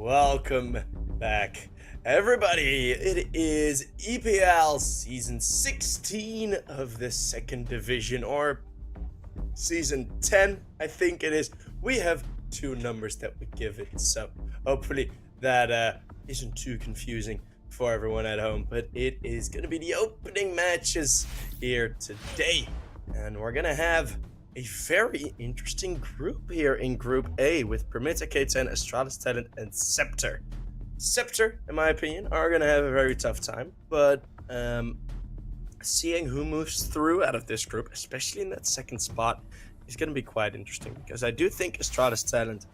Welcome back, everybody. It is EPL Season 16 of the Second Division, or Season 10, I think it is. We have two numbers that we give it, so hopefully that isn't too confusing for everyone at home. But it is going to be the opening matches here today, and we're going to have a very interesting group here in Group A with Permitta, K10, Astralis, Talent, and CEPTER. CEPTER, in my opinion, are going to have a very tough time, but seeing who moves through out of this group, especially in that second spot, is going to be quite interesting, because I do think Astralis, Talent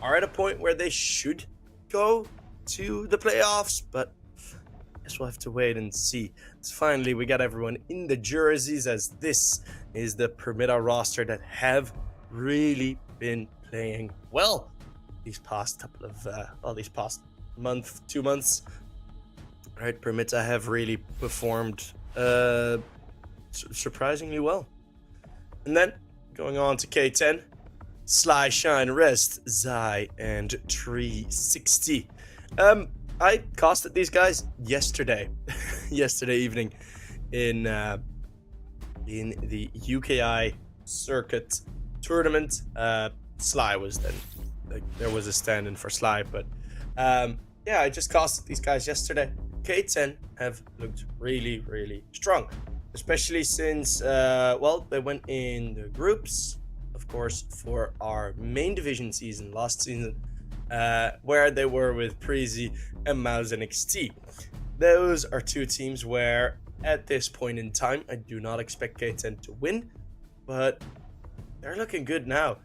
are at a point where they should go to the playoffs, but I guess we'll have to wait and see. So finally, we got everyone in the jerseys, as this is the Permitta roster that have really been playing well these past couple of, these past month, 2 months. Right, Permitta have really performed surprisingly well. And then going on to K10, Sly, Shine, Rest, Zai, and 360. I casted these guys yesterday evening in the UKI circuit tournament. Sly was then, there was a stand-in for Sly, but yeah, I just casted these guys yesterday. K10 have looked really strong, especially since they went in the groups, of course, for our main division season last season, where they were with Prezi and Mouse and XT. Those are two teams where at this point in time I do not expect K10 to win, but they're looking good now.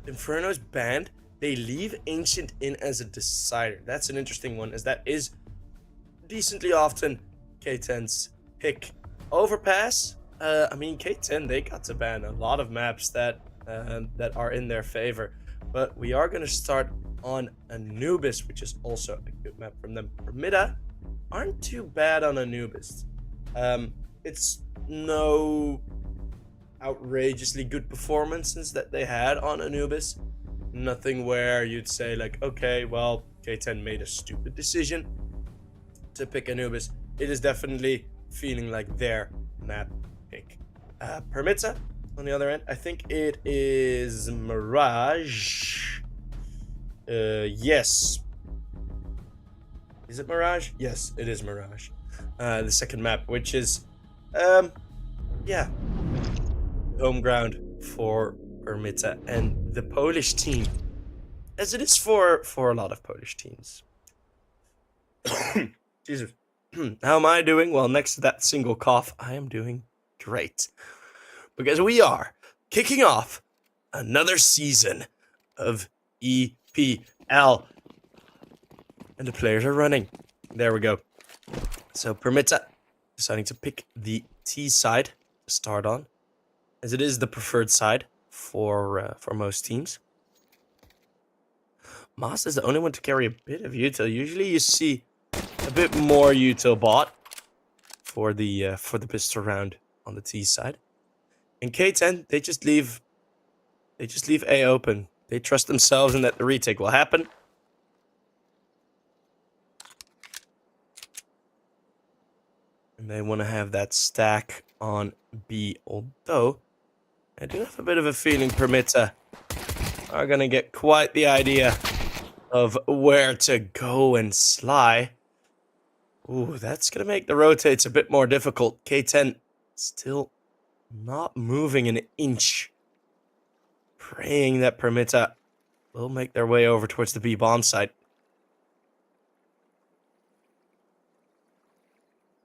Inferno's banned. They leave Ancient in as a decider. That's an interesting one, as that is decently often K10's pick. Overpass, K10, they got to ban a lot of maps that are in their favor, but we are going to start on Anubis, which is also a good map from them. Permitta aren't too bad on Anubis. It's no outrageously good performances that they had on Anubis. Nothing where you'd say like, okay, well, K10 made a stupid decision to pick Anubis. It is definitely feeling like their map pick. Permitta, on the other end, I think it is Mirage. Yes. Is it Mirage? Yes, it is Mirage. The second map, which is, yeah, home ground for Permitta and the Polish team, as it is for a lot of Polish teams. Jesus. How am I doing? Well, next to that single cough, I am doing great, because we are kicking off another season of EPL, and the players are running. There we go. So Permitta deciding to pick the T side to start on, as it is the preferred side for most teams. Mas is the only one to carry a bit of util. Usually you see a bit more util bot for the pistol round on the T side. And K10, they just leave A open. They trust themselves and that the retake will happen. And they want to have that stack on B, although I do have a bit of a feeling Permitta are going to get quite the idea of where to go and Sly. Ooh, that's going to make the rotates a bit more difficult. K10 still not moving an inch. Praying that Permitta will make their way over towards the B bomb site.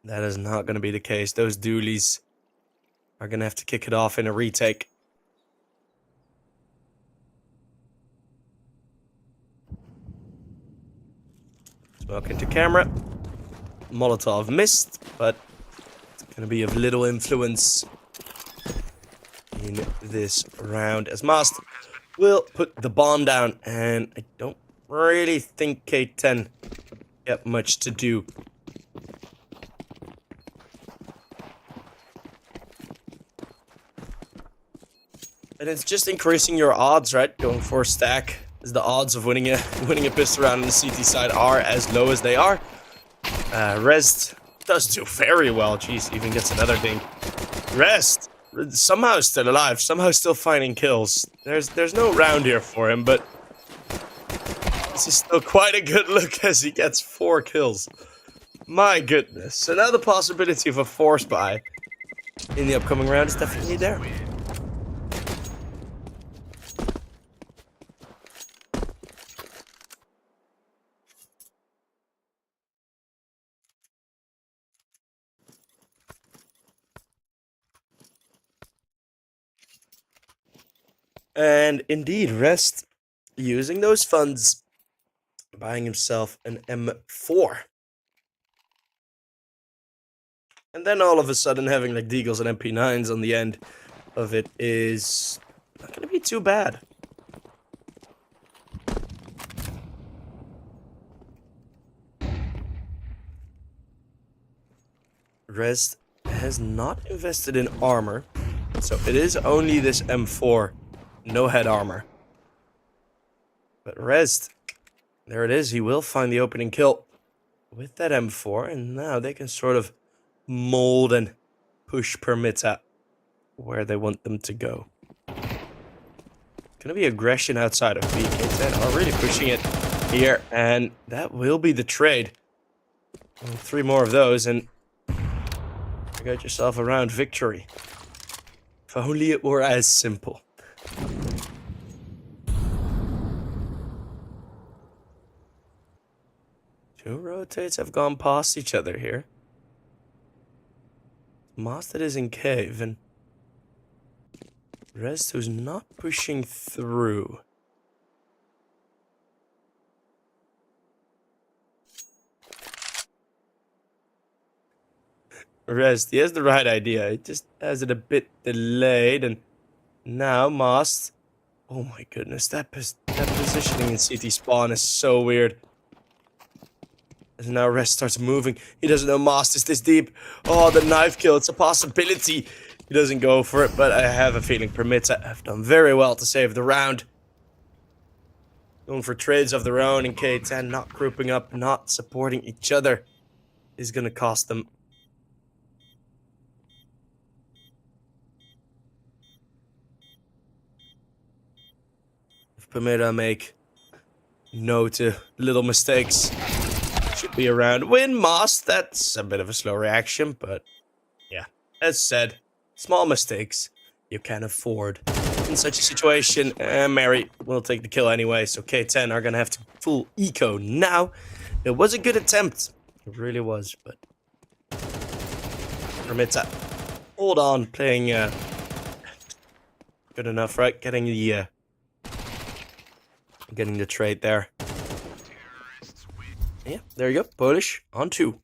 That is not going to be the case. Those dualies are going to have to kick it off in a retake. Smoke into camera. Molotov missed, but it's going to be of little influence in this round, as Mast will put the bomb down, and I don't really think K10 got much to do. And it's just increasing your odds, right? Going for a stack as the odds of winning a pistol round on the CT side are as low as they are. Rest does do very well. Jeez, even gets another ding. Rest somehow still alive, somehow still finding kills. There's no round here for him, but this is still quite a good look as he gets 4 kills. My goodness. So now the possibility of a force buy in the upcoming round is definitely there. And indeed, Rest using those funds, buying himself an M4. And then all of a sudden having like Deagles and MP9s on the end of it is not going to be too bad. Rest has not invested in armor, so it is only this M4. No head armor. But Rest, there it is. He will find the opening kill with that M4. And now they can sort of mold and push Permitta where they want them to go. Gonna be aggression outside of B. K10 are really pushing it here. And that will be the trade. 3 more of those and you got yourself a round victory. If only it were as simple. 2 rotates have gone past each other here. Mastad is in cave and Rest who's not pushing through. Rest, he has the right idea. He just has it a bit delayed and now Mast. Oh my goodness, that positioning in CT spawn is so weird. As now Rest starts moving. He doesn't know Mast is this deep. Oh, the knife kill. It's a possibility. He doesn't go for it, but I have a feeling Permitta have done very well to save the round. Going for trades of their own and K10 not grouping up, not supporting each other is going to cost them. If Permitta make no to little mistakes, should be around. Win Mast, that's a bit of a slow reaction, but yeah, as said, small mistakes you can afford in such a situation. Mary will take the kill anyway, so K10 are gonna have to full eco now. It was a good attempt, it really was, but Permitta, hold on, playing good enough, right? Getting the trade there. Yeah, there you go. Polish on 2.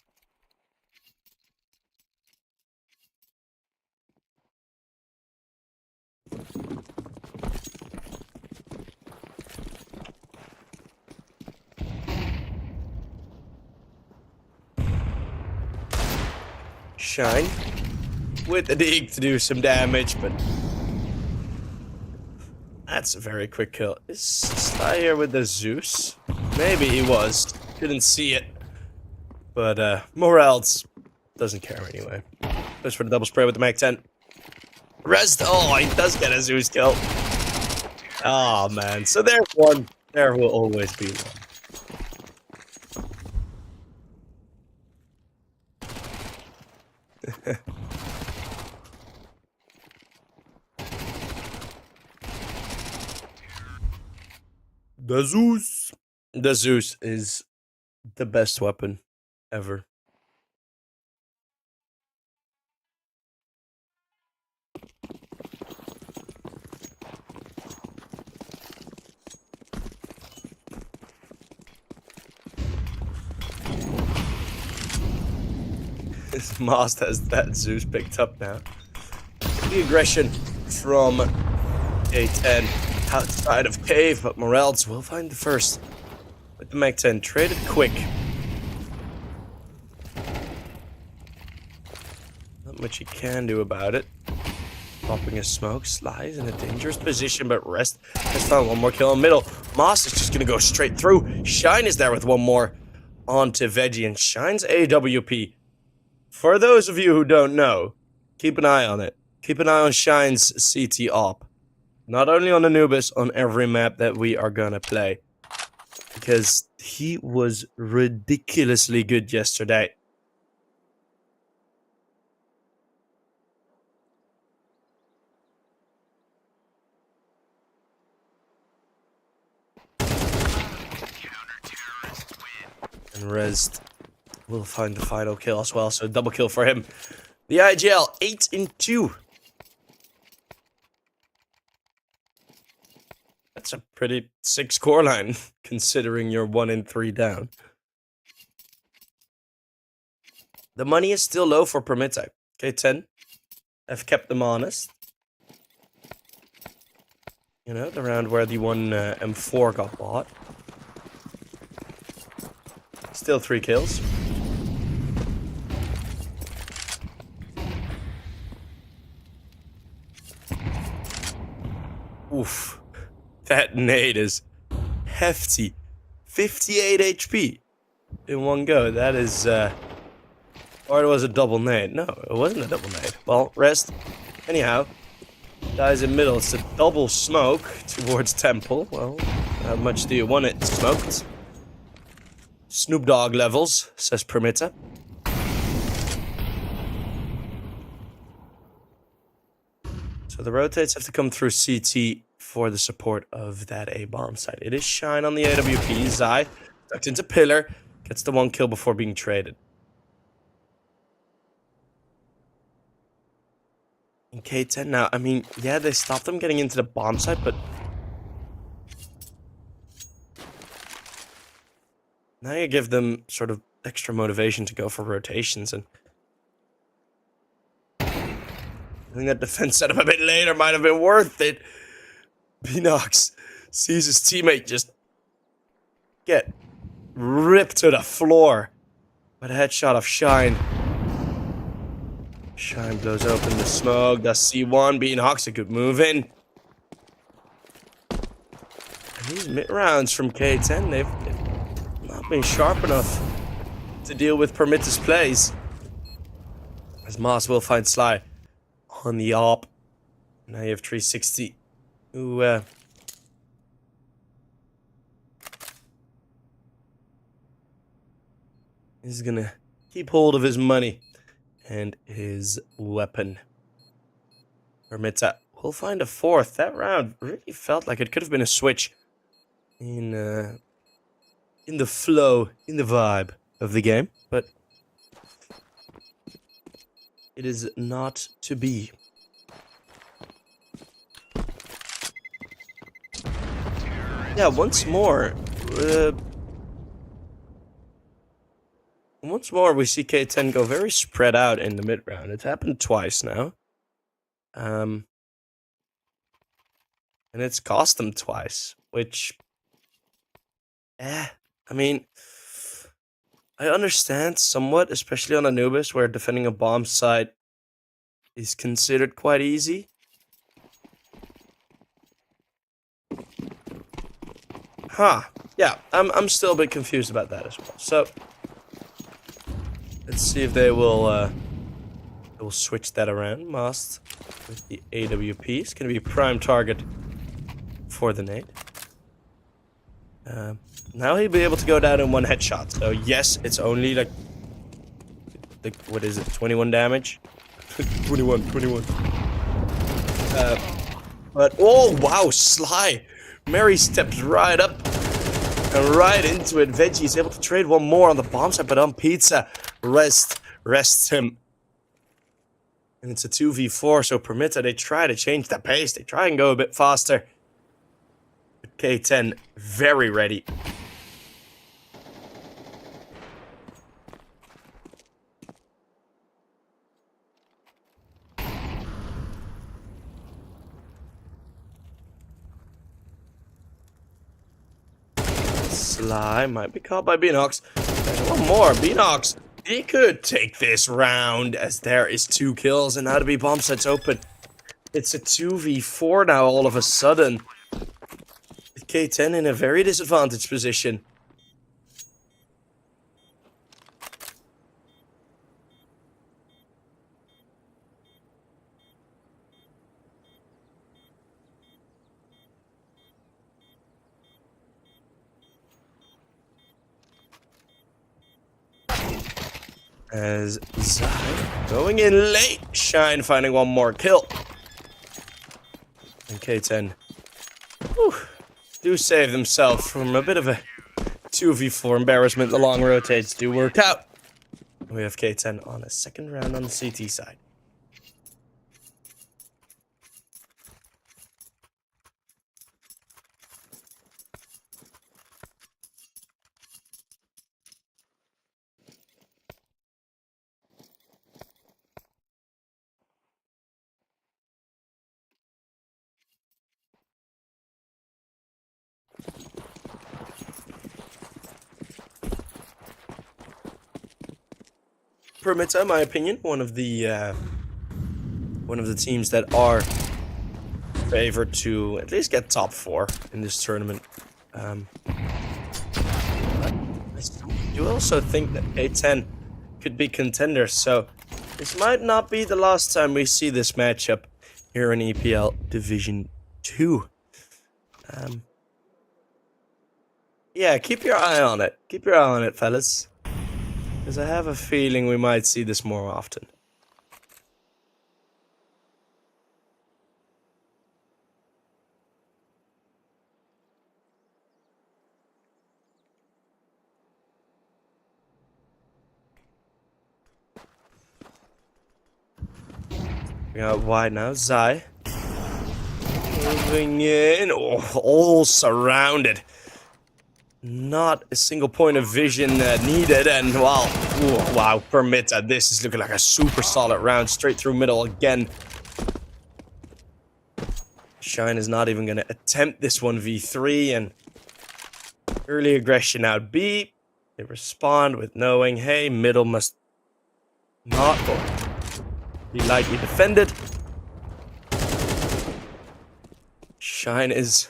Shine with the dig to do some damage, but that's a very quick kill. Is Sly here with the Zeus? Maybe he was. Couldn't see it. But Morales doesn't care anyway. Goes for the double spray with the K10. Rest. Oh, he does get a Zeus kill. Oh man. So there's one. There will always be one. The Zeus. The Zeus is the best weapon ever. This Mast has that Zeus picked up now. The aggression from K10 outside of cave, but Morales will find the first with the K10 traded quick. Not much he can do about it. Popping a smoke. Sly is in a dangerous position, but Rest has found one more kill in the middle. Moss is just gonna go straight through. Shine is there with one more onto Veggie, and Shine's AWP. For those of you who don't know, keep an eye on it. Keep an eye on Shine's CT op. Not only on Anubis, on every map that we are gonna play. Because he was ridiculously good yesterday. And Rest will find the final kill as well, so double kill for him. The IGL, 8-2. That's a pretty sick scoreline, considering you're 1-3 down. The money is still low for Permitta. K10 have kept them honest. You know, the round where the one M4 got bought. Still 3 kills. Oof. That nade is hefty. 58 HP in one go. That is, or it was a double nade. No, it wasn't a double nade. Well, Rest. Anyhow, guys in middle. It's a double smoke towards Temple. Well, how much do you want it smoked? Snoop Dogg levels, says Permitta. So the rotates have to come through CT for the support of that A-bomb site. It is Shine on the AWP. Zai ducked into pillar. Gets the one kill before being traded. And K10 now, I mean, yeah, they stopped them getting into the bomb site, but now you give them sort of extra motivation to go for rotations, and I think that defense setup a bit later might have been worth it. Beanox sees his teammate just get ripped to the floor by the headshot of Shine. Shine blows open the smoke. Does C1. Beanox a good move in. And these mid rounds from K10, they've not been sharp enough to deal with Permitta's plays. As Moss will find Sly on the op. Now you have 360. Who is gonna keep hold of his money and his weapon. Permitta will find a fourth. That round really felt like it could have been a switch in the flow, in the vibe of the game, but it is not to be. Yeah, once more we see K10 go very spread out in the mid round. It's happened twice now. And it's cost them twice, which, I mean, I understand somewhat, especially on Anubis, where defending a bomb site is considered quite easy. Huh. Yeah, I'm still a bit confused about that as well. So let's see if they will switch that around. Mast with the AWP. It's gonna be a prime target for the nade. Now he'll be able to go down in one headshot. So yes, it's only like what is it? 21 damage. 21. But oh wow, Sly. Mary steps right up and right into it. Veggie is able to trade one more on the bomb site, but on Pizza rests him. And it's a 2v4, so Permitta, they try to change the pace. They try and go a bit faster. But K10, very ready. Sly might be caught by Beanox. There's one more. Beanox, he could take this round as there is 2 kills and now to be bomb sets open. It's a 2v4 now all of a sudden. K10 in a very disadvantaged position. As Zai going in late. Shine finding one more kill. And K10 do save themselves from a bit of a 2v4 embarrassment. The long rotates do work out. We have K10 on a second round on the CT side. Permitta, in my opinion, one of the teams that are favored to at least get top 4 in this tournament. I do also think that K10 could be contenders, so this might not be the last time we see this matchup here in EPL Division 2. Yeah, keep your eye on it. Keep your eye on it, fellas. Because I have a feeling we might see this more often. We got wide now. Zai. Moving in. Oh, all surrounded. Not a single point of vision needed, and wow, Permitta. This is looking like a super solid round, straight through middle again. Shine is not even going to attempt this 1v3, and early aggression out B. They respond with knowing, hey, middle must not be lightly defended. Shine is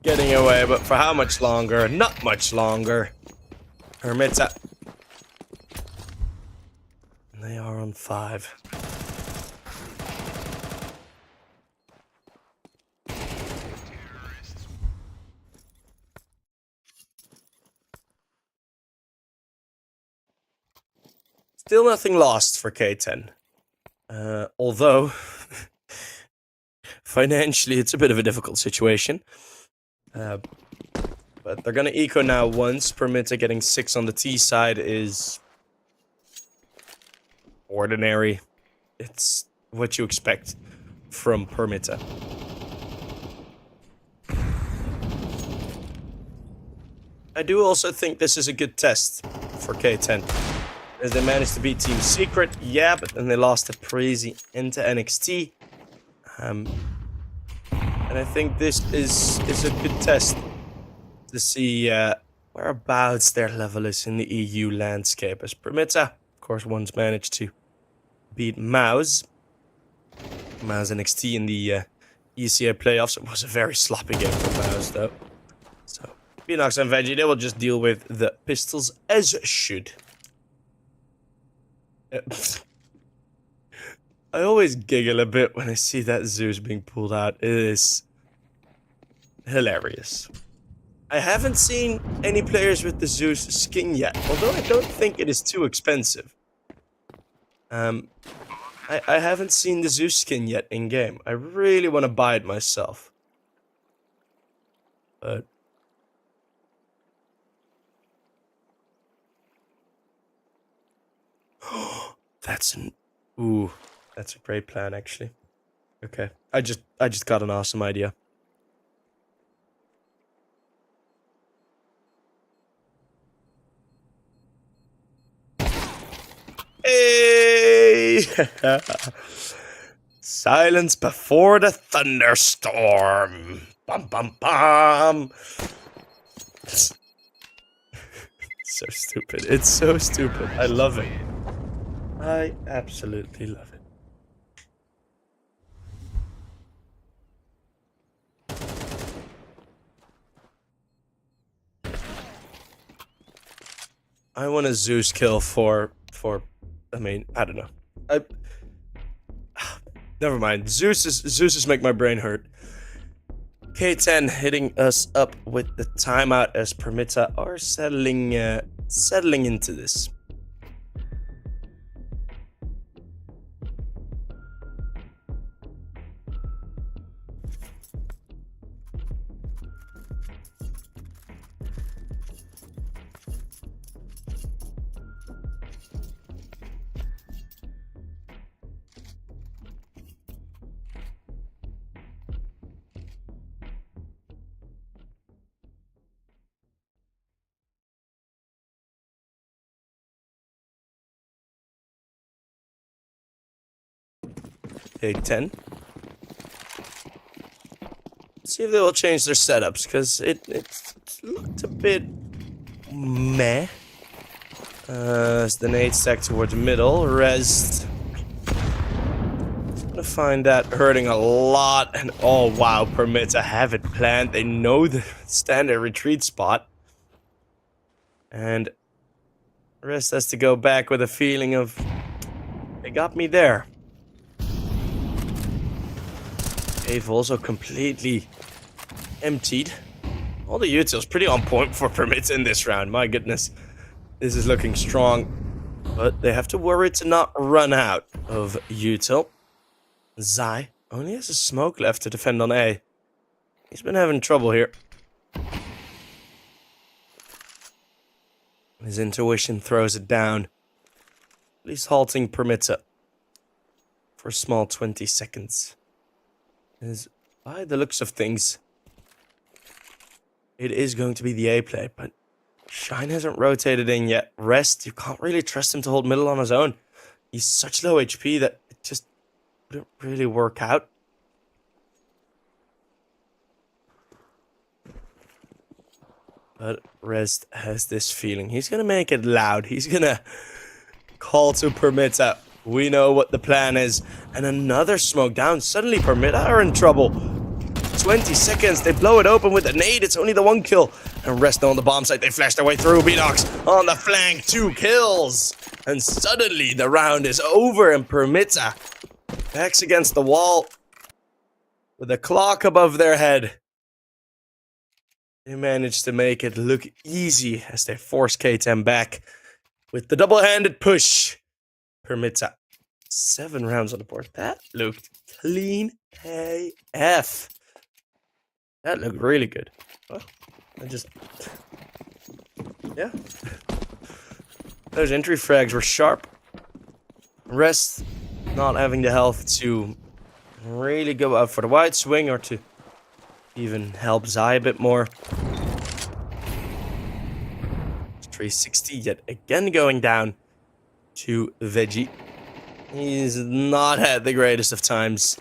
getting away, but for how much longer? Not much longer. Permitta. And they are on 5. Still nothing lost for K10. Although, financially, it's a bit of a difficult situation. But they're gonna eco now once. Permitta getting 6 on the T side is ordinary. It's what you expect from Permitta. I do also think this is a good test for K10. As they managed to beat Team Secret, yeah, but then they lost to Prezi into NXT. And I think this is a good test to see whereabouts their level is in the EU landscape. As Permitta, of course, once managed to beat Mouse NXT in the ECA playoffs. It was a very sloppy game for Mouse, though. So, Phoenix and Veggie, they will just deal with the pistols as should. I always giggle a bit when I see that Zeus being pulled out. It is hilarious. I haven't seen any players with the Zeus skin yet, although I don't think it is too expensive. I haven't seen the Zeus skin yet in game. I really want to buy it myself. But that's a great plan, actually. Okay, I just got an awesome idea. Hey! Silence before the thunderstorm. Bum bum bum. So stupid. It's so stupid. I love it. I absolutely love it. I want a Zeus kill for, I mean, I don't know. Never mind. Zeus make my brain hurt. K10 hitting us up with the timeout as Permitta are settling into this. K10. See if they will change their setups, because it looked a bit meh. As the nade stack towards the middle, Rest. Gonna find that hurting a lot, and oh wow, Permitta have it planned. They know the standard retreat spot. And Rest has to go back with a feeling of, they got me there. Cave also completely emptied. All the utils pretty on point for Permitta in this round. My goodness, this is looking strong. But they have to worry to not run out of util. Zai only has a smoke left to defend on A. He's been having trouble here. His intuition throws it down. At least halting Permitta for a small 20 seconds. Is, by the looks of things, it is going to be the A play, but Shine hasn't rotated in yet. Rest, you can't really trust him to hold middle on his own. He's such low HP that it just wouldn't really work out. But Rest has this feeling. He's going to make it loud. He's going to call to Permitta. We know what the plan is. And another smoke down. Suddenly Permitta are in trouble. 20 seconds. They blow it open with a nade. It's only the one kill. And Rest on the bomb site. They flash their way through. Beanox on the flank. 2 kills. And suddenly the round is over. And Permitta backs against the wall with a clock above their head. They managed to make it look easy as they force K10 back with the double-handed push. Permitta. 7 rounds on the board. That looked clean AF. That looked really good. Well, yeah. Those entry frags were sharp. Rest not having the health to really go out for the wide swing or to even help Zai a bit more. 360 yet again going down to Veggie. He's not had the greatest of times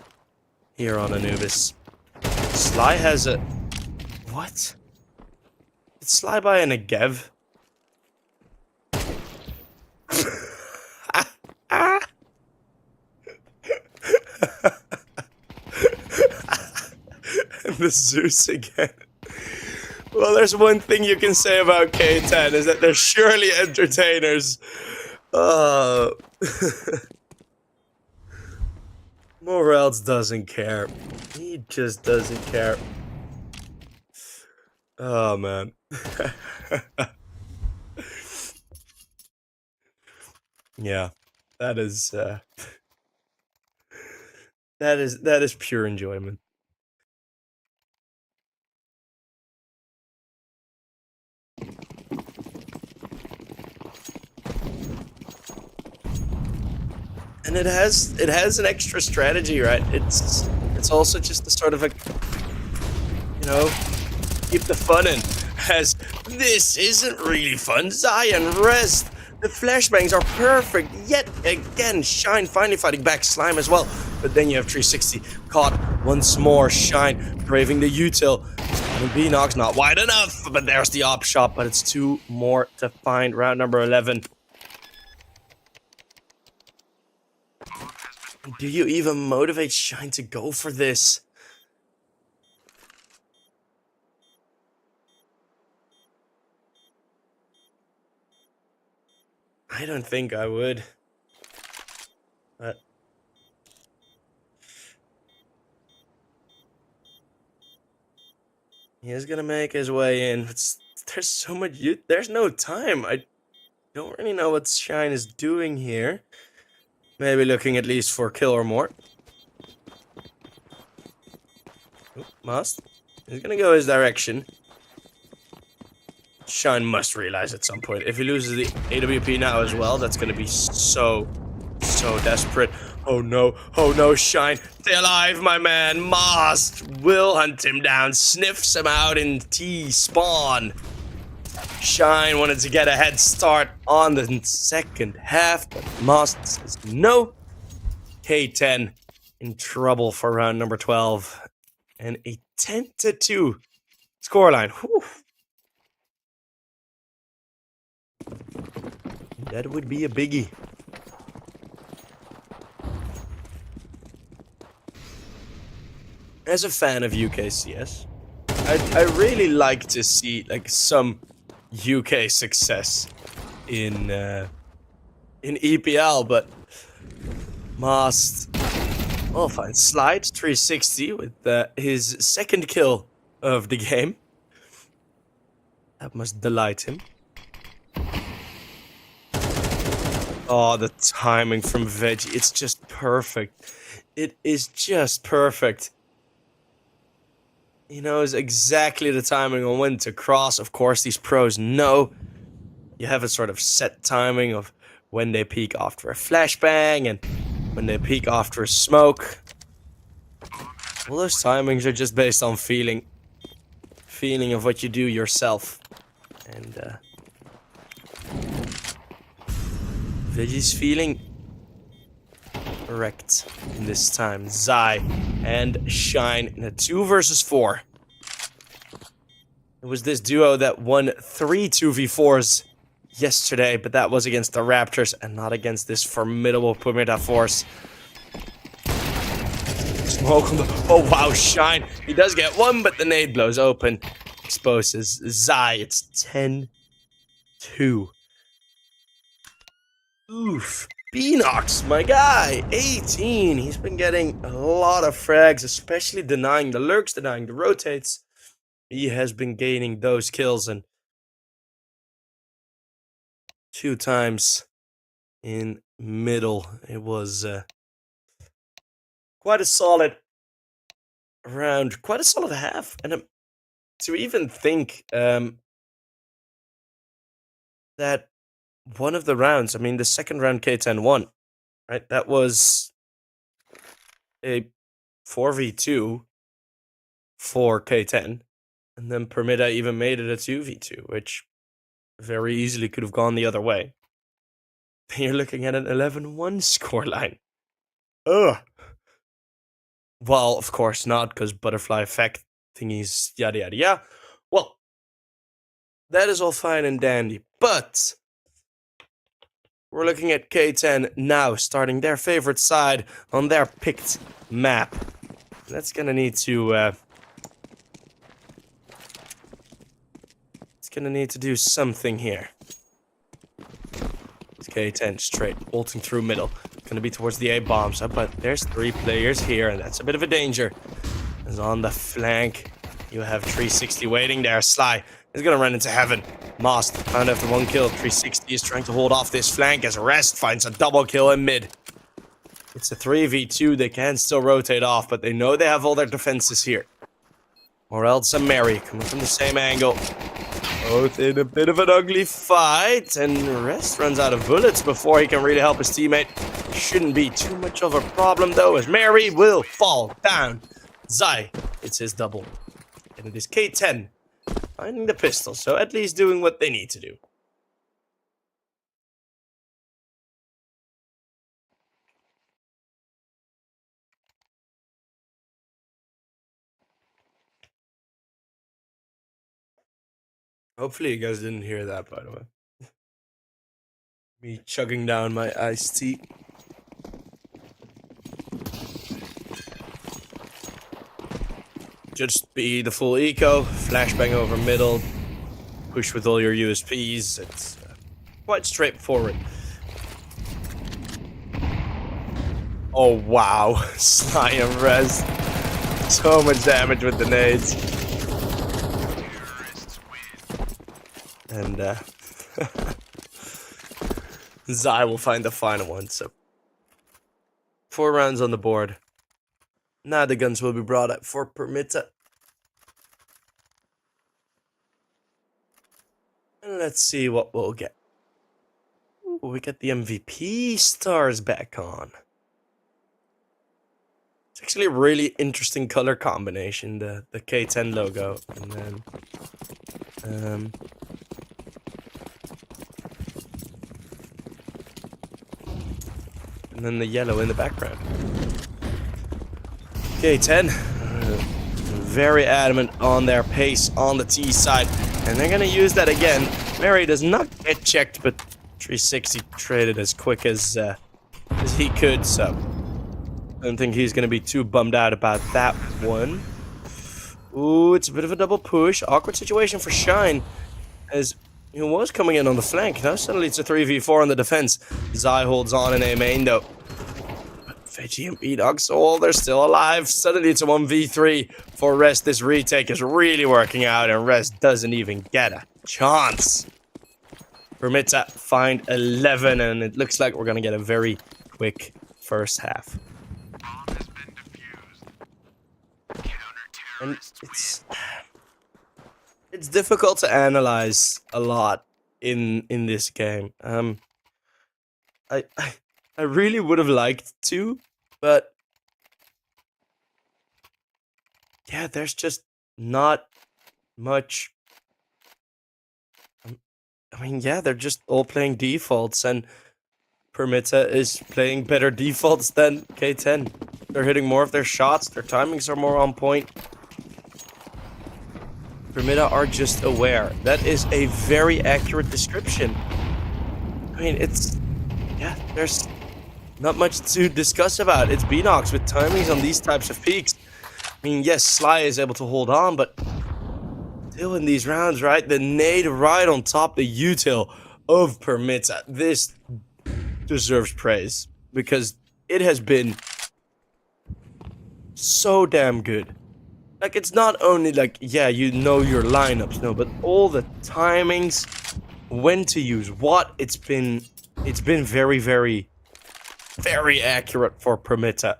here on Anubis. Sly has a... What? Did Sly buy a Negev? And the Zeus again. Well, there's one thing you can say about K10 is that they're surely entertainers. Morels doesn't care. He just doesn't care. Oh man. Yeah, that is pure enjoyment. And it has an extra strategy, right? It's also just the sort of a, you know, keep the fun in. As this isn't really fun. Zion Rest. The flashbangs are perfect. Yet again, Shine finally fighting back. Slime as well. But then you have 360 caught once more. Shine braving the util. And Beanox not wide enough. But there's the op shot. But it's 2 more to find. Round number 11. Do you even motivate Shine to go for this? I don't think I would. But he is gonna make his way in. There's so much. There's no time. I don't really know what Shine is doing here. Maybe looking at least for a kill or more. Must. He's gonna go his direction. Shine must realize at some point. If he loses the AWP now as well, that's gonna be so desperate. Oh no, Shine. Stay alive, my man. Must will hunt him down, sniffs him out in T-spawn. Shine wanted to get a head start on the second half, but Must says no. K10 in trouble for round number 12. And a 10-2 scoreline. Whew. That would be a biggie. As a fan of UKCS, I really like to see like some UK success in EPL, but Must fine. Slide 360 with his second kill of the game. That must delight him. Oh, the timing from Veggie. It's just perfect. It is just perfect. He knows exactly the timing on when to cross. Of course, these pros know. You have a sort of set timing of when they peek after a flashbang and when they peek after a smoke. All those timings are just based on feeling of what you do yourself. And Veggie's feeling correct in this time. Zai and Shine in a 2 versus 4. It was this duo that won 3 2v4s yesterday, but that was against the Raptors and not against this formidable Permitta force. Smoke on the... Oh, wow, Shine. He does get one, but the nade blows open. Exposes Zai. It's 10-2. Oof. Beanox, my guy. 18. He's been getting a lot of frags, especially denying the lurks, denying the rotates. He has been gaining those kills, and 2 times in middle. It was quite a solid round, quite a solid half. And to even think that one of the rounds, I mean, the second round K10 won, right? That was a 4v2 for K10. And then Permitta even made it a 2v2, which very easily could have gone the other way. You're looking at an 11-1 scoreline. Ugh. Well, of course not, because butterfly effect thingies, yada yada yada. Well, that is all fine and dandy, but we're looking at K10 now, starting their favorite side on their picked map. That's gonna need to it's gonna need to do something here. It's K10 straight, bolting through middle. Gonna be towards the A bombs, but there's 3 players here, and that's a bit of a danger. As on the flank, you have 360 waiting there. Sly is gonna run into heaven. Must found after 1 kill. 360 is trying to hold off this flank as Rest finds a double kill in mid. It's a 3v2. They can still rotate off, but they know they have all their defenses here. Or else a Mary coming from the same angle. Both in a bit of an ugly fight, and Rest runs out of bullets before he can really help his teammate. Shouldn't be too much of a problem though, as Mary will fall down. Zai, it's his double. And it is K10 finding the pistol, so at least doing what they need to do. Hopefully you guys didn't hear that, by the way. Me chugging down my iced tea. Just be the full eco, flashbang over middle, push with all your USPs. It's quite straightforward. Oh, wow. Sly and Rez. So much damage with the nades. And, Zai will find the final one, so 4 rounds on the board. Now the guns will be brought up for Permitta. And let's see what we'll get. Ooh, we get the MVP stars back on. It's actually a really interesting color combination, the K10 logo. And then the yellow in the background. K10, very adamant on their pace on the T side, and they're gonna use that again. Mary does not get checked, but 360 traded as quick as he could, so I don't think he's gonna be too bummed out about that one. Ooh, it's a bit of a double push. Awkward situation for Shine, as he was coming in on the flank. Now suddenly it's a 3v4 on the defense. Zai holds on in A main though. Veggie and B-Dogs, oh, they're still alive. Suddenly it's a 1v3 for Rest. This retake is really working out, and Rest doesn't even get a chance. Permitta find 11, and it looks like we're gonna get a very quick first half. And it's difficult to analyze a lot in this game. I really would have liked to, but yeah, there's just not much. I mean, yeah, they're just all playing defaults, and Permitta is playing better defaults than K10. They're hitting more of their shots, their timings are more on point. Permitta are just aware. That is a very accurate description. I mean, yeah, there's not much to discuss about. It's Beanox with timings on these types of peaks. I mean, yes, Sly is able to hold on, but still in these rounds, right? The nade right on top, the util of Permitta. This deserves praise because it has been so damn good. Like, it's not only like, yeah, you know your lineups, no, but all the timings, when to use what, it's been very, very, very accurate for Permitta.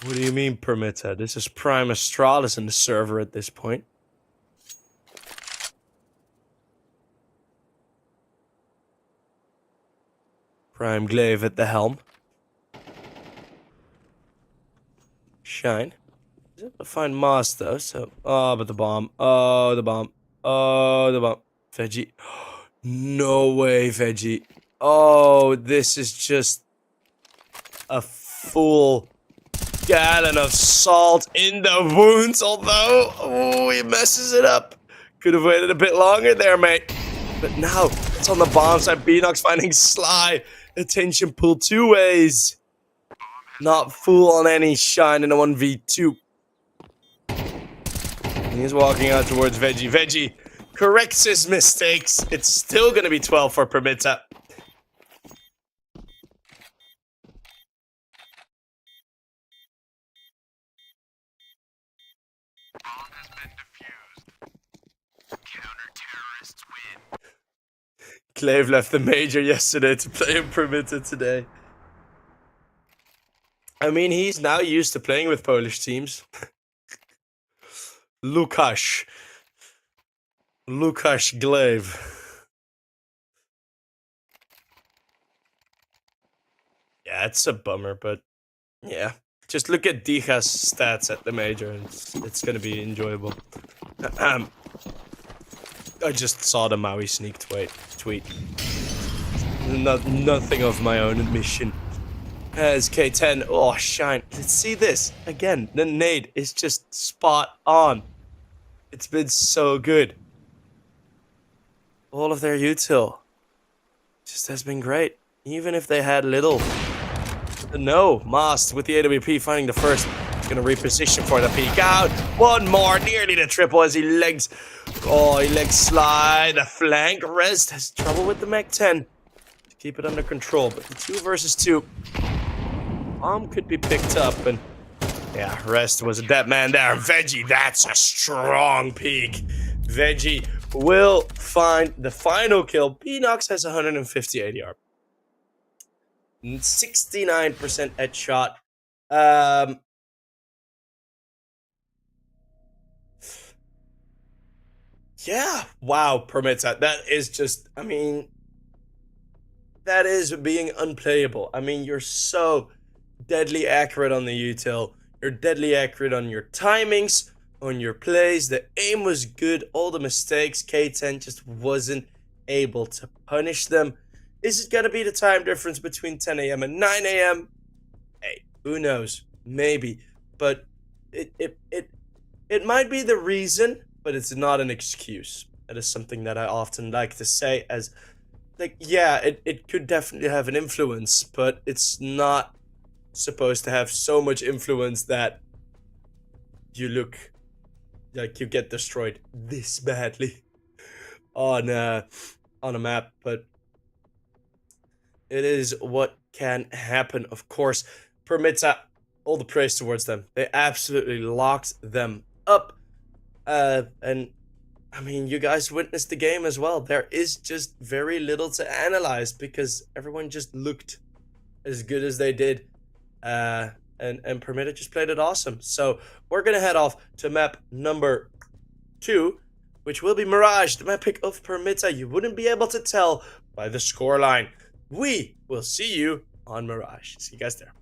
What do you mean, Permitta? This is Prime Astralis in the server at this point. Prime Glaive at the helm. Shine. He's able to find Moss though, so... Oh, but the bomb. Oh, the bomb. Oh, the bomb. Veggie. No way, Veggie. Oh, this is just a full gallon of salt in the wounds, although... Oh, he messes it up. Could have waited a bit longer there, mate. But now, it's on the bomb side. Beanox finding Sly. Attention pull 2 ways. Not fool on any Shine in a 1v2. He's walking out towards Veggie. Veggie corrects his mistakes. It's still going to be 12 for Permitta. Clave left the major yesterday to play in Permitta today. I mean, he's now used to playing with Polish teams. Lukasz Glaive. Yeah, it's a bummer, but yeah. Just look at Dija's stats at the major, and it's going to be enjoyable. I just saw the Maui sneak tweet. Nothing of my own admission. As K10, oh, Shine. Let's see this. Again, the nade is just spot on. It's been so good. All of their util just has been great. Even if they had little. No, Mast with the AWP finding the first. He's going to reposition for the peek out. One more, nearly the triple as he legs Oh, he leg slide. The flank rest has trouble with the K10 to keep it under control. But the 2 versus 2 bomb could be picked up. And yeah, rest was a dead man there. Veggie, that's a strong peek. Veggie will find the final kill. Pinox has 150 ADR. 69% headshot. Yeah, wow, Permitta. That is just, I mean, that is being unplayable. I mean, you're so deadly accurate on the util. You're deadly accurate on your timings, on your plays. The aim was good. All the mistakes, K10 just wasn't able to punish them. Is it going to be the time difference between 10 a.m. and 9 a.m.? Hey, who knows? Maybe. But it might be the reason, but it's not an excuse. That is something that I often like to say as, like, yeah, it could definitely have an influence, but it's not supposed to have so much influence that you look like you get destroyed this badly on a map. But it is what can happen, of course. Permitta, all the praise towards them. They absolutely locked them up. And I mean, you guys witnessed the game as well. There is just very little to analyze because everyone just looked as good as they did. And Permitta just played it awesome. So we're gonna head off to map number 2, which will be Mirage, the map pick of Permitta. You wouldn't be able to tell by the scoreline. We will see you on Mirage. See you guys there.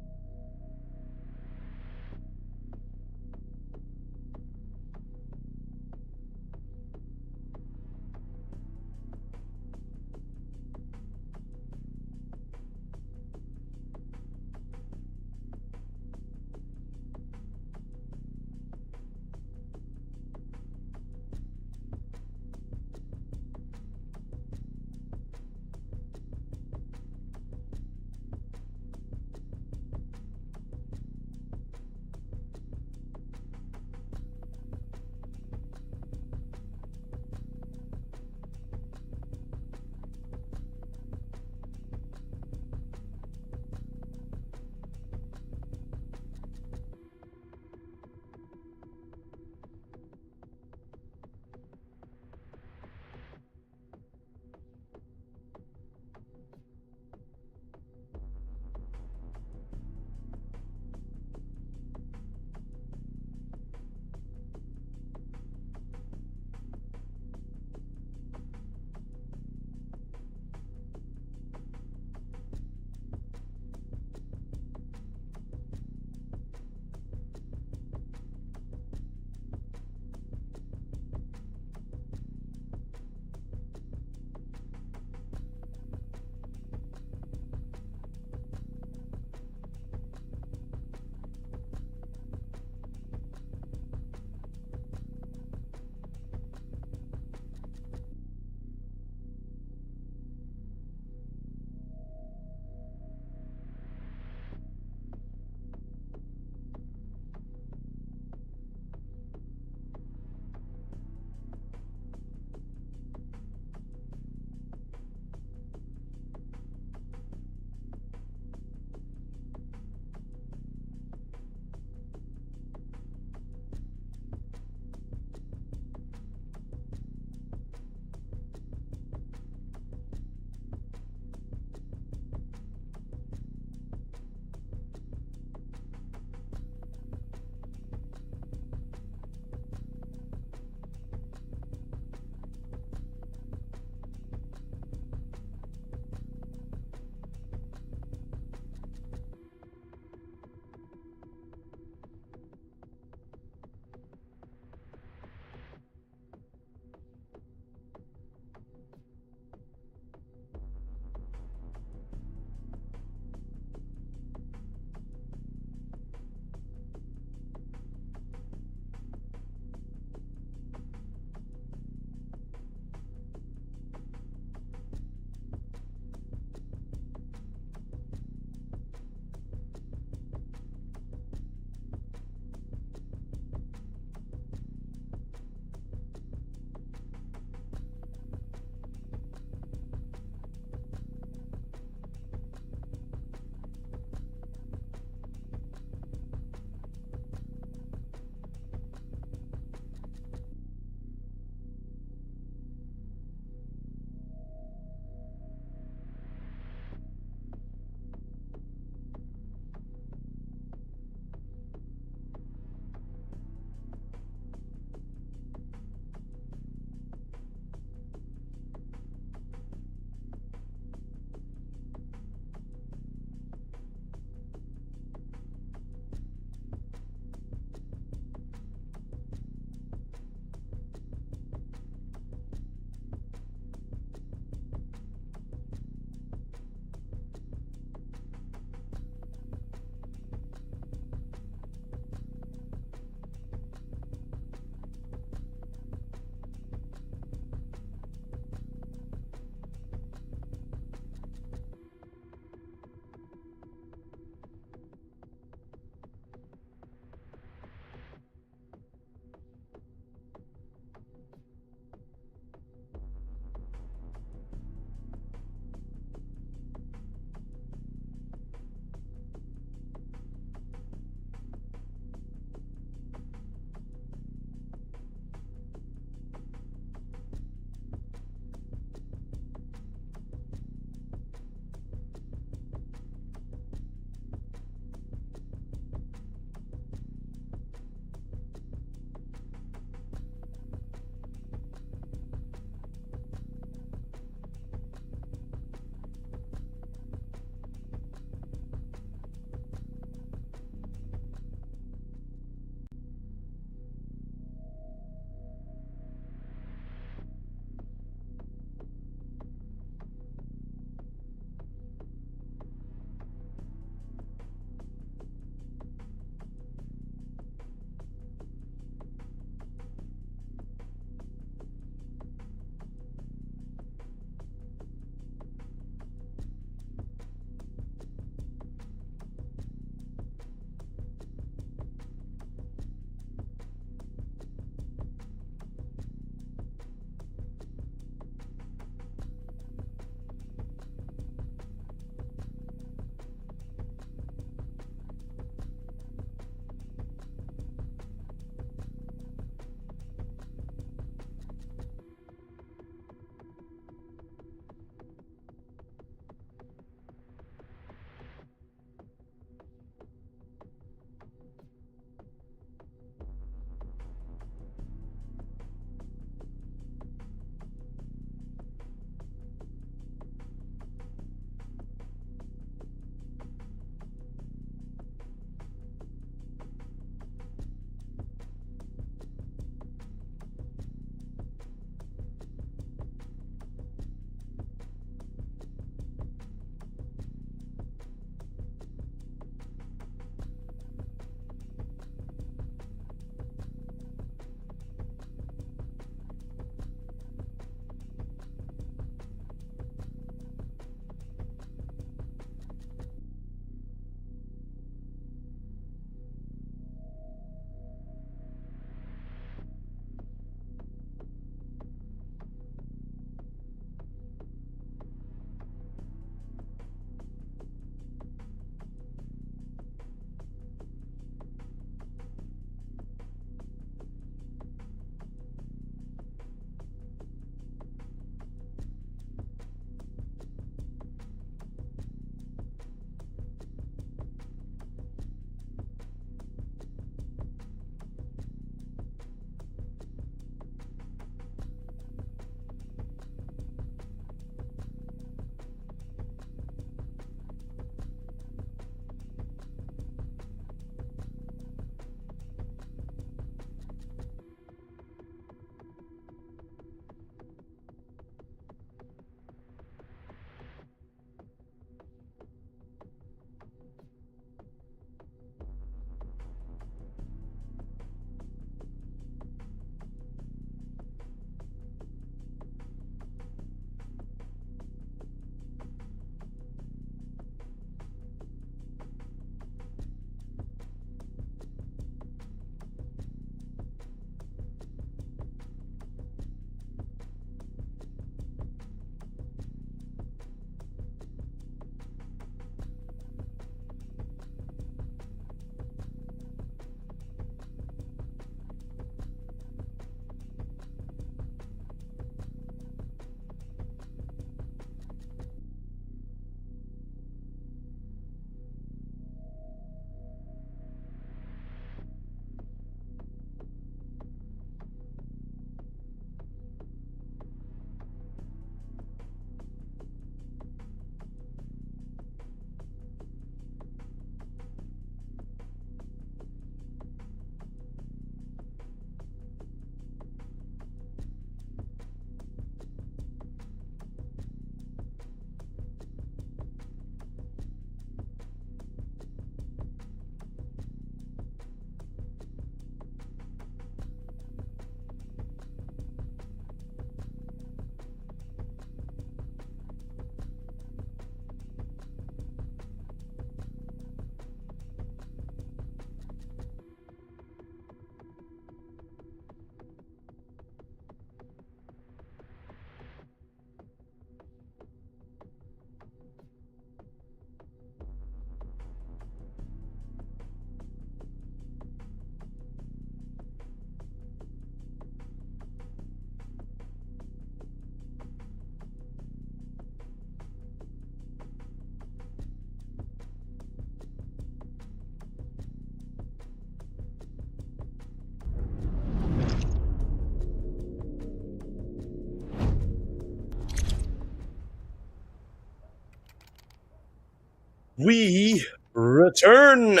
We return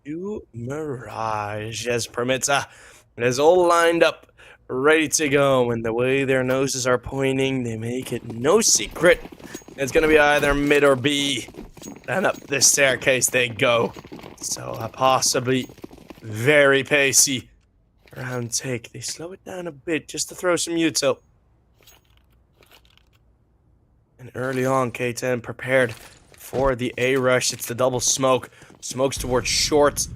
to Mirage as Permitta. It is all lined up, ready to go, and the way their noses are pointing, they make it no secret. It's going to be either mid or B, and up the staircase they go. So a possibly very pacey round take. They slow it down a bit just to throw some util. And early on, K10 prepared for the A rush. It's the double smoke. Smokes towards short.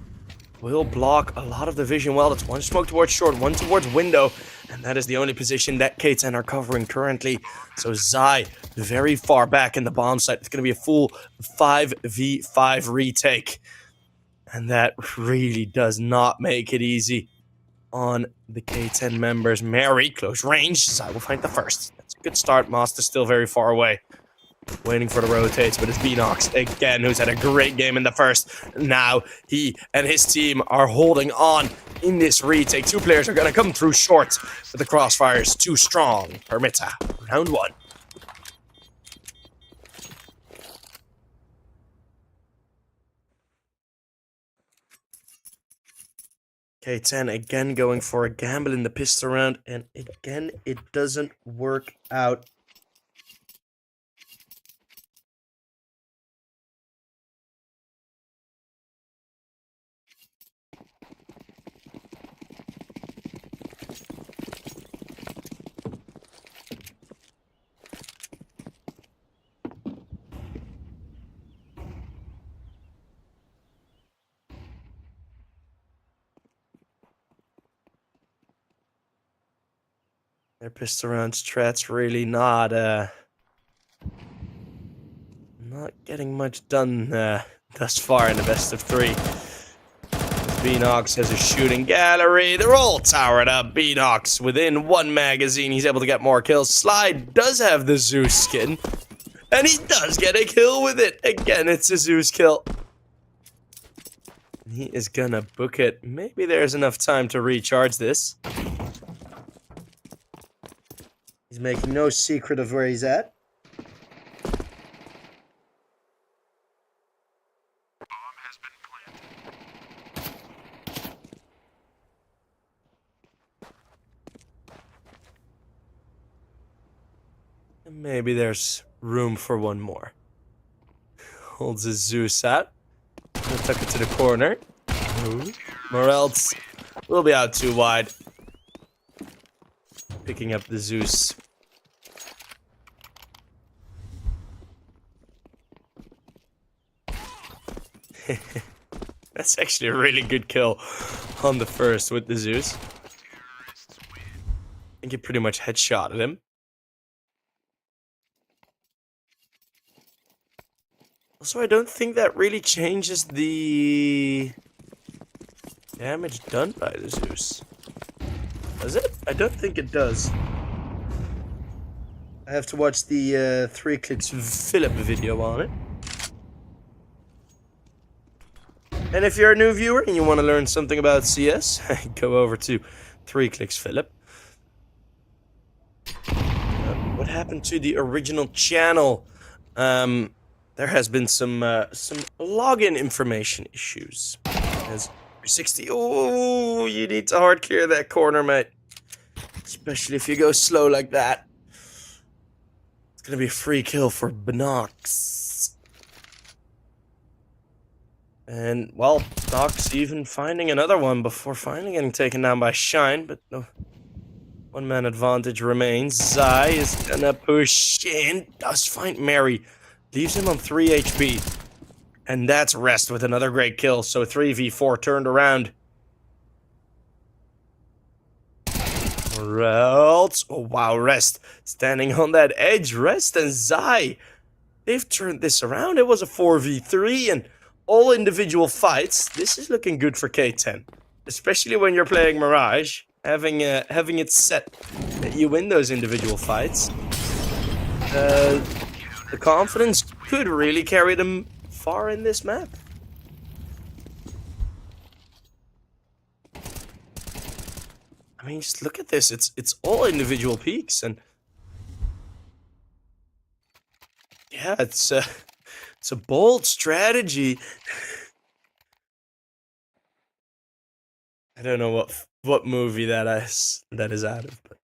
Will block a lot of the vision well. It's one smoke towards short, one towards window. And that is the only position that K10 are covering currently. So Zai, very far back in the bomb site. It's going to be a full 5v5 retake. And that really does not make it easy on the K10 members. Mary, close range. Zai will find the first. That's a good start. Master's still very far away. Waiting for the rotates, but it's Beanox again, who's had a great game in the first. Now he and his team are holding on in this retake. Two players are going to come through short, but the crossfires too strong. Permitta, round one. K10 again going for a gamble in the pistol round, and again it doesn't work out. Their pistol round strat's really not getting much done thus far in the best of three. Beanox has a shooting gallery. They're all towered up. Beanox within one magazine. He's able to get more kills. Slide does have the Zeus skin. And he does get a kill with it. Again, it's a Zeus kill. He is gonna book it. Maybe there's enough time to recharge this. He's making no secret of where he's at. And maybe there's room for one more. Holds his Zeus out. Tuck it to the corner. Morel's will be out too wide. Picking up the Zeus. That's actually a really good kill on the first with the Zeus. I think he pretty much headshotted him. Also, I don't think that really changes the damage done by the Zeus. Does it? I don't think it does. I have to watch the 3 clicks Philip video on it. And if you're a new viewer and you want to learn something about CS, go over to 3 clicks Philip. What happened to the original channel? There has been some login information issues. As 60. Oh, you need to hard clear that corner, mate. Especially if you go slow like that. It's gonna be a free kill for Beanox. And, well, Beanox even finding another one before finally getting taken down by Shine, but no. One-man advantage remains. Zai is gonna push in. Does find Mary. Leaves him on 3 HP. And that's Rest with another great kill. So 3v4 turned around. Rest. Oh, wow. Rest standing on that edge. Rest and Zai. They've turned this around. It was a 4v3 and all individual fights. This is looking good for K10. Especially when you're playing Mirage. Having it set that you win those individual fights. The confidence could really carry them far in this map. I mean, just look at this. It's all individual peaks, and yeah, it's It's a bold strategy. I don't know what movie that is out of, but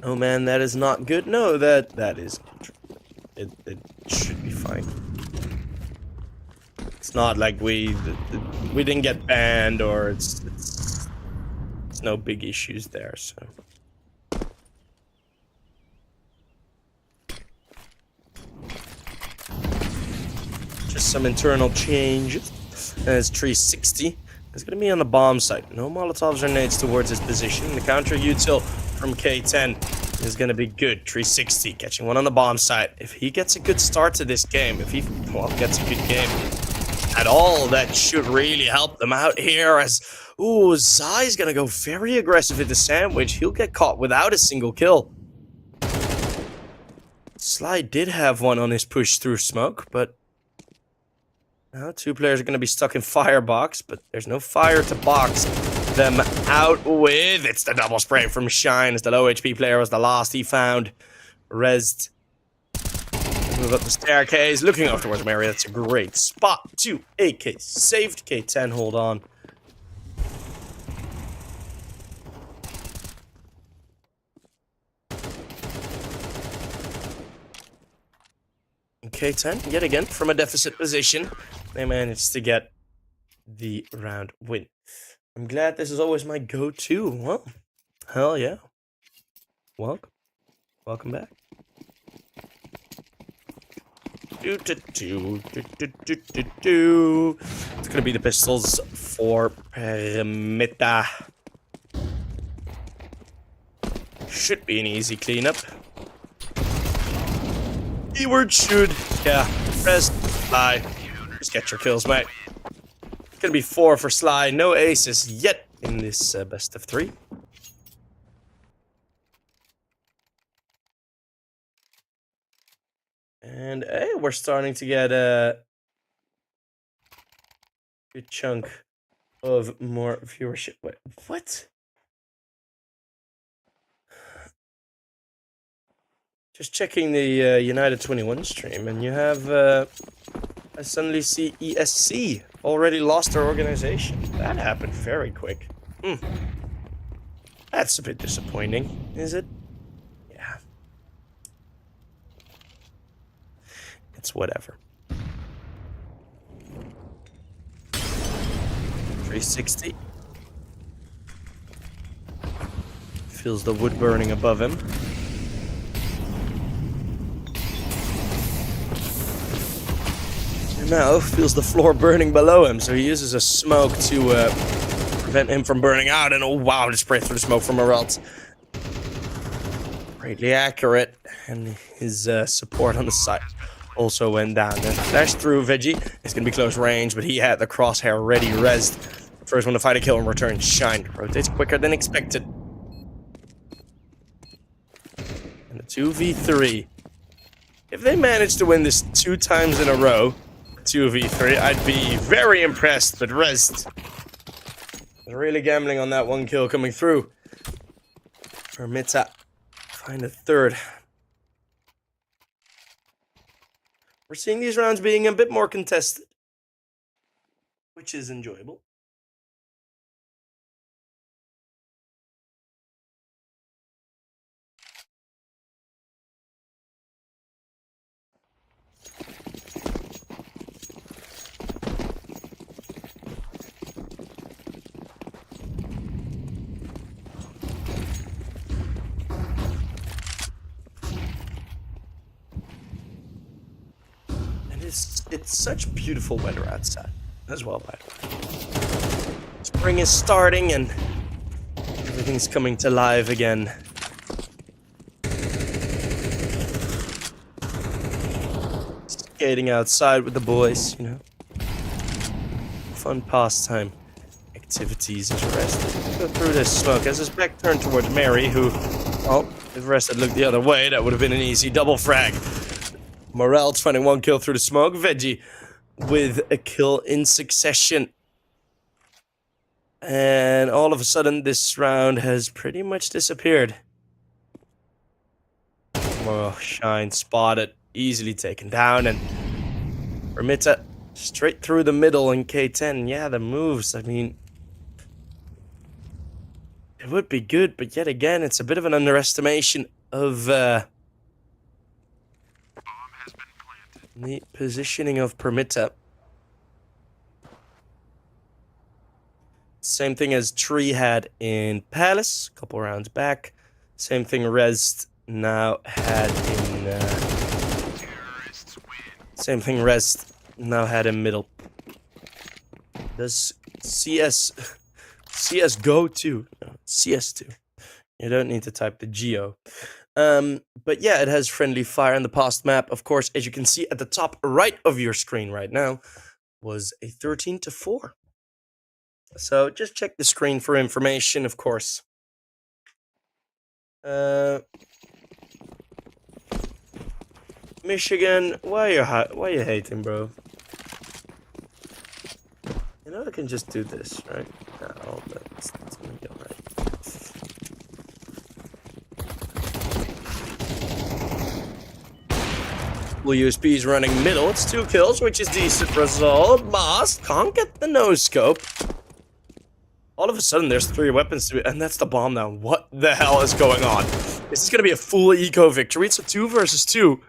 oh man, that is not good. No, that is it should be fine. It's not like we didn't get banned or it's no big issues there, so. Just some internal changes. As 360 is going to be on the bomb site. No Molotovs or nades towards his position. The counter util from K10 is going to be good. 360 catching one on the bomb site. If he gets a good start to this game, if he gets a good game at all, that should really help them out here. As Zai's going to go very aggressive at the sandwich. He'll get caught without a single kill. Sly did have one on his push through smoke, but now, 2 players are going to be stuck in firebox, but there's no fire to box them out with. It's the double spray from Shine as the low HP player was the last he found. Rezzed. Move up the staircase, looking off towards Mary. That's a great spot. 2 AK saved. K10, hold on. K10, yet again, from a deficit position, they managed to get the round win. I'm glad this is always my go-to. Well, hell yeah. Welcome. Welcome back. It's gonna be the pistols for Permitta. Should be an easy cleanup. Keyword should. Yeah. Rest. Sly. Just get your kills, mate. It's gonna be 4 for Sly. No aces yet in this best of 3. And hey, we're starting to get a good chunk of more viewership. Wait, what? Just checking the United 21 stream, and you have, I suddenly see ESC already lost their organization. That happened very quick. That's a bit disappointing, is it? Yeah. It's whatever. 360. Feels the wood burning above him. Now feels the floor burning below him, so he uses a smoke to prevent him from burning out. And oh wow, just spray through the smoke from Morelt. Greatly accurate, and his support on the side also went down. And flash through Veggie. It's gonna be close range, but he had the crosshair ready rezzed. First one to fight a kill and return. Shine rotates quicker than expected. And a 2v3. If they manage to win this 2 times in a row. 2v3, I'd be very impressed, but Rezzed was really gambling on that 1 kill coming through. Permitta find a 3rd. We're seeing these rounds being a bit more contested, which is enjoyable. It's such beautiful weather outside as well, by the way. Spring is starting and everything's coming to life again. Skating outside with the boys, you know. Fun pastime activities as Rested. Go through this smoke as his back turned towards Mary, who, oh, if Rested looked the other way, that would have been an easy double frag. Morel's finding 1 kill through the smoke. Veggie with a kill in succession. And all of a sudden, this round has pretty much disappeared. Oh, Shine spotted. easily taken down, and Permitta straight through the middle in K10. Yeah, the moves, I mean, it would be good, but yet again, it's a bit of an underestimation of the positioning of Permitta. Same thing as Tree had in Palace, a couple rounds back. Same thing Rest now had in... same thing Rest now had in middle. Does CS go to? No, CS2. You don't need to type the geo. But yeah, it has friendly fire in the past map. Of course, as you can see at the top right of your screen right now, was a 13-4. So just check the screen for information, of course. Michigan, why you hating, bro? You know I can just do this, right? No, that's gonna be alright. Blue USP is running middle. It's 2 kills, which is decent result. Boss can't get the no scope. All of a sudden, there's 3 weapons to it, and that's the bomb now. What the hell is going on? This is gonna be a full eco victory. It's a 2 versus 2.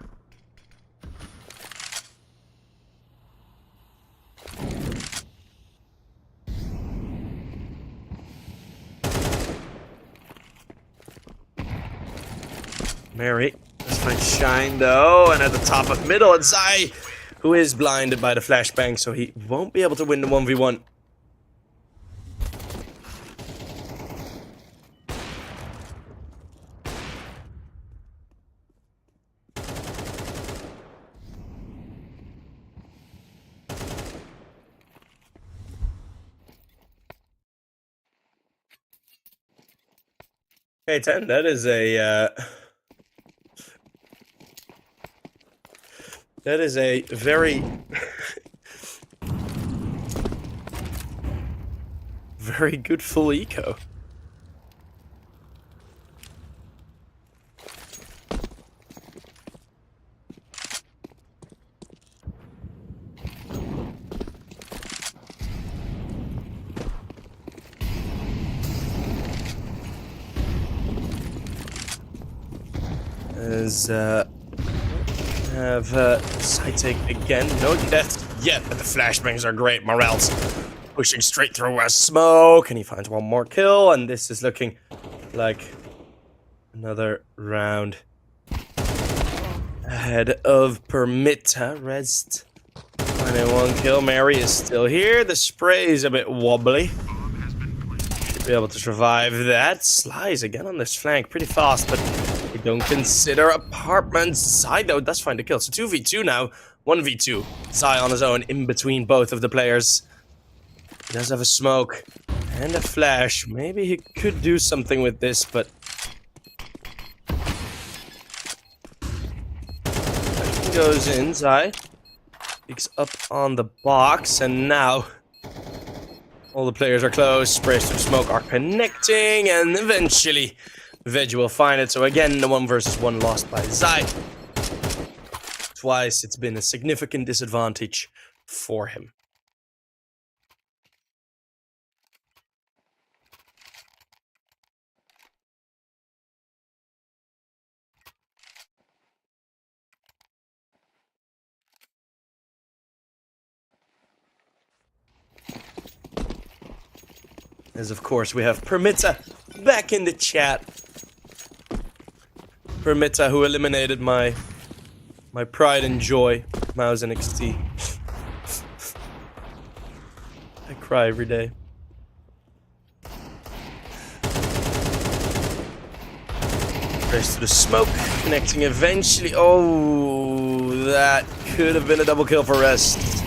Mary, let's find Shine though, and at the top of middle, it's Zai, who is blinded by the flashbang, so he won't be able to win the 1v1. K10, that is a that is a very very good full eco. As have side take again. No death yet, but the flashbangs are great. Morale's pushing straight through a smoke, and he finds one more kill, and this is looking like another round ahead of Permitta. Rest finding 1 kill. Mary is still here. The spray is a bit wobbly. Should be able to survive that. Slice again on this flank, pretty fast, but we don't consider apartments. Zai, though, does find a kill. So 2v2 now. 1v2. Zai on his own in between both of the players. He does have a smoke and a flash. Maybe he could do something with this, but... He goes in. Zai picks up on the box, and now... all the players are close. Sprays through smoke are connecting, and eventually... Veg will find it, so again, the 1 versus 1 lost by Zai. Twice, it's been a significant disadvantage for him. As of course, we have Permitta back in the chat. Permitta, who eliminated my pride and joy, Mouse NXT. I cry every day. Race to the smoke, connecting eventually. Oh, that could have been a double kill for Rest.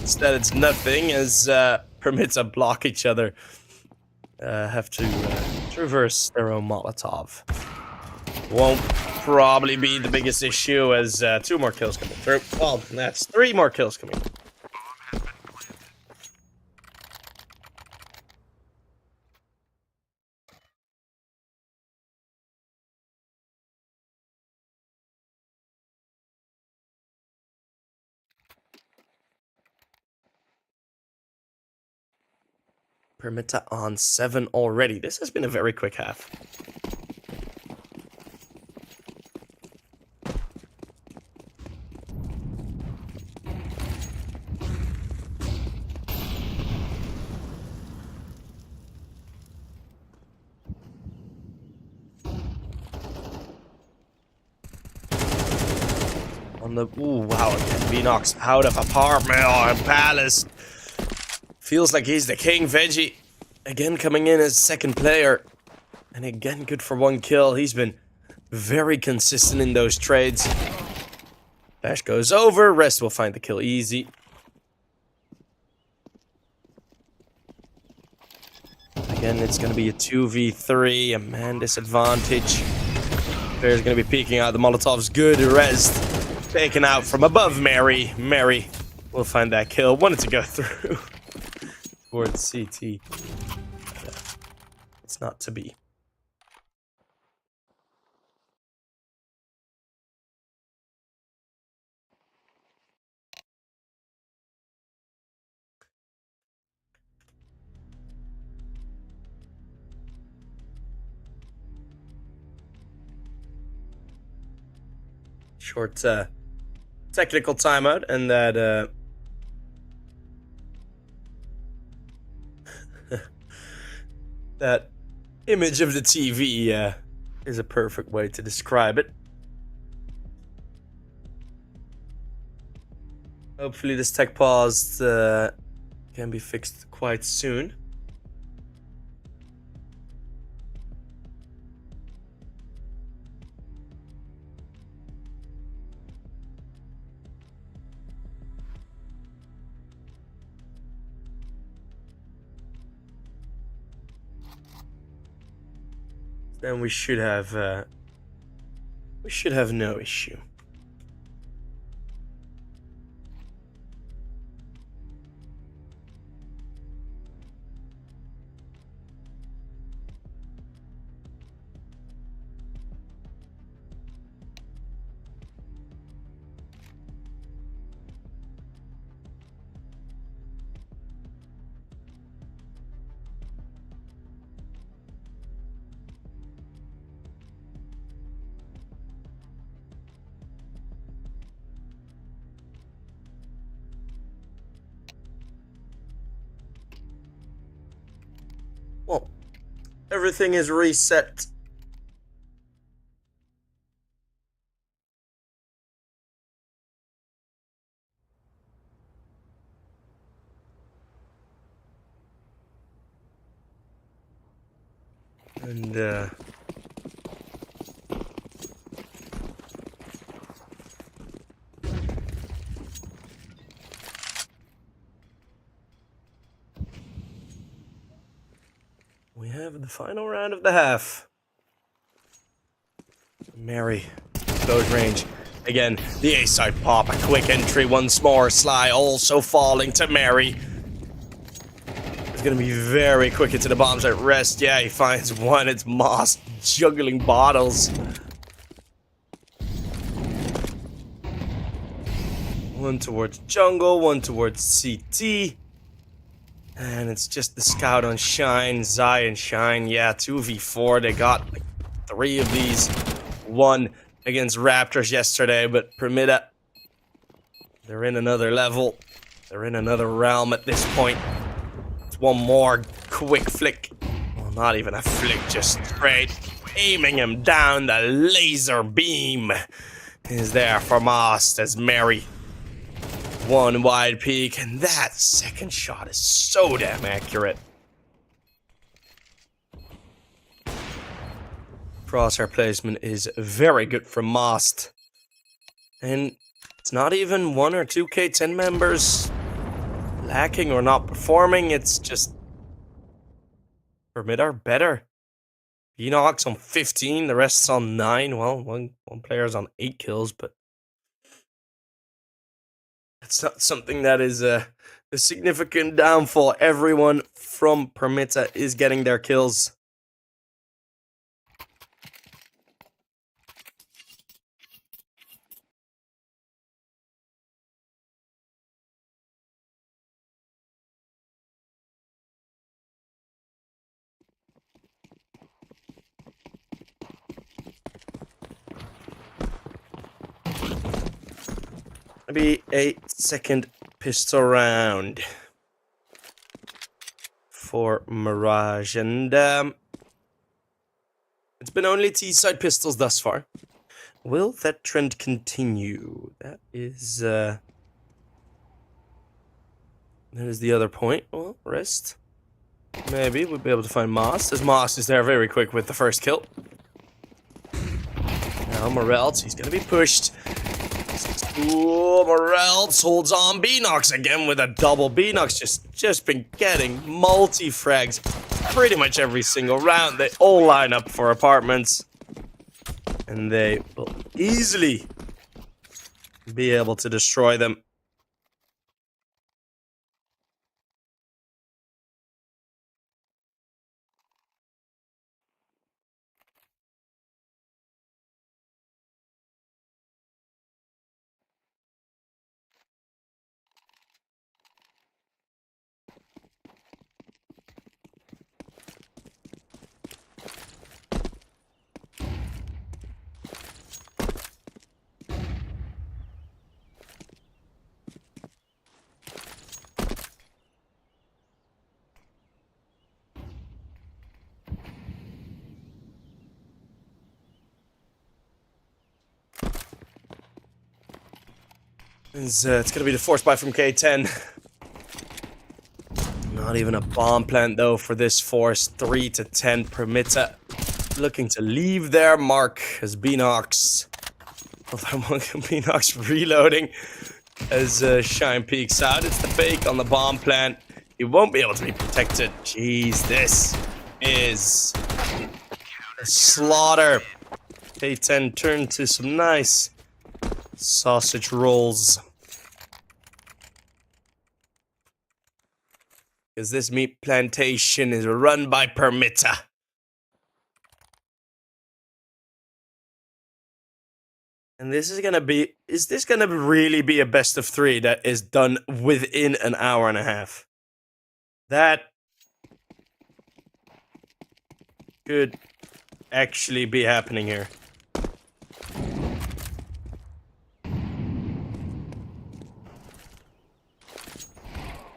Instead, it's nothing as Permitta block each other. Have to reverse their own Molotov. Won't probably be the biggest issue as 2 more kills coming through. Well, that's 3 more kills coming through. Permitta on 7 already. This has been a very quick half. Ooh, wow, he knocks out of apartment or palace. Feels like he's the king. Veggie again coming in as second player, and again good for 1 kill. He's been very consistent in those trades. Dash goes over, Rest will find the kill easy. Again, it's going to be a 2v3, a man disadvantage. Player's going to be peeking out the Molotovs. Good Rest taken out from above Mary. Mary will find that kill. Wanted to go through towards CT. It's not to be. Short technical timeout, and that that image of the TV is a perfect way to describe it. Hopefully this tech pause can be fixed quite soon. Then we should have no issue. Well, everything is reset. And we have the final round of the half. Mary, close range. Again, the A side pop, a quick entry once more. Sly also falling to Mary. It's gonna be very quick into the bombs at Rest. Yeah, he finds one. It's Moss juggling bottles. One towards jungle, one towards CT. And it's just the scout on Shine, Zai and Shine. Yeah, 2v4. They got like 3 of these. 1 against Raptors yesterday, but Permitta, they're in another level. They're in another realm at this point. It's one more quick flick. Well, not even a flick, just straight aiming him down. The laser beam is there for Most as Mary. 1 wide peek, and that second shot is so damn accurate. Crosshair placement is very good from Most. And it's not even 1 or 2 K10 members lacking or not performing. It's just Permitta are better. Enoch's on 15, the rest's on 9. Well, one player's on 8 kills, but it's not something that is a significant downfall. Everyone from Permitta is getting their kills. be a second pistol round for Mirage. And it's been only T-side pistols thus far. Will that trend continue? That is the other point. Well, rest. Maybe we'll be able to find Moss, as Moss is there very quick with the first kill. Now Morelts, he's gonna be pushed. Ooh, Morelts holds on. B-Nox again with a double. B-Nox just been getting multi-frags pretty much every single round. They all line up for apartments. And they will easily be able to destroy them. It's going to be the force buy from K10. Not even a bomb plant, though, for this force. 3 to 10 Permitta. Looking to leave their mark as B-Nox. B-Nox reloading as Shine peeks out. It's the fake on the bomb plant. He won't be able to be protected. Jeez, this is a slaughter. K10 turned to some nice sausage rolls. Because this meat plantation is run by Permitta. And this is gonna be... Is this gonna really be a best of 3 that is done within an hour and a half? That could actually be happening here.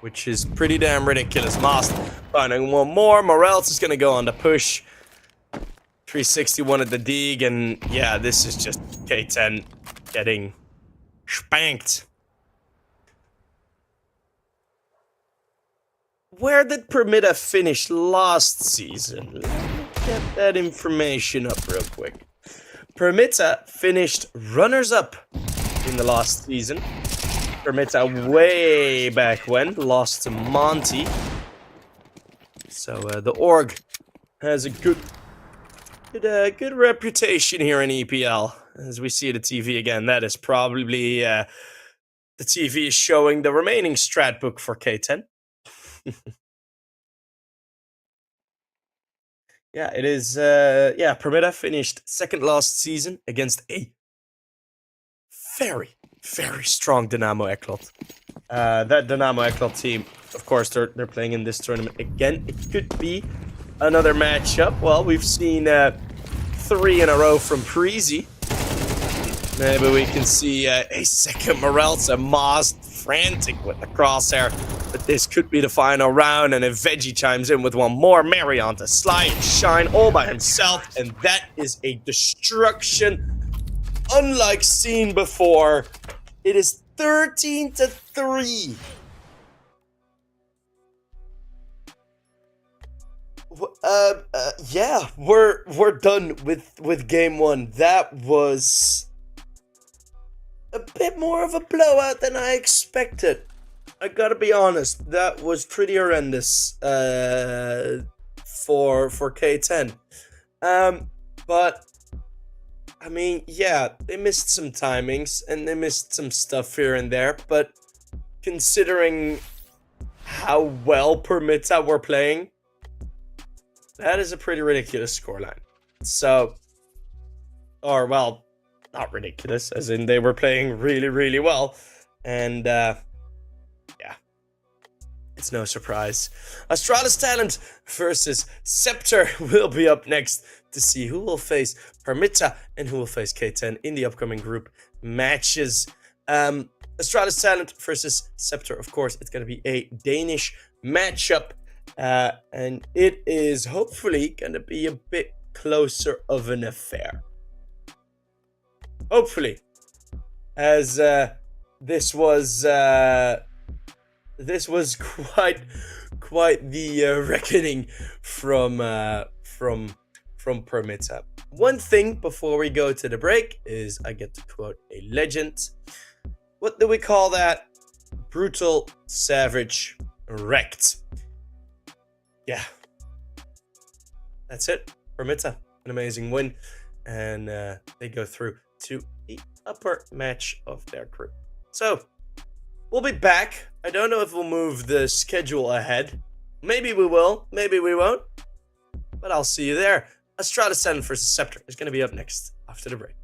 Which is pretty damn ridiculous. Moss finding one more. Morelts is going to go on the push. 360 wanted the dig, and yeah, this is just K10 getting spanked. Where did Permitta finish last season? Let me get that information up real quick. Permitta finished runners-up in the last season. Permitta way back when lost to Monty. So the org has a good reputation here in EPL. As we see the TV again, that is probably the TV is showing the remaining strat book for K10. Yeah, it is. Yeah, Permitta finished second last season against a very strong Dynamo Eklot. That Dynamo Eklot team, of course, they're playing in this tournament again. It could be another matchup. Well, we've seen 3 in a row from Preezy. Maybe we can see a second Morelts and Moss frantic with the crosshair. But this could be the final round, and if Veggie chimes in with one more, Mary on to slide and shine all by himself, and that is a destruction unlike seen before. It is 13 to 3. Yeah, we're done with game 1. That was a bit more of a blowout than I expected. I gotta be honest, that was pretty horrendous for K10. But I mean, yeah, they missed some timings and they missed some stuff here and there, but considering how well Permitta were playing, that is a pretty ridiculous scoreline. So, or well, not ridiculous, as in they were playing really well, and yeah, it's no surprise. Astralis Talent versus CEPTER will be up next to see who will face Permitta and who will face K10 in the upcoming group matches. Astralis Talent versus CEPTER. Of course, it's going to be a Danish matchup. And it is hopefully going to be a bit closer of an affair. Hopefully. As this was quite the reckoning from Permitta. One thing before we go to the break is I get to quote a legend. What do we call that? Brutal, savage, wrecked. Yeah. That's it. Permitta, an amazing win. And they go through to the upper match of their group. So, we'll be back. I don't know if we'll move the schedule ahead. Maybe we will. Maybe we won't. But I'll see you there. Astralis Talent versus CEPTER is going to be up next after the break.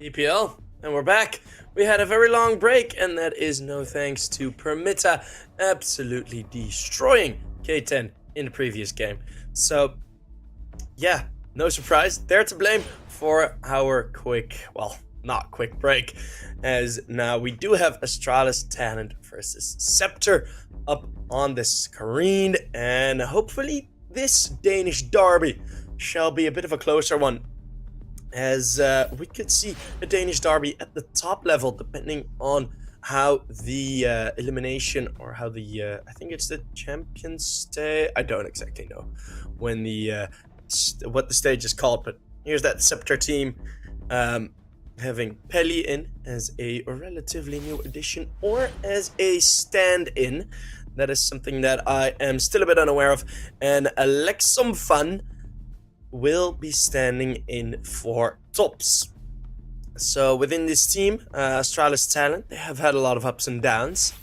EPL, and we're back. We had a very long break, and that is no thanks to Permitta absolutely destroying K10 in the previous game. So, yeah, no surprise. They're to blame for our quick, well, not quick break, as now we do have Astralis Talent versus CEPTER up on the screen, and hopefully this Danish derby shall be a bit of a closer one, as we could see a Danish derby at the top level, depending on how the elimination, or how the I think it's the champions stay. I don't exactly know when the what the stage is called, but here's that CEPTER team having Pelly in as a relatively new addition, or as a stand-in. That is something that I am still a bit unaware of, and Alexum Fun will be standing in for Tops. So within this team, Astralis Talent, they have had a lot of ups and downs,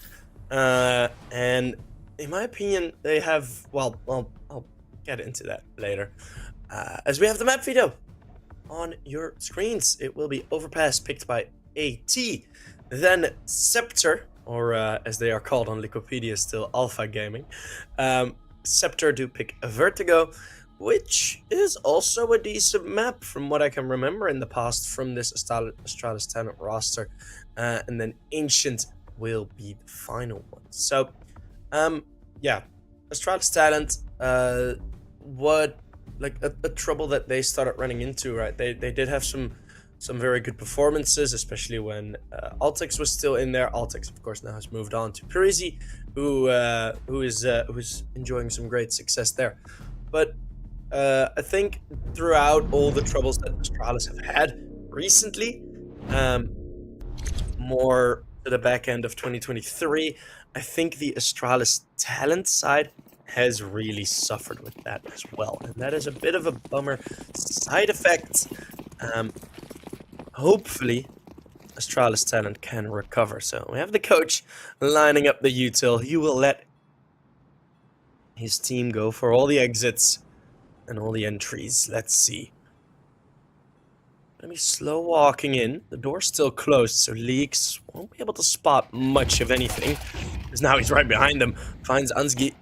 and in my opinion, they have, well, I'll get into that later, as we have the map video on your screens. It will be Overpass, picked by AT, then CEPTER, or as they are called on Wikipedia still, Alpha Gaming. CEPTER do pick a Vertigo, which is also a decent map from what I can remember in the past from this Astralis Talent roster. And then Ancient will be the final one. So, yeah, Astralis Talent, what, like, a trouble that they started running into, right? They did have some very good performances, especially when Altex was still in there. Altex, of course, now has moved on to Perita, who's enjoying some great success there. But I think throughout all the troubles that Astralis have had recently, more to the back end of 2023, I think the Astralis Talent side has really suffered with that as well, and that is a bit of a bummer side effect. Hopefully Astralis Talent can recover. So we have the coach lining up the util. He will let his team go for all the exits and all the entries. Let's see. Let me slow walking in. The door's still closed, so Leaks won't be able to spot much of anything, because now he's right behind them. Finds Ansgi.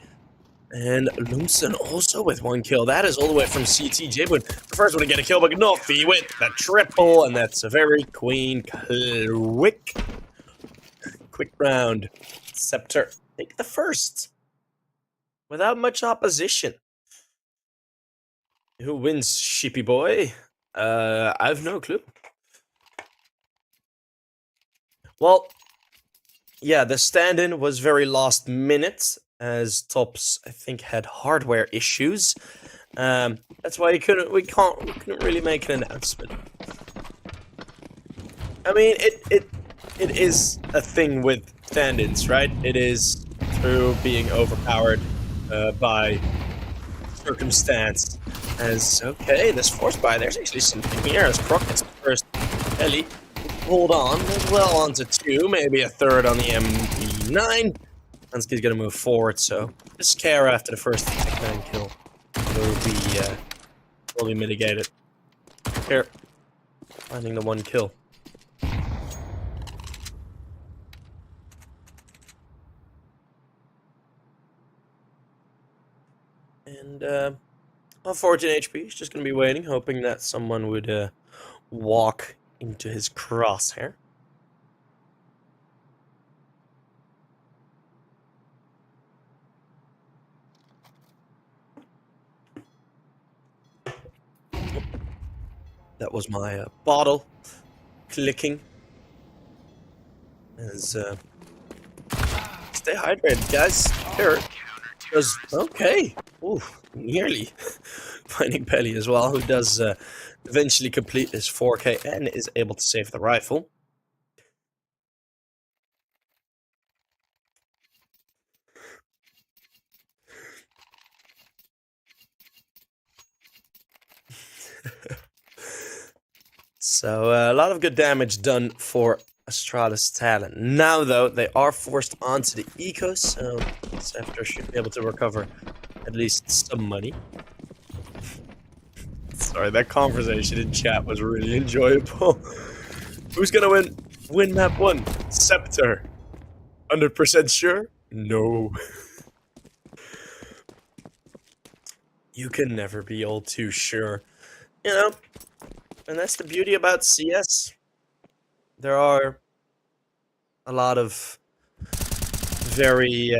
And Lumsen also with one kill. That is all the way from CT. Jabun, the first one to get a kill, but Nofi with the triple, and that's a very quick round. CEPTER take the first without much opposition. Who wins, Sheepy Boy? I have no clue. Well, yeah, the stand-in was very last minute, as Tops, I think, had hardware issues. That's why we couldn't really make an announcement. I mean, it is a thing with stand-ins, right? It is through being overpowered by circumstance. As, okay, this force buy, there's actually something here. As Croc gets first, Ellie, hold on, well onto two, maybe a third on the MP9. Ansky's gonna move forward, so the scare after the first Tech9 kill will be mitigated. Here, finding the one kill. And on 14 HP, he's just gonna be waiting, hoping that someone would walk into his crosshair. That was my bottle clicking. As stay hydrated, guys. Here, does okay. Ooh, nearly finding Pelly as well, who does eventually complete his 4K and is able to save the rifle. So a lot of good damage done for Astralis Talent. Now, though, they are forced onto the eco, so CEPTER should be able to recover at least some money. Sorry, that conversation in chat was really enjoyable. Who's gonna win? Win map 1. CEPTER. 100% sure? No. You can never be all too sure. You know, and that's the beauty about CS. There are a lot of very,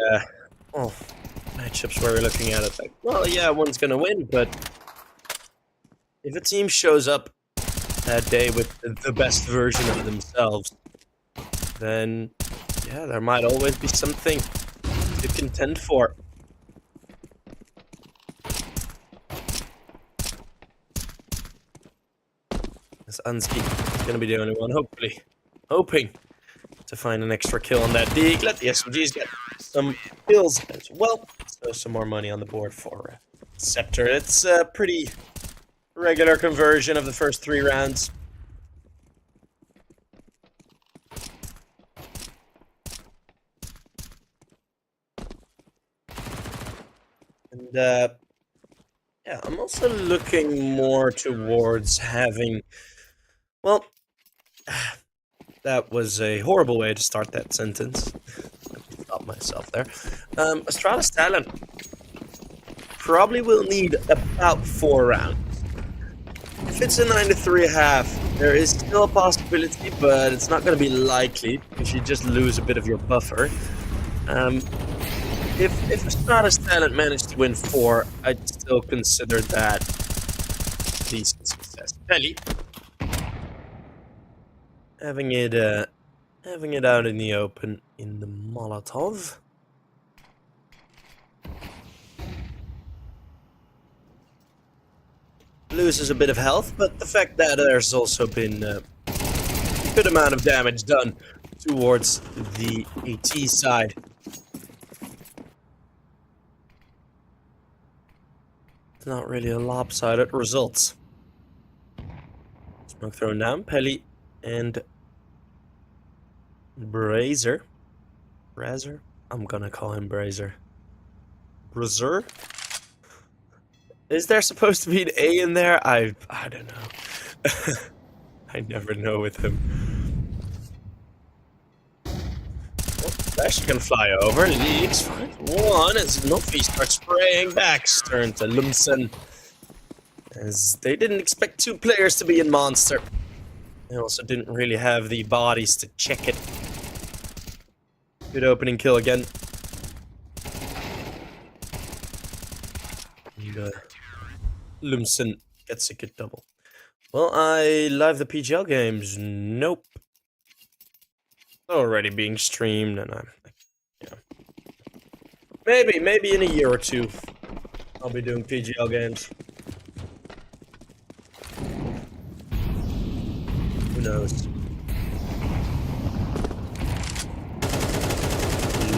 matchups where we're looking at it like, well, yeah, one's gonna win, but if a team shows up that day with the best version of themselves, then, yeah, there might always be something to contend for. This Ansky is going to be the only one, hoping to find an extra kill on that dig. Let the SMGs get some kills as well. So some more money on the board for CEPTER. It's a pretty regular conversion of the first 3 rounds. And, yeah, I'm also looking more towards having... Well, that was a horrible way to start that sentence. Stop myself there. Astralis talent probably will need about 4 rounds. If it's a 9-3.5, there is still a possibility, but it's not going to be likely because you just lose a bit of your buffer. If Astralis talent managed to win 4, I'd still consider that a decent success. Pelly, having it out in the open in the Molotov. Loses a bit of health, but the fact that there's also been a good amount of damage done towards the AT side. It's not really a lopsided result. Smoke thrown down, Pelly and Brazier. I'm gonna call him Brazier. Brazier? Is there supposed to be an A in there? I don't know. I never know with him. Oh, Flash can fly over. Leaks 5-1 as Nofi starts spraying back. Turn to Lumsen. As they didn't expect 2 players to be in Monster. They also didn't really have the bodies to check it. Good opening kill again. And, Lumsen gets a good double. Well, I live the PGL games. Nope. Already being streamed, and I'm, yeah. Maybe in a year or 2, I'll be doing PGL games. Who knows?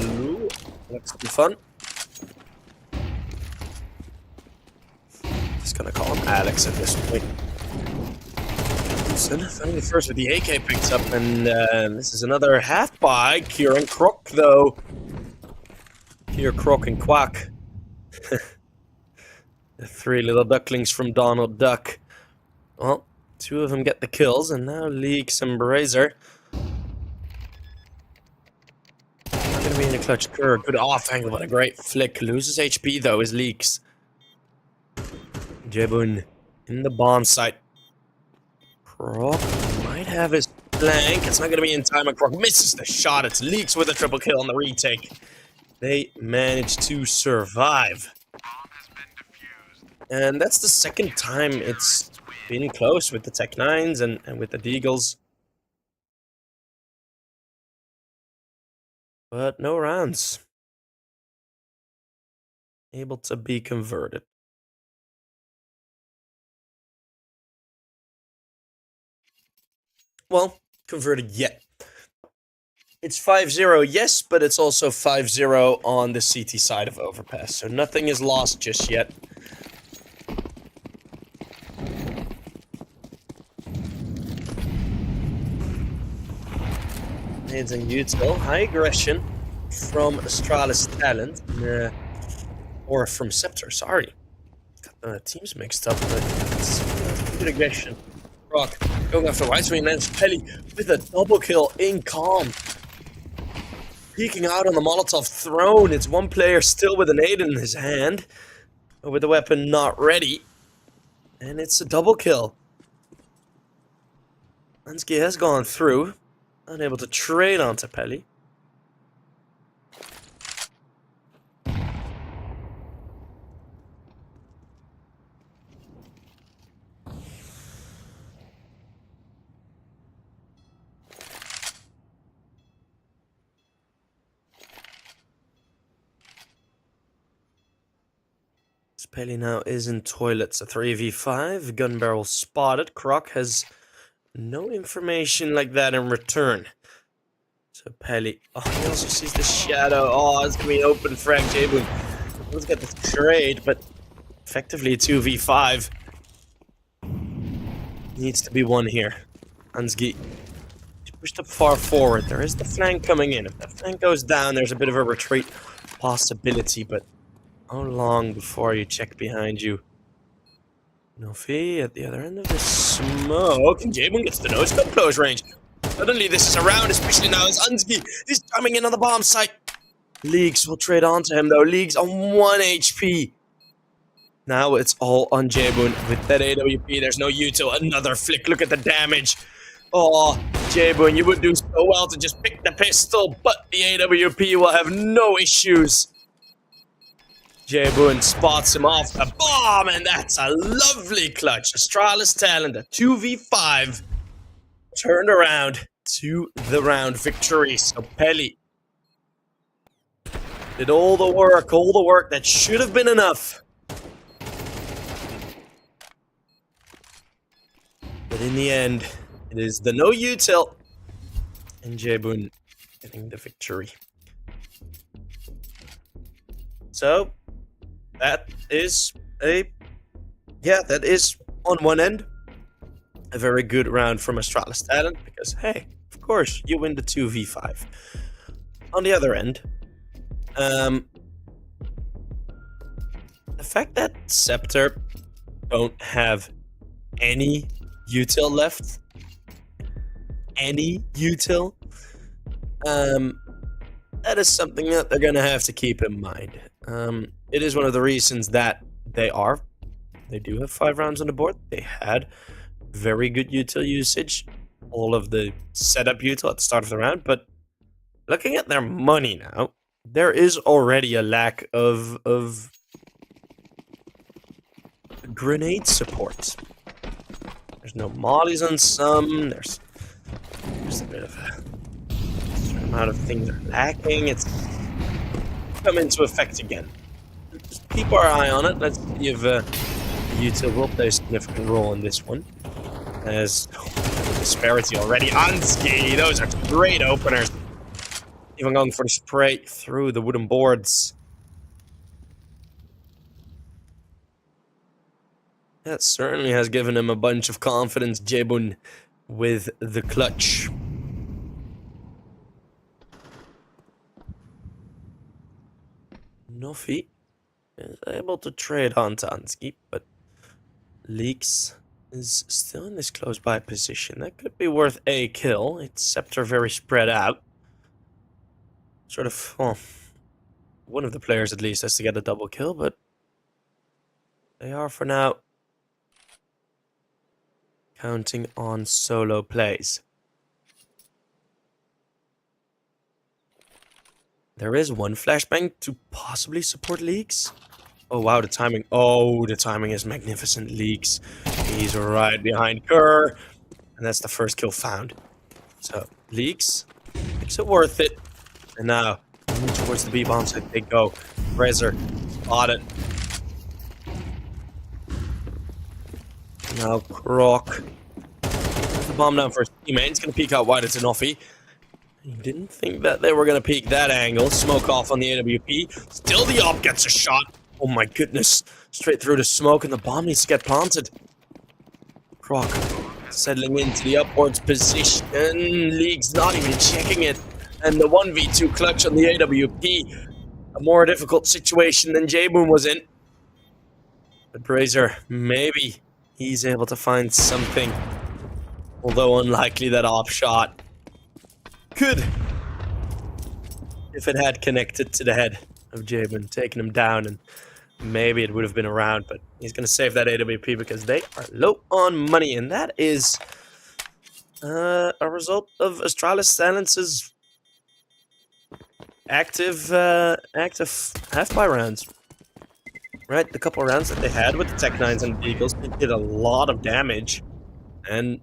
Ooh, that's be fun. Just gonna call him Alex at this point. Finally first with the AK picks up, and this is another half by Kieran Croc, though. Kier Croc and Quack. The 3 little ducklings from Donald Duck. Well, 2 of them get the kills, and now Leaks and Brazier. Gonna be in a clutch curve. Good off angle, but a great flick. Loses HP though, is Leaks. Jebun in the bomb site. Croc might have his flank. It's not going to be in time, and Croc misses the shot. It's Leaks with a triple kill on the retake. They managed to survive. And that's the second time it's been close with the Tech 9s and with the Deagles. But no rounds. Able to be converted. Well, converted yet. It's 5-0, yes, but it's also 5-0 on the CT side of Overpass, so nothing is lost just yet. Nades and util, high aggression from Astralis talent, or from CEPTER, sorry. Got the teams mixed up, but it's good aggression Rock going after White Swing, and then Pelly with a double kill in calm. Peeking out on the Molotov throne. It's one player still with an 8 in his hand, with the weapon not ready. And it's a double kill. Ansky has gone through, unable to trade onto Pelly. Pelly now is in toilets. A 3v5. Gun barrel spotted. Croc has no information like that in return. So Pelly. Oh, he also sees the shadow. Oh, it's going to be open frag. Jaboon. Let's get the trade, but effectively a 2v5. Needs to be won here. Ansky pushed up far forward. There is the flank coming in. If that flank goes down, there's a bit of a retreat possibility, but how long before you check behind you? Nofi at the other end of the smoke. And Jaboon gets the no-scope close range. Suddenly this is around, especially now as Ansky is coming in on the bomb site. Leagues will trade onto him though. Leagues on 1 HP. Now it's all on Jaboon with that AWP. There's no util. Another flick. Look at the damage. Oh, Jaboon, you would do so well to just pick the pistol, but the AWP will have no issues. Jaboon spots him off the bomb, and that's a lovely clutch. Astralis talent, a 2v5, turned around to the round victory. So Pelly did all the work that should have been enough. But in the end, it is the no util, and Jaboon getting the victory. So that is on one end a very good round from Astralis talent, because hey, of course you win the 2v5. On the other end, the fact that CEPTER don't have any util left, that is something that they're gonna have to keep in mind. It is one of the reasons that they do have 5 rounds on the board. They had very good util usage, all of the setup util at the start of the round, but looking at their money now, there is already a lack of grenade support. There's no mollies on some, there's a bit of a certain amount of things are lacking. It's come into effect again. Just keep our eye on it. Let's see if util will play a significant role in this one. As disparity already. Ansky, those are great openers. Even going for the spray through the wooden boards. That certainly has given him a bunch of confidence, Jaboon, with the clutch. Nofi is able to trade on to Ansky, but Leaks is still in this close by position. That could be worth a kill. It's CEPTER very spread out. Sort of, well, one of the players at least has to get a double kill, but they are for now counting on solo plays. There is one flashbang to possibly support Leaks. Oh wow, the timing. Oh, the timing is magnificent. Leaks. He's right behind Kerr. And that's the first kill found. So, Leaks makes it worth it. And now, towards the B-bomb side they go. Razor, spotted. Now, Croc. The bomb down for his teammate. He's going to peek out wide. It's an offie. He didn't think that they were going to peek that angle. Smoke off on the AWP. Still the op gets a shot. Oh my goodness. Straight through the smoke, and the bomb needs to get planted. Croc settling into the upwards position. League's not even checking it. And the 1v2 clutch on the AWP. A more difficult situation than Jaboon was in. But Brazier, maybe he's able to find something Although unlikely that off shot could, if it had connected to the head of Jabin, taking him down, and maybe it would have been around, but he's going to save that AWP because they are low on money, and that is a result of Astralis Silence's active half-buy rounds. Right, the couple rounds that they had with the Tech 9s and Eagles, they did a lot of damage, and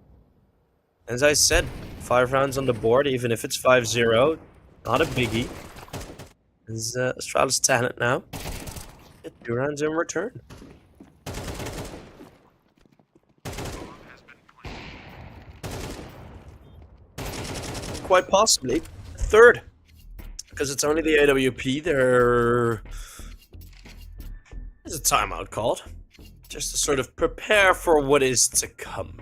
as I said, 5 rounds on the board, even if it's 5-0, not a biggie. Is Astralis talent now. Get 2 rounds in return. Quite possibly a third, because it's only the AWP. There's a timeout called, just to sort of prepare for what is to come.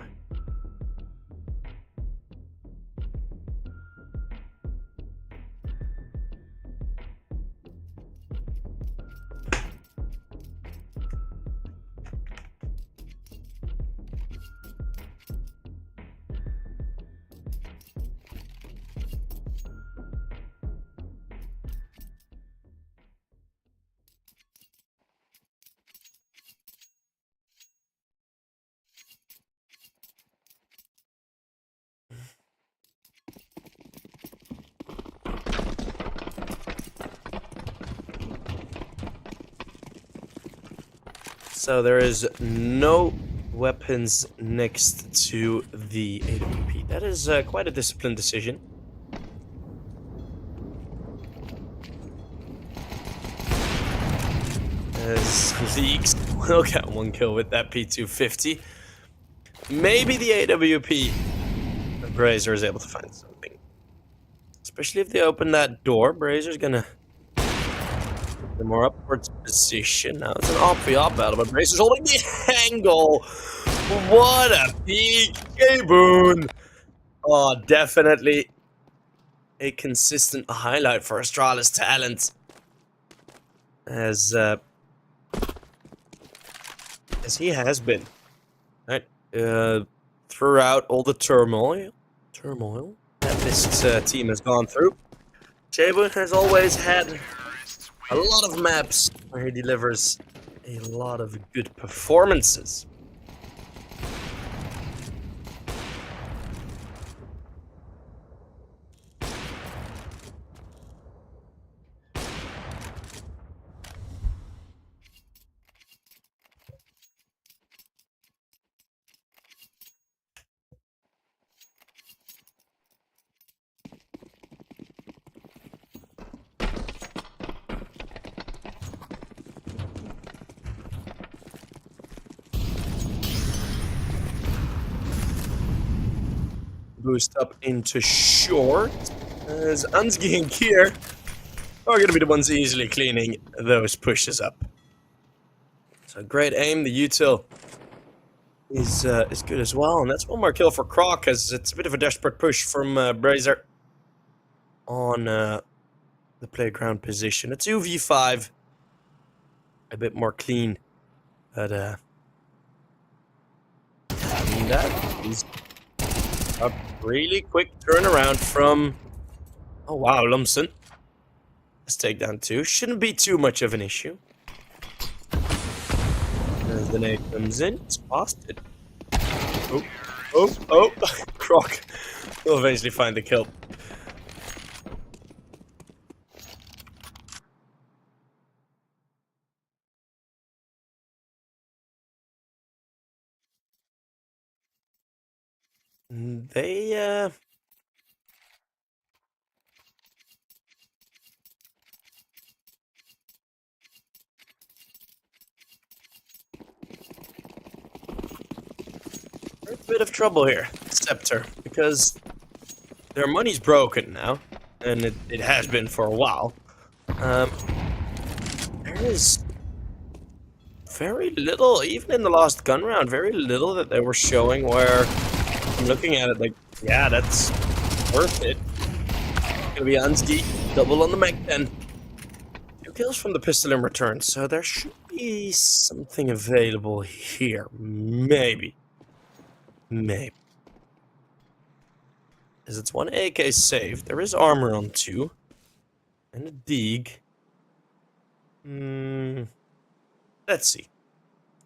So there is no weapons next to the AWP. That is quite a disciplined decision. As Leagues will get 1 kill with that P250. Maybe the AWP Brazier is able to find something. Especially if they open that door, Brazier's gonna the more upwards position. Now it's an op-v-op battle, but Brazier's holding the angle. What a peak, K-Boon! Oh, definitely a consistent highlight for Astralis talent. As he has been. Right? Throughout all the turmoil that this team has gone through. K-Boon has always had a lot of maps where he delivers a lot of good performances. Boost up into short, as Ansgi and Kier are going to be the ones easily cleaning those pushes up. So great aim, the util is good as well, and that's 1 more kill for Croc, as it's a bit of a desperate push from Brazier on the playground position. A 2v5, a bit more clean, but I mean that is a really quick turnaround from, oh wow, Lumsen. Let's take down 2. Shouldn't be too much of an issue. As the nade comes in, it's past it. Oh, Croc will eventually find the kill. They are a bit of trouble here, CEPTER, because their money's broken now, and it has been for a while. There is very little, even in the last gun round, very little that they were showing where I'm looking at it like, yeah, that's worth it. Gonna be Ansgi, double on the K10. 2 kills from the pistol in return, so there should be something available here. Maybe. is it's 1 AK saved. There is armor on 2. And a dig. Let's see.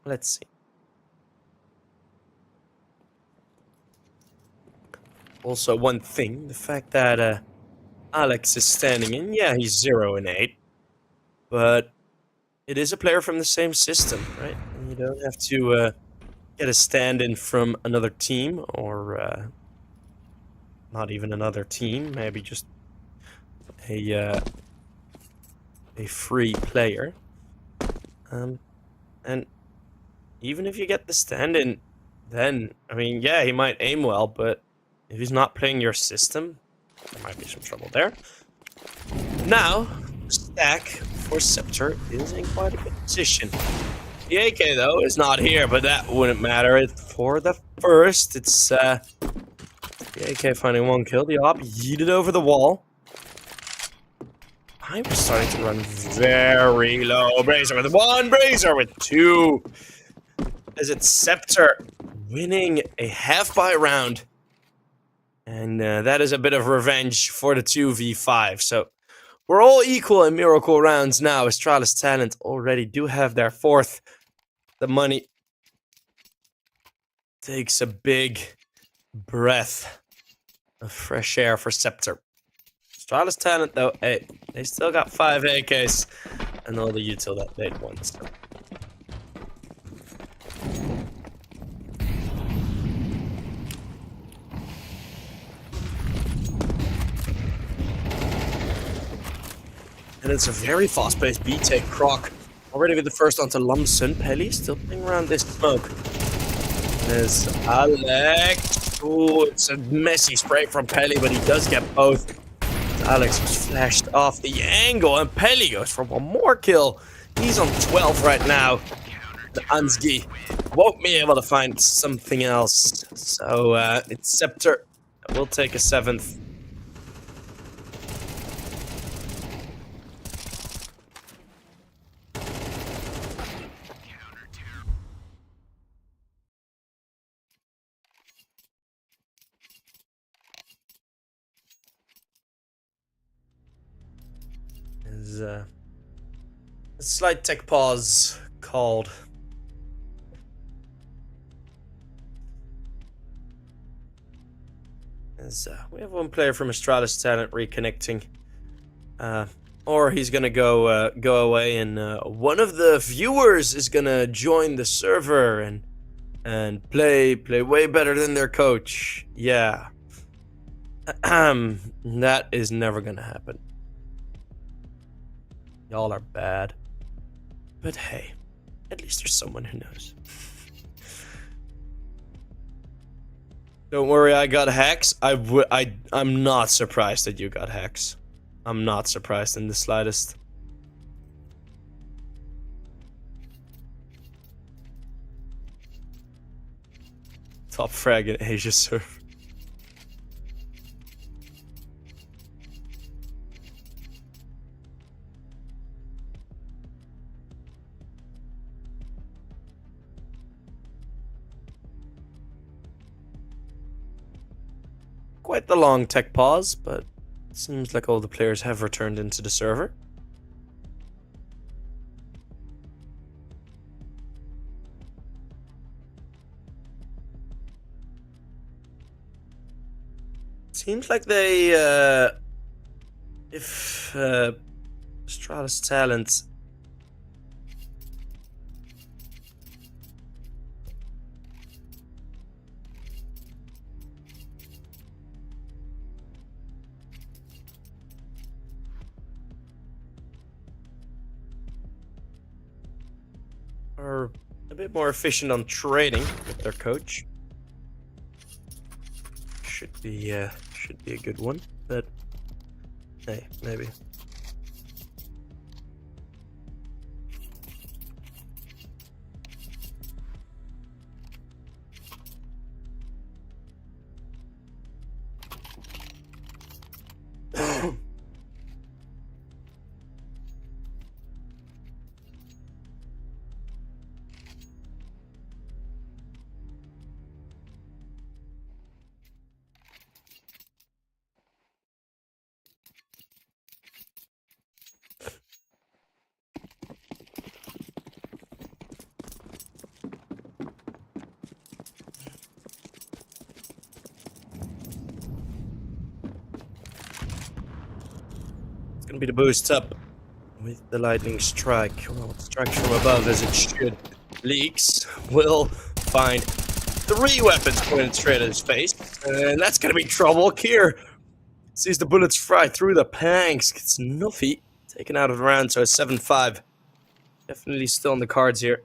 Let's see. Also, one thing, the fact that Alex is standing in, yeah, he's 0 and 8. But it is a player from the same system, right? And you don't have to get a stand-in from another team, or not even another team, maybe just a free player. And even if you get the stand-in, then, I mean, yeah, he might aim well, but if he's not playing your system, there might be some trouble there. Now, the stack for CEPTER is in quite a good position. The AK, though, is not here, but that wouldn't matter. It's for the first. It's, the AK finding 1 kill. The op yeeted over the wall. I'm starting to run very low. Brazier with 1, Brazier with 2. As it's CEPTER winning a half-buy round. And that is a bit of revenge for the 2v5. So we're all equal in miracle rounds now. Astralis Talent already do have their 4th. The money takes a big breath of fresh air for CEPTER. Astralis Talent, though, hey, they still got 5 AKs and all the util that they'd want. So. And it's a very fast-paced B-take Croc. Already with the first onto Lumsen. Pelly still playing around this smoke. There's Alex. Ooh, it's a messy spray from Pelly, but he does get both. Alex was flashed off the angle, and Pelly goes for 1 more kill. He's on 12 right now. The Ansgi won't be able to find something else. So, it's CEPTER. We'll take a 7th. Is a slight tech pause called. As we have 1 player from Astralis Talent reconnecting, or he's gonna go away, and one of the viewers is gonna join the server and play way better than their coach. Yeah, that is never gonna happen. Y'all are bad. But hey, at least there's someone who knows. Don't worry, I got hacks. I'm not surprised that you got hacks. I'm not surprised in the slightest. Top frag in Asia server. Quite the long tech pause, but it seems like all the players have returned into the server. Seems like they, if Astralis Talent are a bit more efficient on trading with their coach. Should be a good one, but hey, maybe. gonna be the boost up with the lightning strike. Well, it strikes from above as it should. Leaks will find 3 weapons pointed straight at his face, and that's gonna be trouble. Kier sees the bullets fly through the pangs. Gets Nuffy taken out of the round, so it's 7-5. Definitely still on the cards here.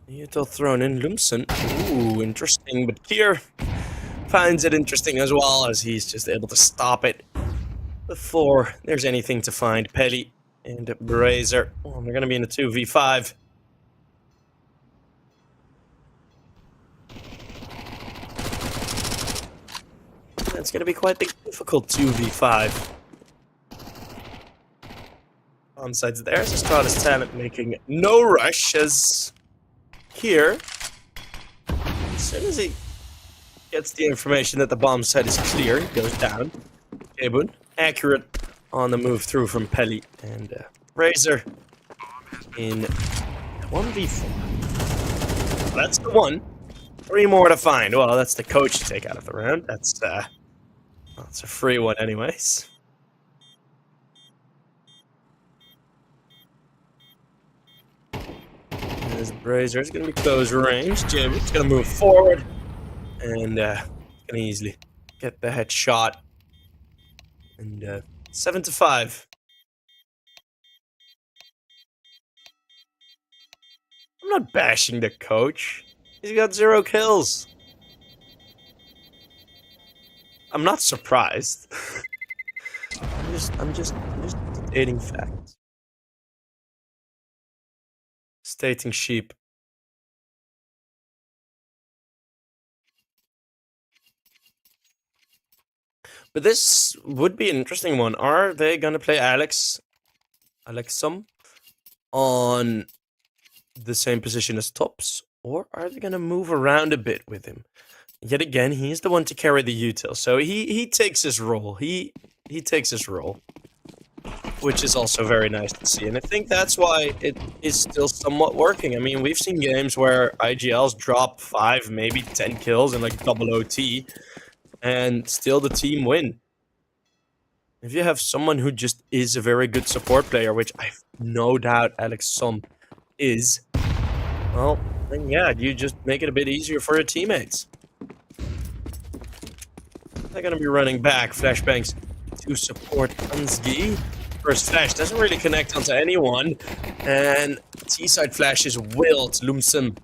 Util thrown in Lumsen. Ooh, interesting. But Kier finds it interesting as well, as he's just able to stop it before there's anything to find. Pelly and Brazier. Oh, they're going to be in a 2v5. That's going to be quite a difficult 2v5. Bombsides there. Astralis talent making no rush as here. As soon as he gets the information that the bomb site is clear, he goes down. K10 accurate on the move through from Pelly and Razor in 1v4. That's the one. 3 more to find. Well, that's the coach to take out of the round. That's a free one anyways. As Brazier is going to be close range. Jim's going to move forward and going to easily get the headshot. And 7-5. I'm not bashing the coach. He's got 0 kills. I'm not surprised. I'm just stating facts. Stating sheep. But this would be an interesting one. Are they gonna play Alexum on the same position as Tops? Or are they gonna move around a bit with him? Yet again, he's the one to carry the util. So he takes his role. He takes his role. Which is also very nice to see. And I think that's why it is still somewhat working. I mean, we've seen games where IGLs drop 5, maybe 10 kills in like double OT, and still the team win. If you have someone who just is a very good support player, which I've no doubt Alex Sum is, well, then yeah, you just make it a bit easier for your teammates. They're going to be running back flashbangs to support Ansgi. First flash doesn't really connect onto anyone, and T-side flashes will to Lumsen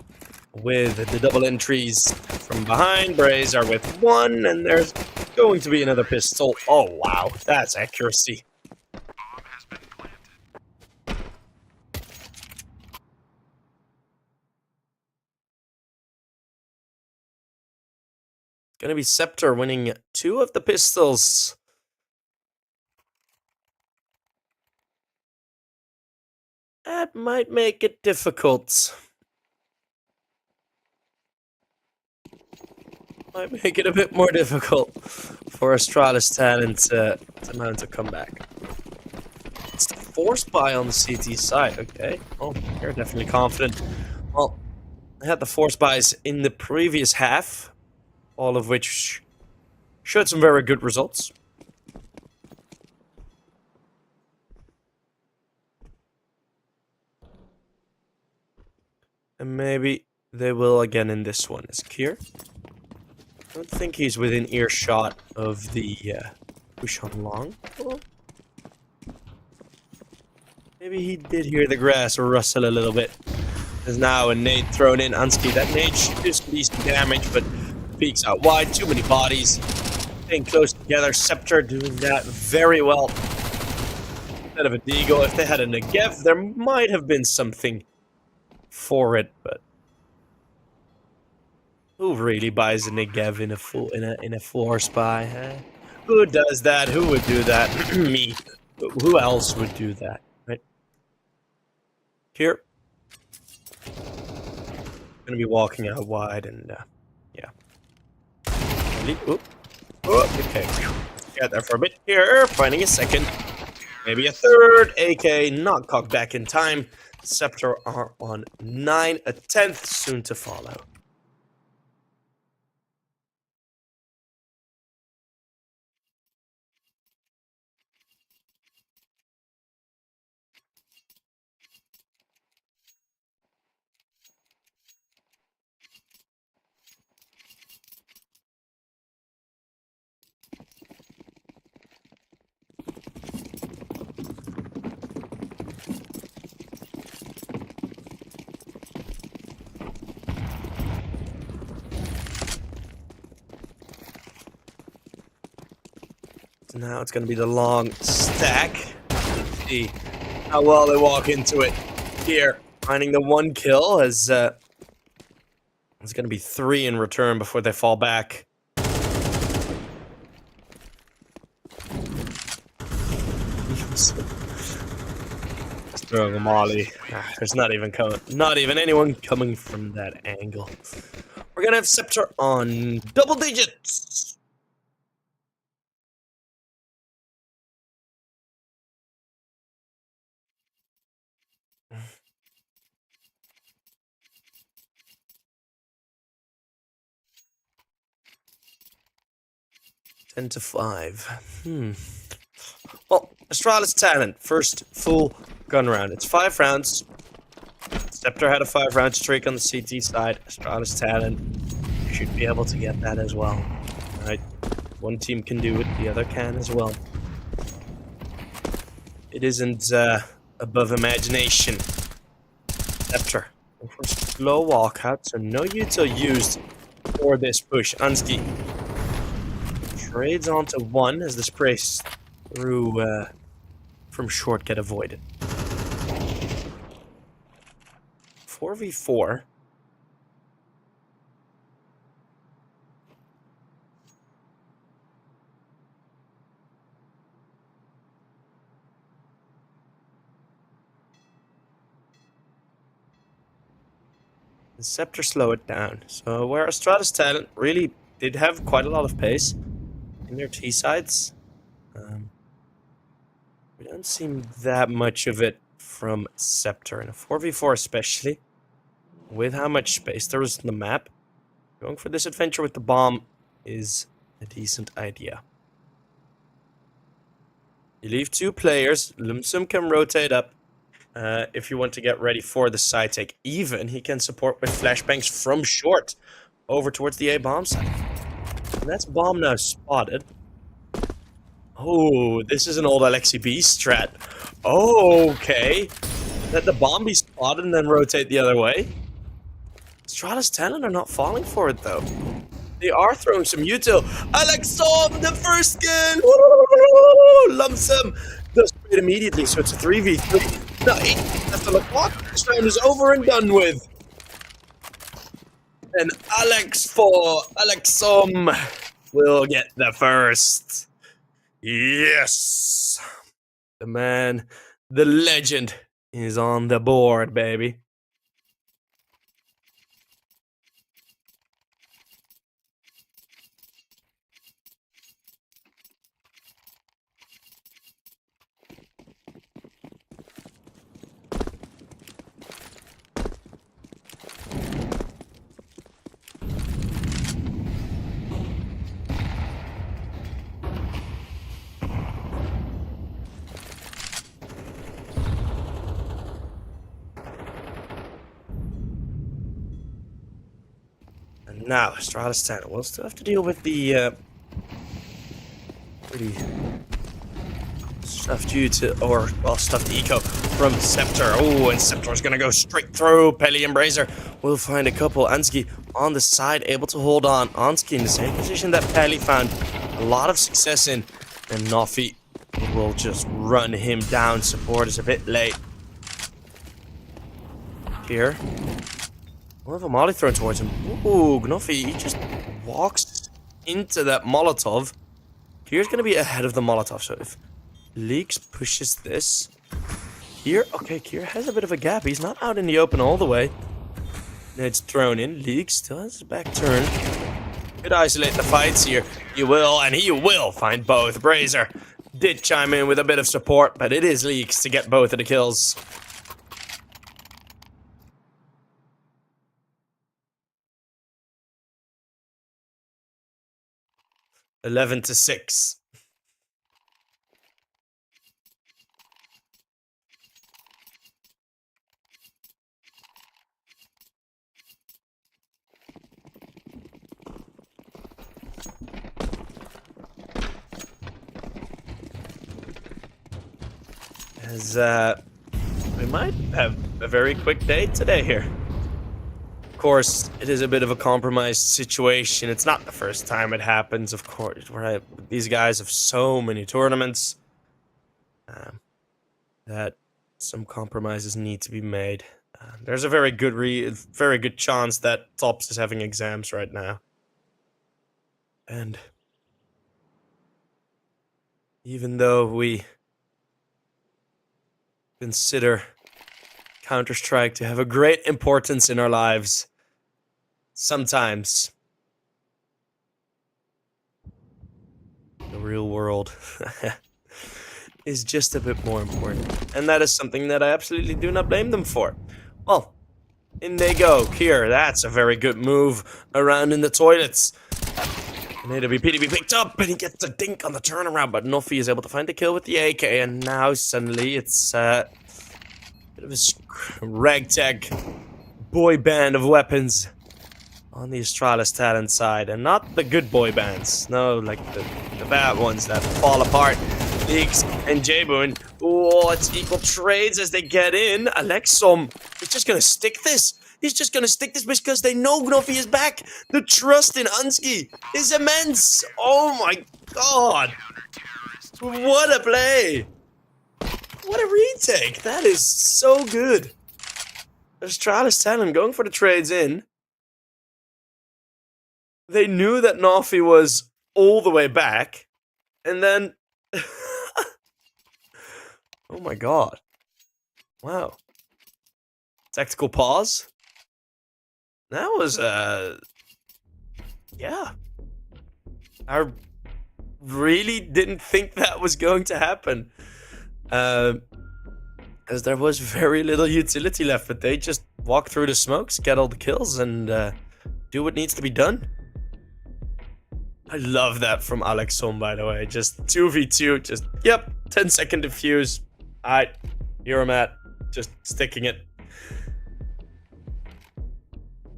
with the double entries from behind. Braze are with 1, and there's going to be another pistol. Oh wow, that's accuracy. Gonna be CEPTER winning 2 of the pistols. That might make it difficult. Might make it a bit more difficult for Astralis talent to mount a comeback. It's the force buy on the CT side, okay. Oh, you're definitely confident. Well, I had the force buys in the previous half, all of which showed some very good results. And maybe they will again in this one. Is Kier? I don't think he's within earshot of the push on long. Well, maybe he did hear the grass rustle a little bit. There's now a nade thrown in. Ansky, that nade should do some decent damage, but peeks out wide. Too many bodies. Staying close together. CEPTER doing that very well. Instead of a Vertigo, if they had a Negev, there might have been something for it, but who really buys a Negev in a force buy? Huh? Who does that? Who would do that? Me. Who else would do that? Right here. Gonna be walking out wide, and yeah. Oh, okay. Got there for a bit here. Finding a second. Maybe a third. AK not cocked back in time. CEPTER are on 9, a 10th soon to follow. So now it's going to be the long stack. See how well they walk into it here. Finding the 1 kill as it's going to be 3 in return before they fall back. Just throwing a molly. There's not even anyone coming from that angle. We're going to have CEPTER on double digits. Ten to 5. Well, Astralis talent. First full gun round. It's 5 rounds. CEPTER had a 5-round streak on the CT side. Astralis talent should be able to get that as well. Alright. One team can do it, the other can as well. It isn't above imagination. CEPTER. Slow walkout, so no util used for this push. Unsky trades onto 1 as the sprays through from short get avoided. 4v4. The CEPTER slow it down. So where Astralis talent really did have quite a lot of pace in their T sides, we don't see that much of it from CEPTER in a 4v4 especially. With how much space there is in the map, going for this adventure with the bomb is a decent idea. You leave 2 players. Lumsum can rotate up if you want to get ready for the side take. Even he can support with flashbangs from short over towards the A bomb site. And that's bomb now spotted. Oh, this is an old Alexi B strat. Okay. Let the bomb be spotted and then rotate the other way. Astralis talent are not falling for it though. They are throwing some util. Alexom, the first skin! Lumps him. Does it immediately, so it's a 3v3. No, 8 left on the clock. This round is over and done with. And Alexom will get the first. Yes! The man, the legend, is on the board, baby. And now, Astralis talent will still have to deal with the pretty stuffed stuffed eco from CEPTER. Oh, and CEPTER's gonna go straight through. Peli and Brazier will find a couple. Ansky on the side, able to hold on. Ansky in the same position that Peli found a lot of success in. And Nofi will just run him down. Support is a bit late. Here. We'll have a molly thrown towards him. Ooh, Gnofi, he just walks into that Molotov. Here's gonna be ahead of the Molotov, so if Leaks pushes this here, okay, Kier has a bit of a gap. He's not out in the open all the way. It's thrown in. Leaks still has his back turn. Could isolate the fights here. He will, and he will find both. Brazier did chime in with a bit of support, but it is Leaks to get both of the kills. $11-6. As we might have a very quick day today here. Of course, it is a bit of a compromised situation. It's not the first time it happens, of course, right? These guys have so many tournaments that some compromises need to be made. There's a very good chance that Tops is having exams right now. And even though we consider Counter-Strike to have a great importance in our lives, sometimes the real world is just a bit more important. And that is something that I absolutely do not blame them for. Well, in they go. Here, that's a very good move around in the toilets. And AWP to be picked up, and he gets a dink on the turnaround, but Nuffy is able to find the kill with the AK, and now suddenly it's a bit of a ragtag boy band of weapons on the Astralis talent side, and not the good boy bands. No, like the bad ones that fall apart. Leaks and Jboon. Oh, it's equal trades as they get in. Alexom is just gonna stick this. He's just gonna stick this because they know Nuffy is back. The trust in Unsky is immense. Oh my god. What a play. What a retake. That is so good. Astralis talent going for the trades in. They knew that Nuffy was all the way back. And then... oh my god. Wow. Tactical pause. That was, yeah. I really didn't think that was going to happen. Because there was very little utility left, but they just walk through the smokes, get all the kills, and do what needs to be done. I love that from Alexom, by the way. Just 2v2, just, yep, 10-second defuse. Alright, here I'm at. Just sticking it.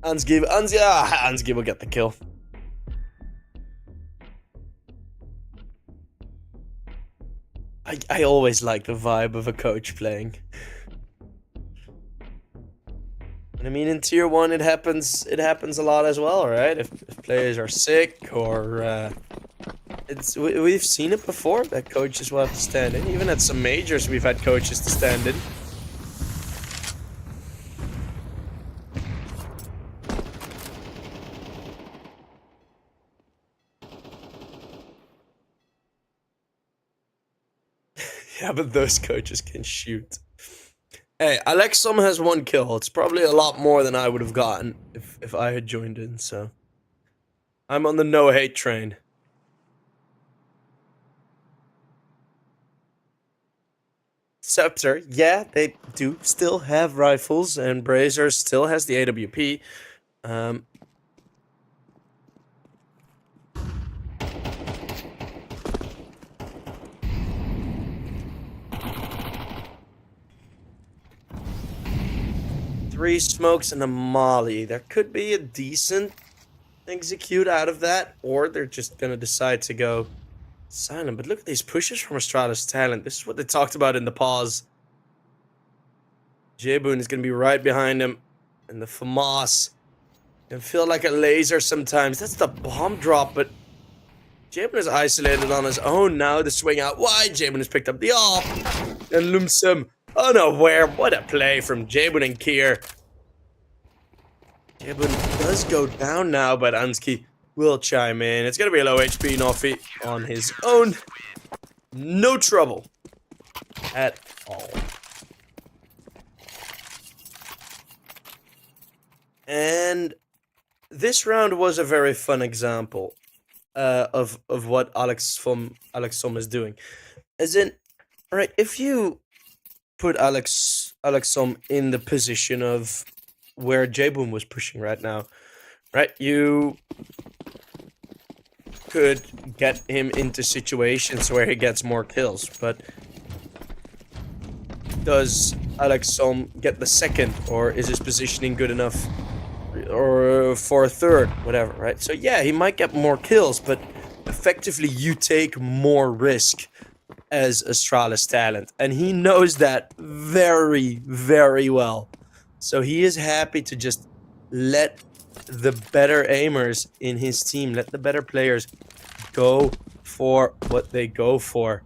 Ansgi will get the kill. I always like the vibe of a coach playing. And I mean, in Tier 1 it happens a lot as well, right? If players are sick or we've seen it before that coaches will have to stand in. Even at some majors we've had coaches to stand in. Yeah, but those coaches can shoot. Hey, Alexom has 1 kill. It's probably a lot more than I would have gotten if I had joined in, so... I'm on the no-hate train. CEPTER, yeah, they do still have rifles, and Brazier still has the AWP. Three smokes and a molly. There could be a decent execute out of that, or they're just gonna decide to go silent. But look at these pushes from Astralis talent. This is what they talked about in the pause. Jboon is gonna be right behind him, and the FAMAS can feel like a laser sometimes. That's the bomb drop, but Jboon is isolated on his own now. The swing out wide. Jboon has picked up the off and Lumsum unaware. What a play from Jboon and Kier. Jboon does go down now, but Ansky will chime in. It's gonna be a low HP Nuffy on his own. No trouble at all. And this round was a very fun example of what Alexom is doing. As in, right, if you put Alexom in the position of where J-Boom was pushing right now, right, you could get him into situations where he gets more kills, but does Alexom get the second, or is his positioning good enough, or for a third, whatever, right? So yeah, he might get more kills, but effectively you take more risk as Astralis talent, and he knows that very, very well. So he is happy to just let the better aimers in his team, let the better players go for what they go for.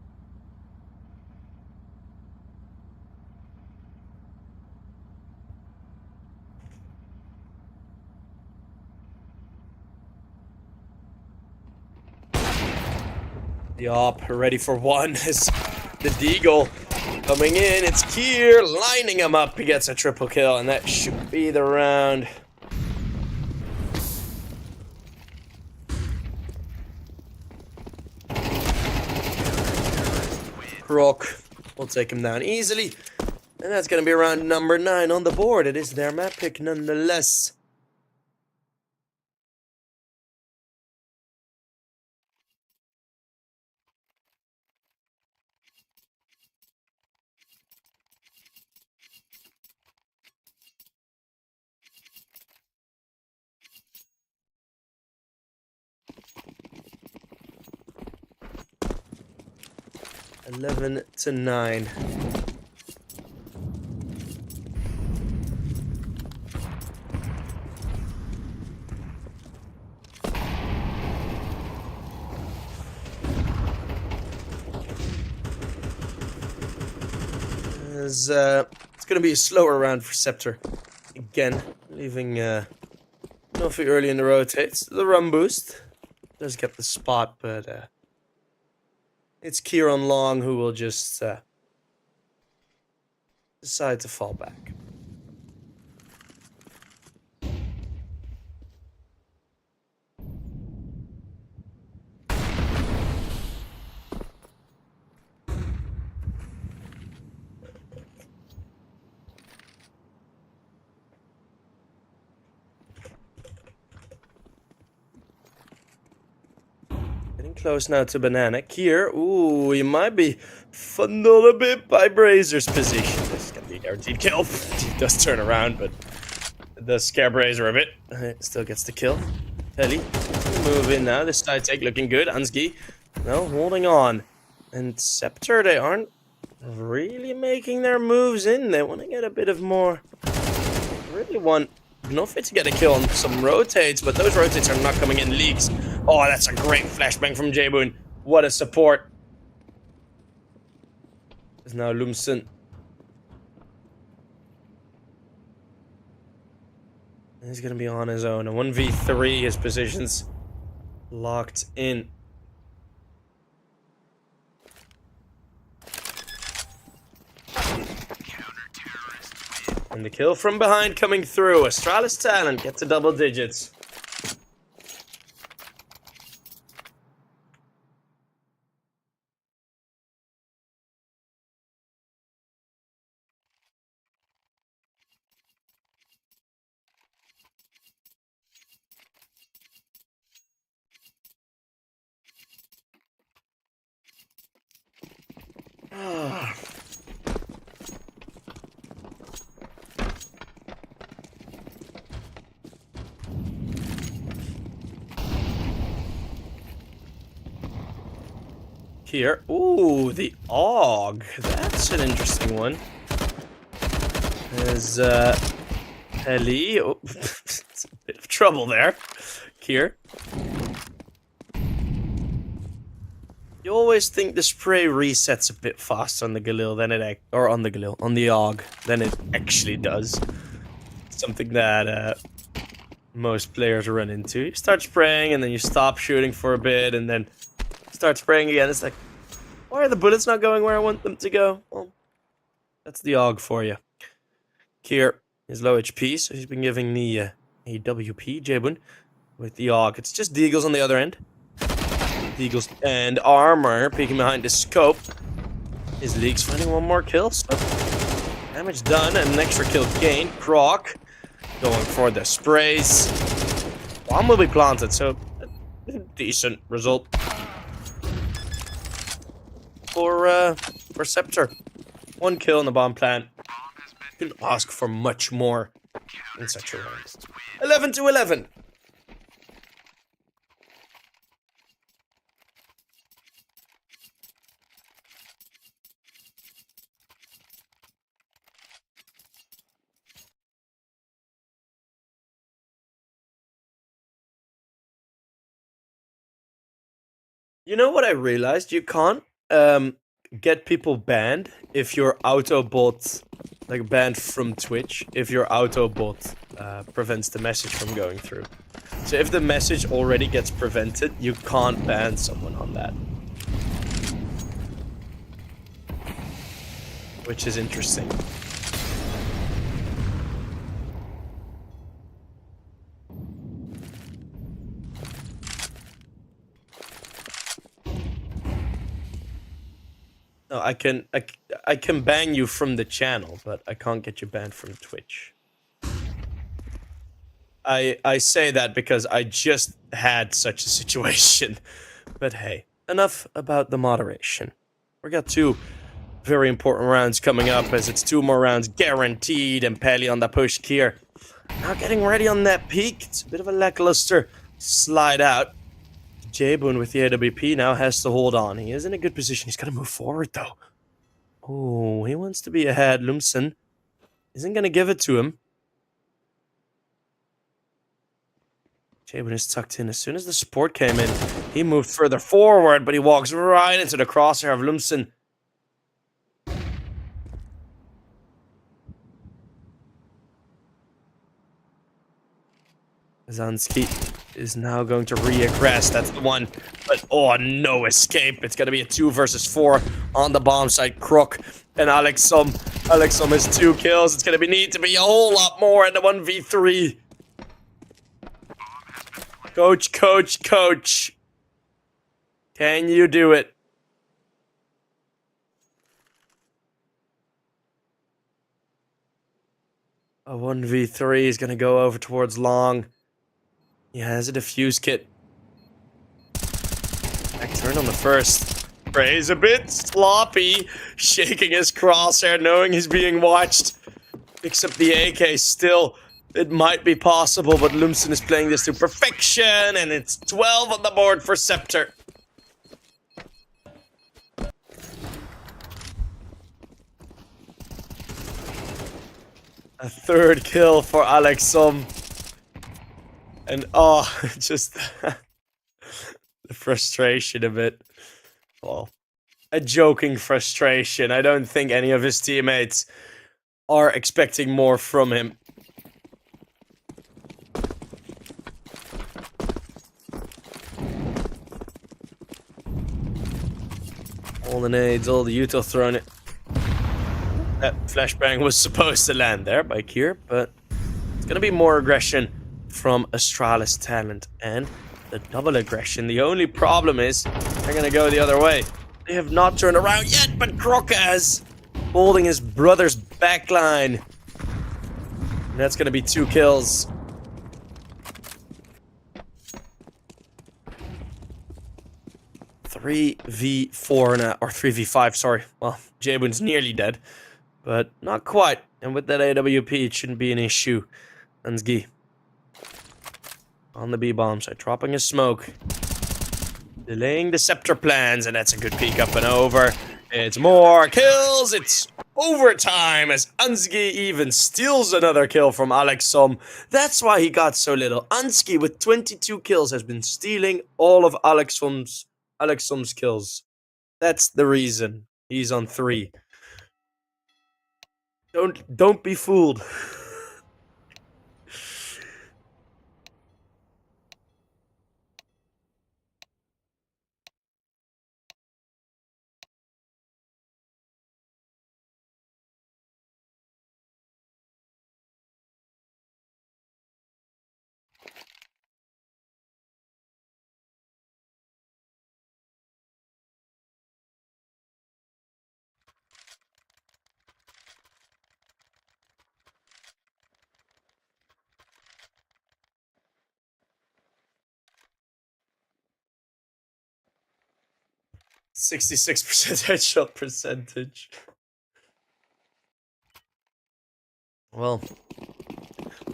Yup, ready for one is the Deagle coming in. It's Kier lining him up. He gets a triple kill, and that should be the round. Rock will take him down easily. And that's going to be round number 9 on the board. It is their map pick nonetheless. Eleven to 9. It's going to be a slower round for CEPTER. Again, leaving Nofi early in the rotates. The run boost does get the spot, but it's Kieran Long who will just decide to fall back. Getting close now to Banana. Kier, ooh, he might be funneled a bit by Brazer's position. This is going to be a guaranteed kill. He does turn around, but it does scare Brazer a bit. Still gets the kill. Telly, move in now. This side take looking good. Ansgi, no, holding on. And CEPTER, they aren't really making their moves in. They want to get a bit of more. Really want Nofi to get a kill on some rotates, but those rotates are not coming in leaks. Oh, that's a great flashbang from J-Boon. What a support. There's now Lumsen. He's going to be on his own. A 1v3, his position's locked in. And the kill from behind coming through. Astralis talent gets to double digits. Here, ooh, the AUG. That's an interesting one. There's Ellie. Oh, it's a bit of trouble there. Kier. You always think the spray resets a bit faster on the Galil than it on the AUG than it actually does. Something that most players run into. You start spraying and then you stop shooting for a bit and then start spraying again. It's like, why are the bullets not going where I want them to go? Well, that's the AUG for you. Kier is low HP, so he's been giving the AWP J-Boon with the AUG. It's just Deagles on the other end. Deagles and Armor peeking behind the scope. His league's finding one more kill, so damage done and an extra kill gained. Croc going for the sprays. Bomb will be planted, so a decent result for CEPTER. 1 kill in the bomb plant. You can ask for much more in such a round. 11-11. You know what I realized? You can't get people banned if your autobot, like banned from Twitch, if your autobot prevents the message from going through. So if the message already gets prevented, you can't ban someone on that. Which is interesting. No, I can ban you from the channel, but I can't get you banned from Twitch. I say that because I just had such a situation. But hey, enough about the moderation. We got 2 very important rounds coming up, as it's 2 more rounds guaranteed, and Peli on the push here. Now getting ready on that peak. It's a bit of a lackluster slide out. Jabun with the AWP now has to hold on. He is in a good position. He's got to move forward, though. Oh, he wants to be ahead. Lumsen isn't going to give it to him. Jabun is tucked in. As soon as the support came in, he moved further forward, but he walks right into the crosshair of Lumsen. Zansky is now going to re-aggress. That's the one. But, oh, no escape. It's going to be a 2 versus 4 on the bomb site. Crook and Alexum. Alexum has 2 kills. It's going to need to be a whole lot more in the 1v3. Coach, coach, coach. Can you do it? A 1v3 is going to go over towards long. He has a defuse kit. Back turn on the first. Praise a bit sloppy. Shaking his crosshair, knowing he's being watched. Picks up the AK still. It might be possible, but Lumsen is playing this to perfection, and it's 12 on the board for CEPTER. A 3rd kill for Alexum. And, oh, just the frustration of it. Well, a joking frustration. I don't think any of his teammates are expecting more from him. All the nades, all the Utah thrown it. That flashbang was supposed to land there by Kier, but it's gonna be more aggression from Astralis talent, and the double aggression. The only problem is they're gonna go the other way. They have not turned around yet, but Croc has, holding his brother's backline. And that's gonna be 2 kills. Three v 4 now, or 3v5, sorry. Well, Jabun's nearly dead, but not quite. And with that AWP, it shouldn't be an issue. Ansgi on the B-bomb side, dropping a smoke. Delaying the CEPTER plans, and that's a good peek up and over. It's more kills, it's overtime as Ansgi even steals another kill from Alexum. That's why he got so little. Ansgi with 22 kills has been stealing all of Alexum's kills. That's the reason he's on 3. Don't be fooled. 66% headshot percentage. Well,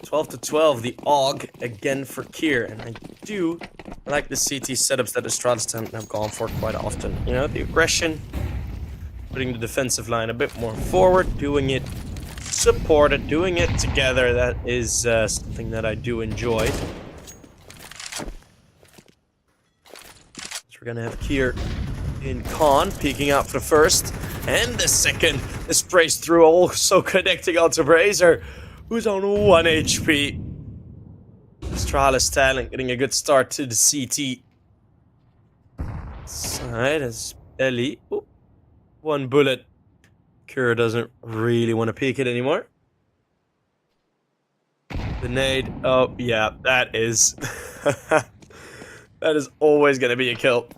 12 to 12, the AUG again for Kier, and I do like the CT setups that Astralis have gone for quite often. You know, the aggression, putting the defensive line a bit more forward, doing it supported, doing it together. That is something that I do enjoy. So we're gonna have Kier in con, peeking out for the first and the second. The sprays through, also connecting onto Brazer, who's on 1 HP. Astralis talent getting a good start to the CT side as Ellie. Ooh, 1 bullet. Kira doesn't really want to peek it anymore. The nade. Oh, yeah, that is... that is always going to be a kill.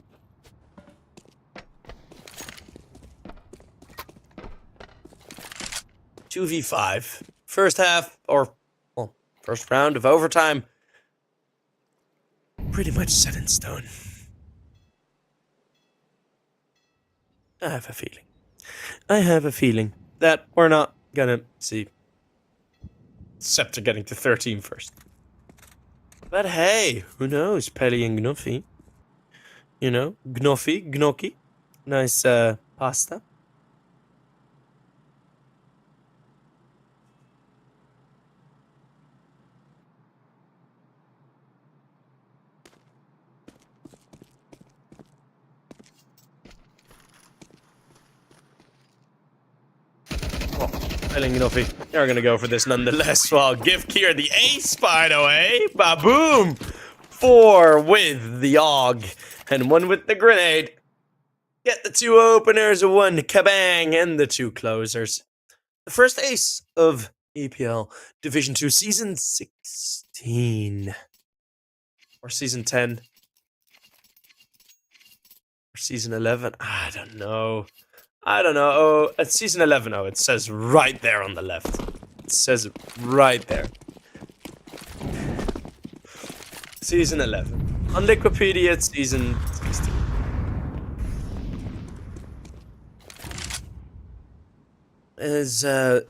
(2v5). First half, or, well, first round of overtime. Pretty much set in stone. I have a feeling that we're not gonna see CEPTER getting to 13 first. But hey, who knows? Peli and Gnoffi. You know, Gnocchi. Nice pasta. You're gonna go for this nonetheless. Well, give Kier the ace, by the way. Ba-boom! 4 with the AUG and 1 with the grenade. Get the 2 openers, 1 kabang, and the 2 closers. The first ace of EPL Division 2 Season 16. Or Season 10. Or Season 11. I don't know. Oh, it's Season 11. Oh, it says right there on the left. It says it right there. Season 11. On Wikipedia, it's Season 16.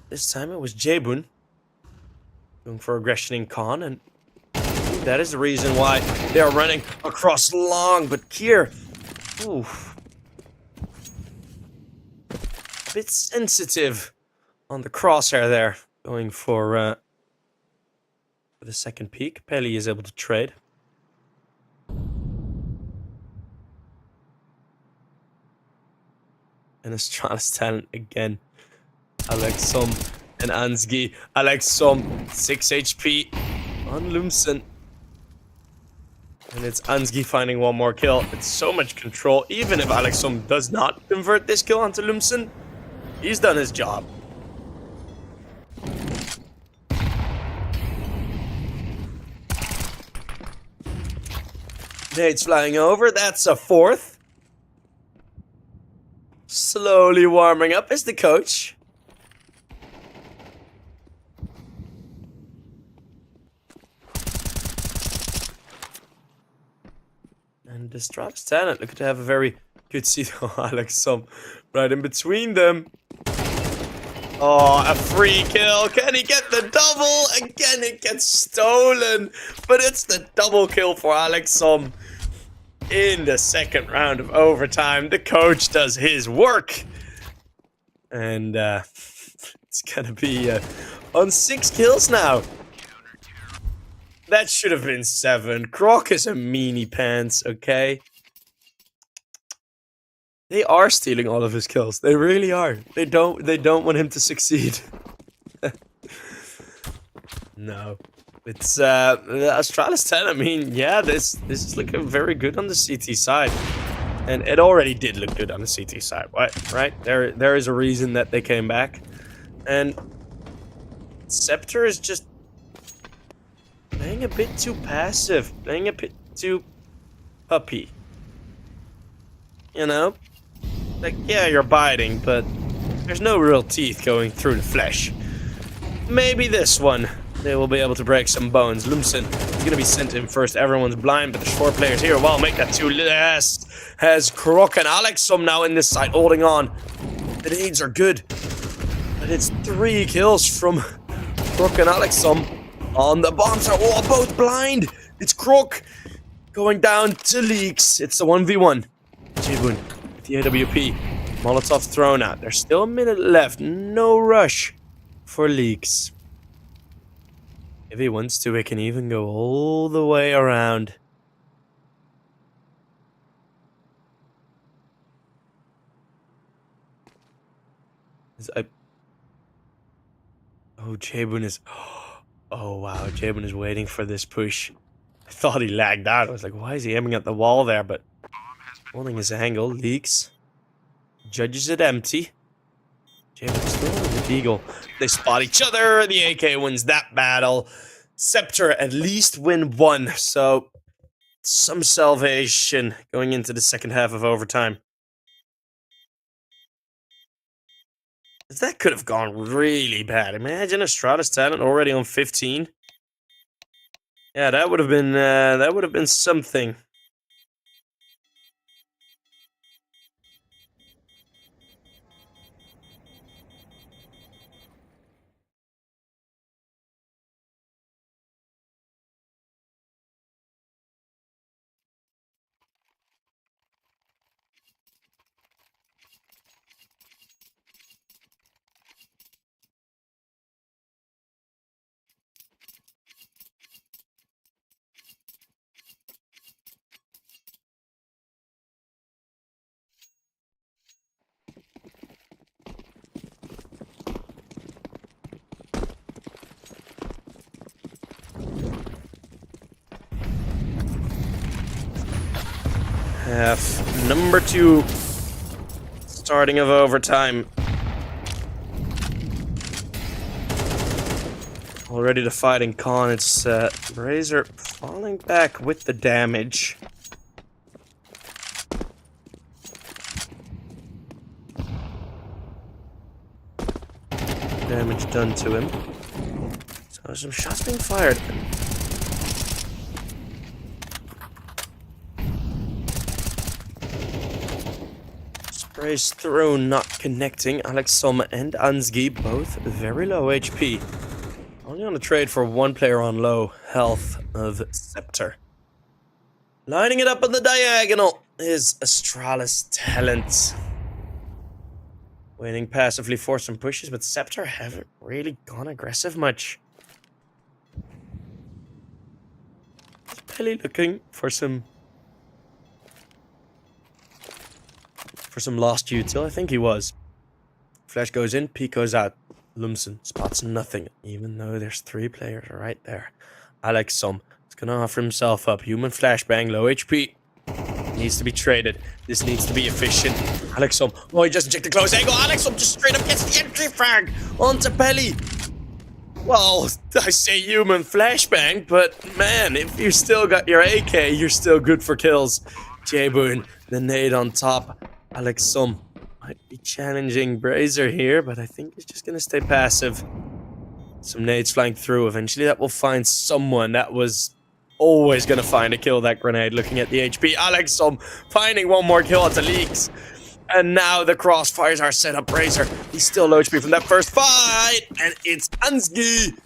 This time it was Jabun going for aggression in con, and that is the reason why they are running across long. But Kier, oof. Bit sensitive on the crosshair there, going for the second peek. Peli is able to trade. And Astralis talent again. Alexom and Ansgi. Alexom 6 HP on Lumsen. And it's Ansgi finding 1 more kill. It's so much control. Even if Alexom does not convert this kill onto Lumsen, he's done his job. Nade's flying over. That's a 4th. Slowly warming up is the coach. And the Astralis talent look to have a very good seat. Oh, Alexom right in between them. Oh, a free kill. Can he get the double? Again, it gets stolen. But it's the double kill for Alexom in the second round of overtime. The coach does his work. And it's going to be on 6 kills now. That should have been 7. Croc is a meanie pants, okay? They are stealing all of his kills. They really are. They don't want him to succeed. No. It's Astralis 10. I mean, yeah, this is looking very good on the CT side. And it already did look good on the CT side, right? There is a reason that they came back. And CEPTER is just playing a bit too passive, playing a bit too puppy. You know? Like, yeah, you're biting, but there's no real teeth going through the flesh. Maybe this one. they will be able to break some bones. Lumsen is going to be sent in first. Everyone's blind, but there's 4 players here. Wow, make that 2 less. Has Krok and Alexum now in this side, holding on. The nades are good. And it's 3 kills from Krok and Alexum on the bombs. Are all both blind. It's Krok going down to Leaks. It's the 1v1. Jibun, the AWP. Molotov thrown out. There's still a minute left. No rush for Leaks. If he wants to, it can even go all the way around. Oh, Jabun is... Oh, wow. Jabun is waiting for this push. I thought he lagged out. I was like, why is he aiming at the wall there? But holding his angle. Leaks. Judges it empty. Jabun still on the Vertigo. They spot each other. The AK wins that battle. CEPTER at least win 1. So, some salvation going into the second half of overtime. That could have gone really bad. Imagine Astralis talent already on 15. Yeah, that would have been something. Half number 2. Starting of overtime. Already to fight in con. It's Razor falling back with the damage. Damage done to him. So some shots being fired. Sprays through, not connecting. Alexom and Ansgi both very low HP. Only on a trade for 1 player on low health of CEPTER. Lining it up on the diagonal is Astralis talent. Waiting passively for some pushes, but CEPTER haven't really gone aggressive much. Pelly looking for some lost util. I think he was. Flash goes in, peek goes out. Lumsen spots nothing, even though there's 3 players right there. Alexom is gonna offer himself up. Human flashbang, low HP. Needs to be traded. This needs to be efficient. Alexom, oh, he just injected close angle. Alexom just straight up gets the entry frag onto Pelly. Well, I say human flashbang, but man, if you still got your AK, you're still good for kills. Jabun, the nade on top. Alexom might be challenging Brazier here, but I think he's just gonna stay passive. Some nades flying through. Eventually that will find someone. That was always gonna find a kill, that grenade, looking at the HP. Alexom finding 1 more kill at the Leaks. And now the crossfires are set up. Brazier, he's still low HP from that first fight. And it's Ansgi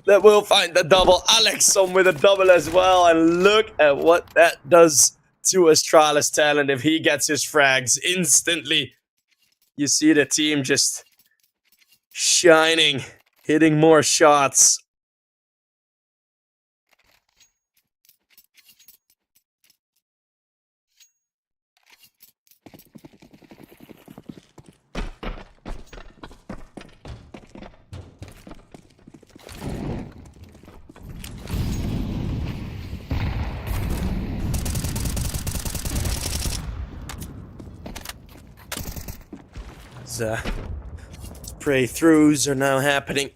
that will find the double. Alexom with a double as well. And look at what that does to Astralis talent. If he gets his frags instantly, you see the team just shining, hitting more shots. Spray throughs are now happening.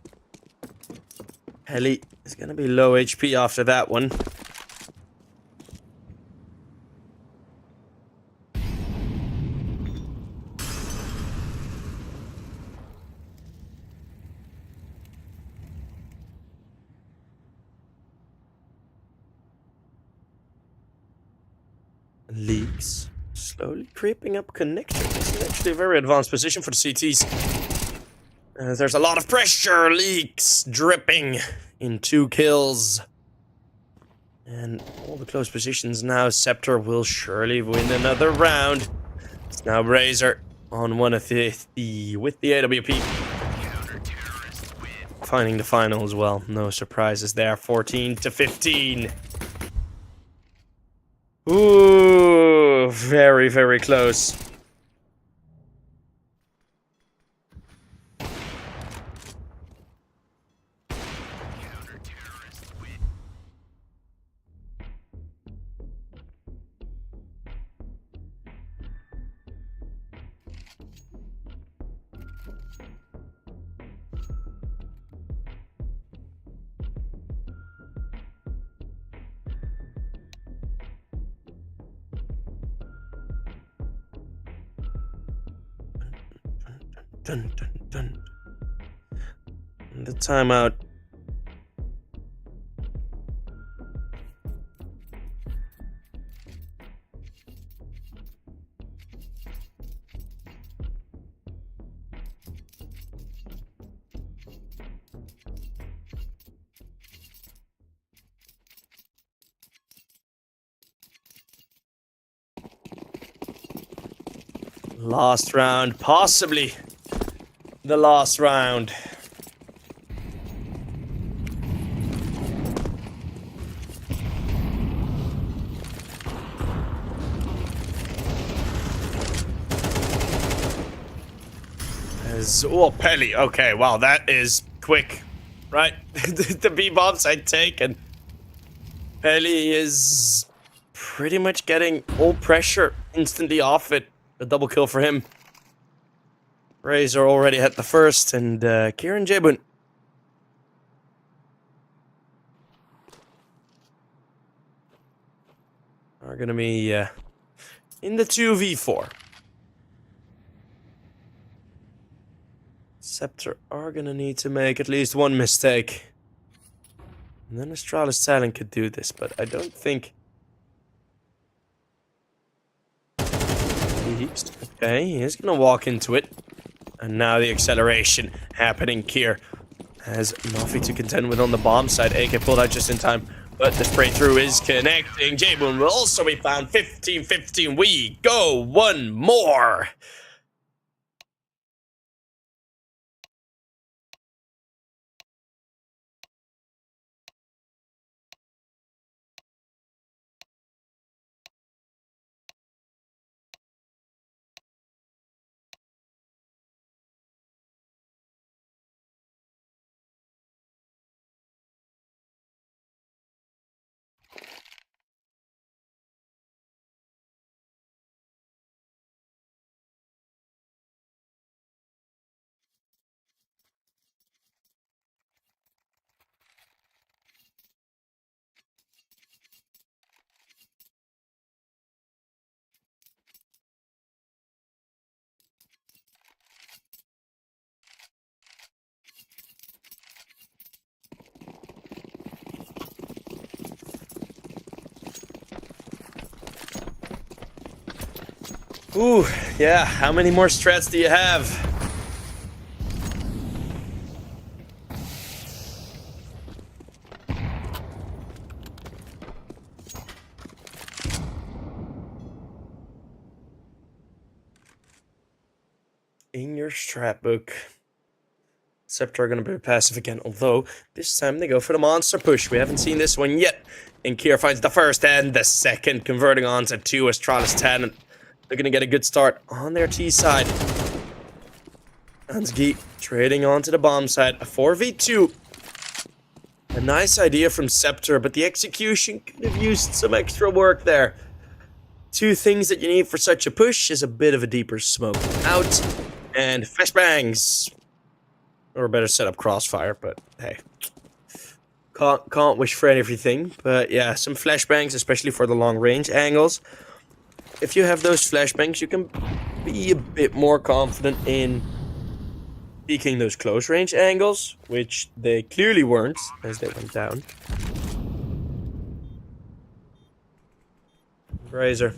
Heli is gonna be low HP after that one. Leaks. Slowly creeping up connection. This is actually a very advanced position for the CTs. There's a lot of pressure. Leaks dripping in 2 kills. And all the close positions now. CEPTER will surely win another round. It's now Razor on one of with the AWP. Finding the final as well. No surprises there. 14-15. Ooh, very, very close. Dun, dun, dun. The timeout. Last round, possibly the last round. Oh, Pelly. Okay, wow, that is quick, right? The B-bombs I take, and Pelly is pretty much getting all pressure instantly off it. A double kill for him. Razor already had the first, and Kieran Jabun are gonna be in the 2v4. CEPTER are gonna need to make at least one mistake. And then Astralis Talent could do this, but I don't think... Okay, he's gonna walk into it. And now the acceleration happening here. Has Nofi to contend with on the bomb side. AK pulled out just in time. But the spray through is connecting. J-Boon will also be found. 15-15. We go one more. Ooh, yeah, how many more strats do you have? In your strat book. CEPTER are going to be passive again, although this time they go for the monster push. We haven't seen this one yet. And Kier finds the first and the second, converting on to 2 Astralis 10. They're going to get a good start on their T side. Ansgi trading onto the bomb side. A 4v2. A nice idea from CEPTER, but the execution could have used some extra work there. 2 things that you need for such a push is a bit of a deeper smoke out and flashbangs. Or a better setup crossfire, but hey. Can't wish for everything. But yeah, some flashbangs, especially for the long range angles. If you have those flashbangs, you can be a bit more confident in peeking those close range angles, which they clearly weren't as they went down. Razor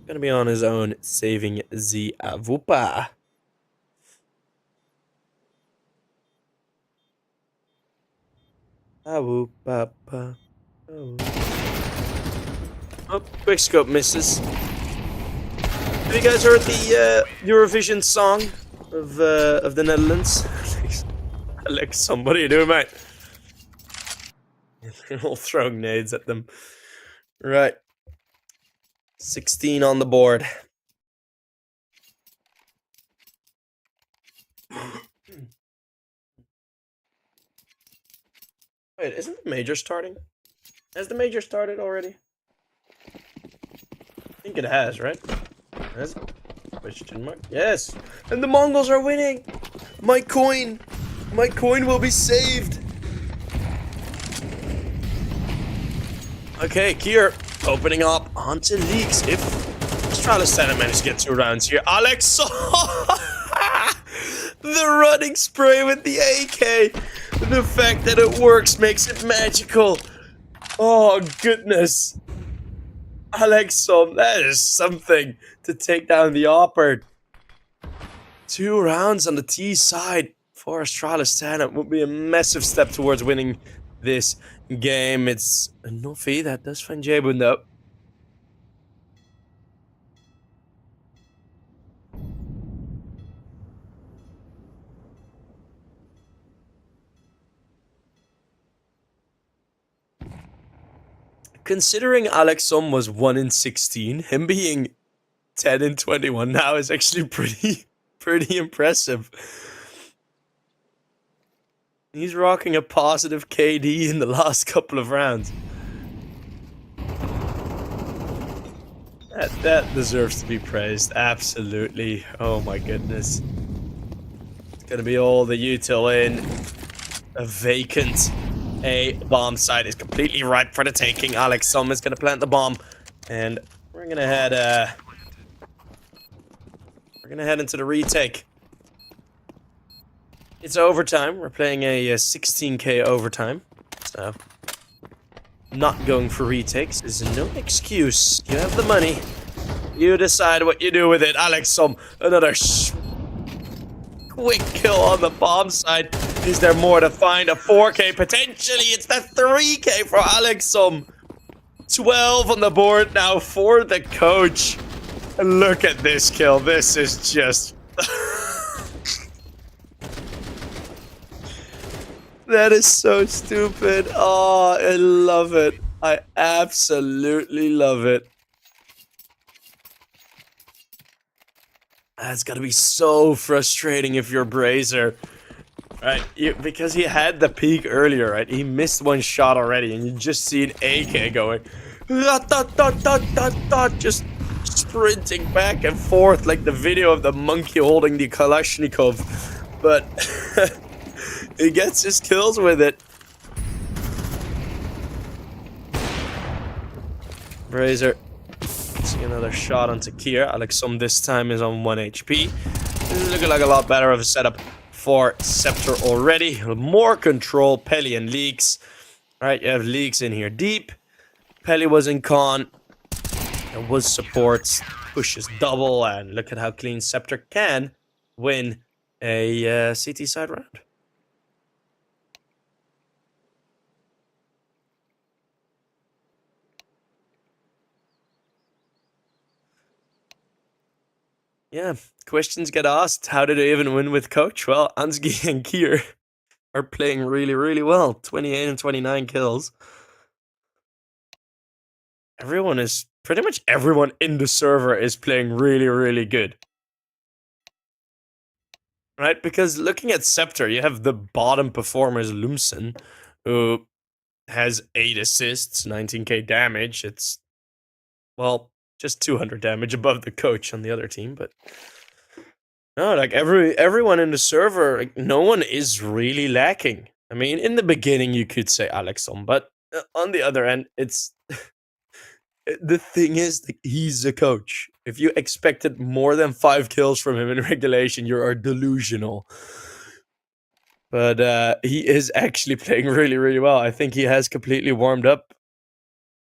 Gonna be on his own, saving the Avupa. Awupa. Oh, quick scope misses. Have you guys heard the Eurovision song of the Netherlands? Alex, what are you doing, mate? They're all throwing nades at them. Right. 16 on the board. Wait, isn't the major starting? Has the major started already? I think it has, right? Has it? Question mark? Yes! And the Mongols are winning! My coin! My coin will be saved! Okay, Kier opening up onto leaks. If Astralis managed to get 2 rounds here, Alex, the running spray with the AK. The fact that it works makes it magical. Oh goodness, Alex, that is something to take down the Opper. 2 rounds on the T side for Astralis. It would be a massive step towards winning this game. It's a Nofi that does find Jabun though. Considering Alexom was 1 in 16, him being 10 in 21 now is actually pretty impressive. He's rocking a positive KD in the last couple of rounds. That deserves to be praised, absolutely. Oh my goodness. It's gonna be all the util in. A vacant A bomb site is completely ripe for the taking. Alex Sum is gonna plant the bomb, and we're gonna head into the retake. It's overtime. We're playing a 16k overtime, so not going for retakes is no excuse. You have the money. You decide what you do with it. Alex Sum, another quick kill on the bomb side. Is there more to find? A 4k potentially. It's the 3k for Alex. 12 on the board now for the coach. And look at this kill. This is just... That is so stupid. Oh, I love it. I absolutely love it. That's gotta be so frustrating if you're Brazier. Right, because he had the peak earlier, right? He missed 1 shot already, and you just see an AK going, just sprinting back and forth like the video of the monkey holding the Kalashnikov. But he gets his kills with it. Brazier, see another shot onto Kier. Alexum this time is on 1 HP. This is looking like a lot better of a setup for CEPTER already. More control, Pelly and Leaks. Alright, you have Leaks in here deep. Pelly was in con. There was supports. Pushes double, and look at how clean CEPTER can win a CT side round. Yeah, questions get asked. How did they even win with coach? Well, Ansgi and Kier are playing really, really well. 28 and 29 kills. Pretty much everyone in the server is playing really, really good. Right? Because looking at CEPTER, you have the bottom performers, Lumsen, who has 8 assists, 19k damage. It's, well, just 200 damage above the coach on the other team, but no, like everyone in the server, like, no one is really lacking. I mean, in the beginning you could say Alexom, but on the other end, it's the thing is, like, he's a coach. If you expected more than 5 kills from him in regulation, you are delusional. But he is actually playing really, really well. I think he has completely warmed up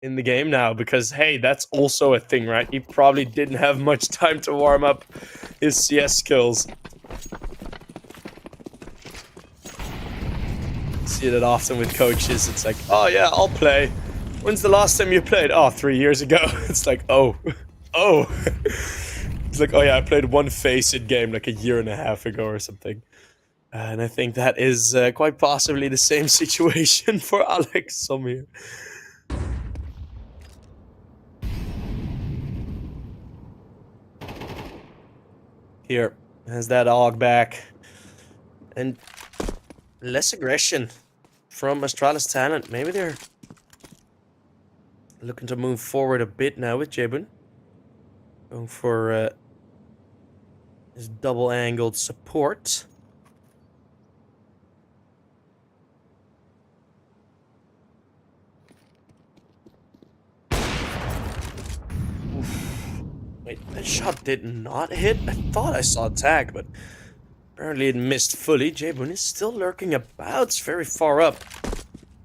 in the game now, because hey, that's also a thing, right? He probably didn't have much time to warm up his CS skills. See that often with coaches. It's like, oh yeah, I'll play. When's the last time you played? Oh, 3 years ago. It's like, oh. It's like, oh yeah, I played one Faceit game like a year and a half ago or something. And I think that is quite possibly the same situation for Alex Somir. Here, has that AUG back. And less aggression from Astralis Talent. Maybe they're looking to move forward a bit now with Jebun. Going for his double-angled support. Wait, that shot did not hit? I thought I saw a tag, but apparently it missed fully. Jebun is still lurking about. It's very far up.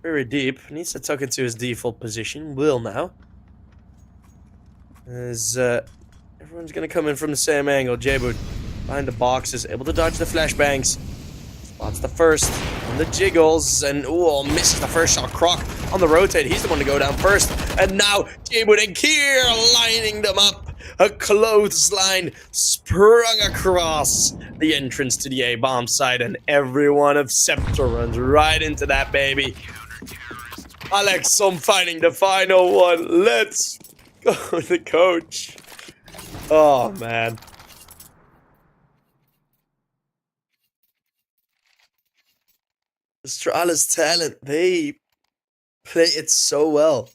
Very deep. Needs to tuck into his default position. Will now. As everyone's gonna come in from the same angle. Jebun behind the boxes, able to dodge the flashbangs. Spots the first on the jiggles, and ooh, misses the first shot. Croc on the rotate. He's the one to go down first. And now Jebun and Kier lining them up. A clothesline sprung across the entrance to the A-bomb site, and everyone of CEPTER runs right into that baby. Alex Som finding the final one. Let's go, the coach. Oh, man. Astralis Talent, they play it so well.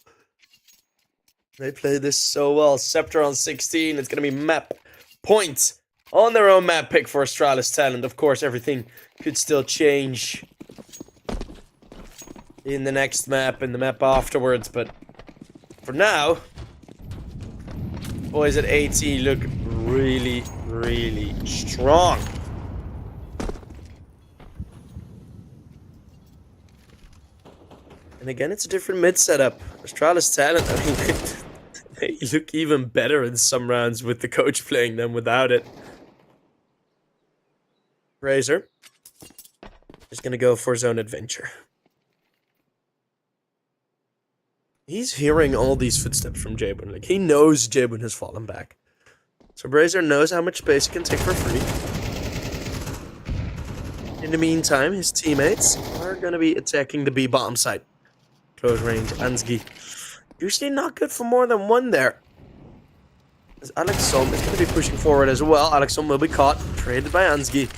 They play this so well. CEPTER on 16. It's going to be map point on their own map pick for Astralis Talent. Of course, everything could still change in the next map and the map afterwards. But for now, boys at AT look really, really strong. And again, it's a different mid setup. Astralis Talent, I mean, they look even better in some rounds with the coach playing them without it. Razor is going to go for his own adventure. He's hearing all these footsteps from Jebun. Like, he knows Jebun has fallen back. So Brazier knows how much space he can take for free. In the meantime, his teammates are going to be attacking the B bottom site. Close range, Ansgi. Usually not good for more than one there. As Alex Som is going to be pushing forward as well. Alex Som will be caught, traded by Ansgi.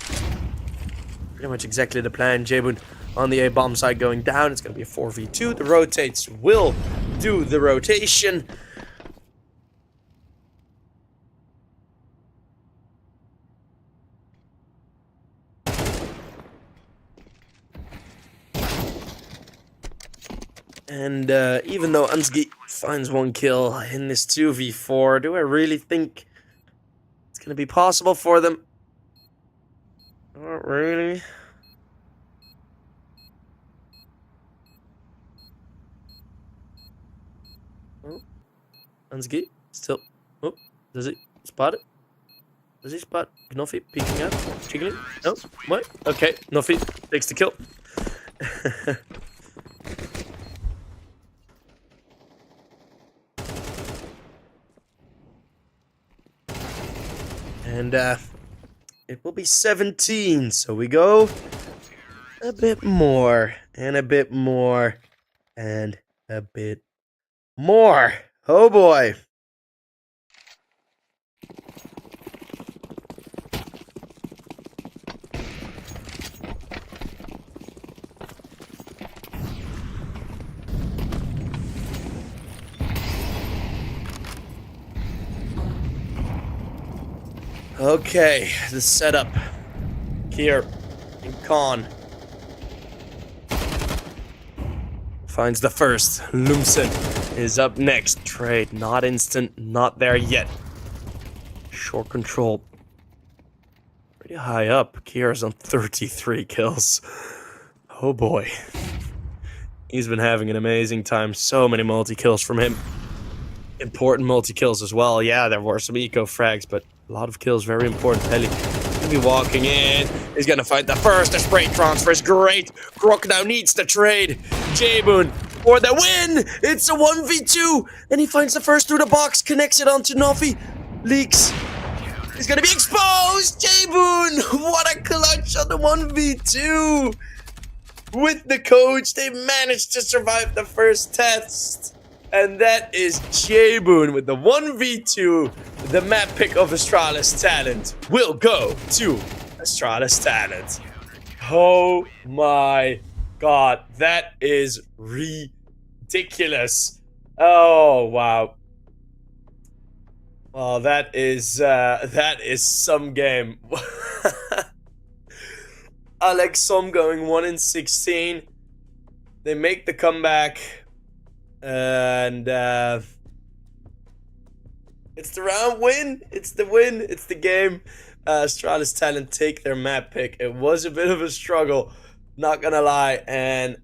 Pretty much exactly the plan. Jebun on the A-bomb side going down. It's going to be a 4v2. The rotates will do the rotation. And even though Ansgi finds one kill in this 2v4, do I really think it's going to be possible for them? Not really. Oh, Ansgi still. Oh, does he spot it? Does he spot Gnofi peeking out? Jiggling? No? What? Okay, Gnofi takes the kill. And it will be 17, so we go a bit more, and a bit more, and a bit more. Oh boy. Okay, the setup here in Khan finds the first. Lumsen is up next. Trade, not instant, not there yet. Short control. Pretty high up. Kiera's on 33 kills. Oh boy. He's been having an amazing time. So many multi-kills from him. Important multi-kills as well. Yeah, there were some eco frags, but a lot of kills. Very important. Pelly gonna be walking in. He's gonna find the first. The spray transfer is great. Croc now needs the trade. J-Boon for the win. It's a 1v2. And he finds the first through the box. Connects it onto Novi. Leaks. He's gonna be exposed. J-Boon. What a clutch on the 1v2. With the coach, they managed to survive the first test. And that is J-Boon with the 1v2. The map pick of Astralis Talent will go to Astralis Talent. Oh my god, that is ridiculous. Oh wow. Well, that is some game. Alexom going 1-16. They make the comeback. And it's the round win. It's the win. It's the game. Astralis Talent take their map pick. It was a bit of a struggle, not gonna lie. And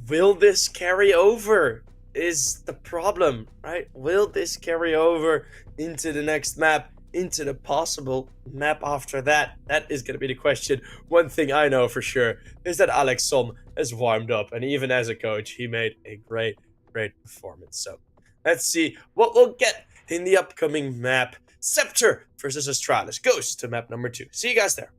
will this carry over is the problem, right? Will this carry over into the next map, into the possible map after that? That is gonna be the question. One thing I know for sure is that Alex Som has warmed up, and even as a coach, he made a great performance. So let's see what we'll get in the upcoming map. CEPTER versus Astralis goes to map number 2. See you guys there.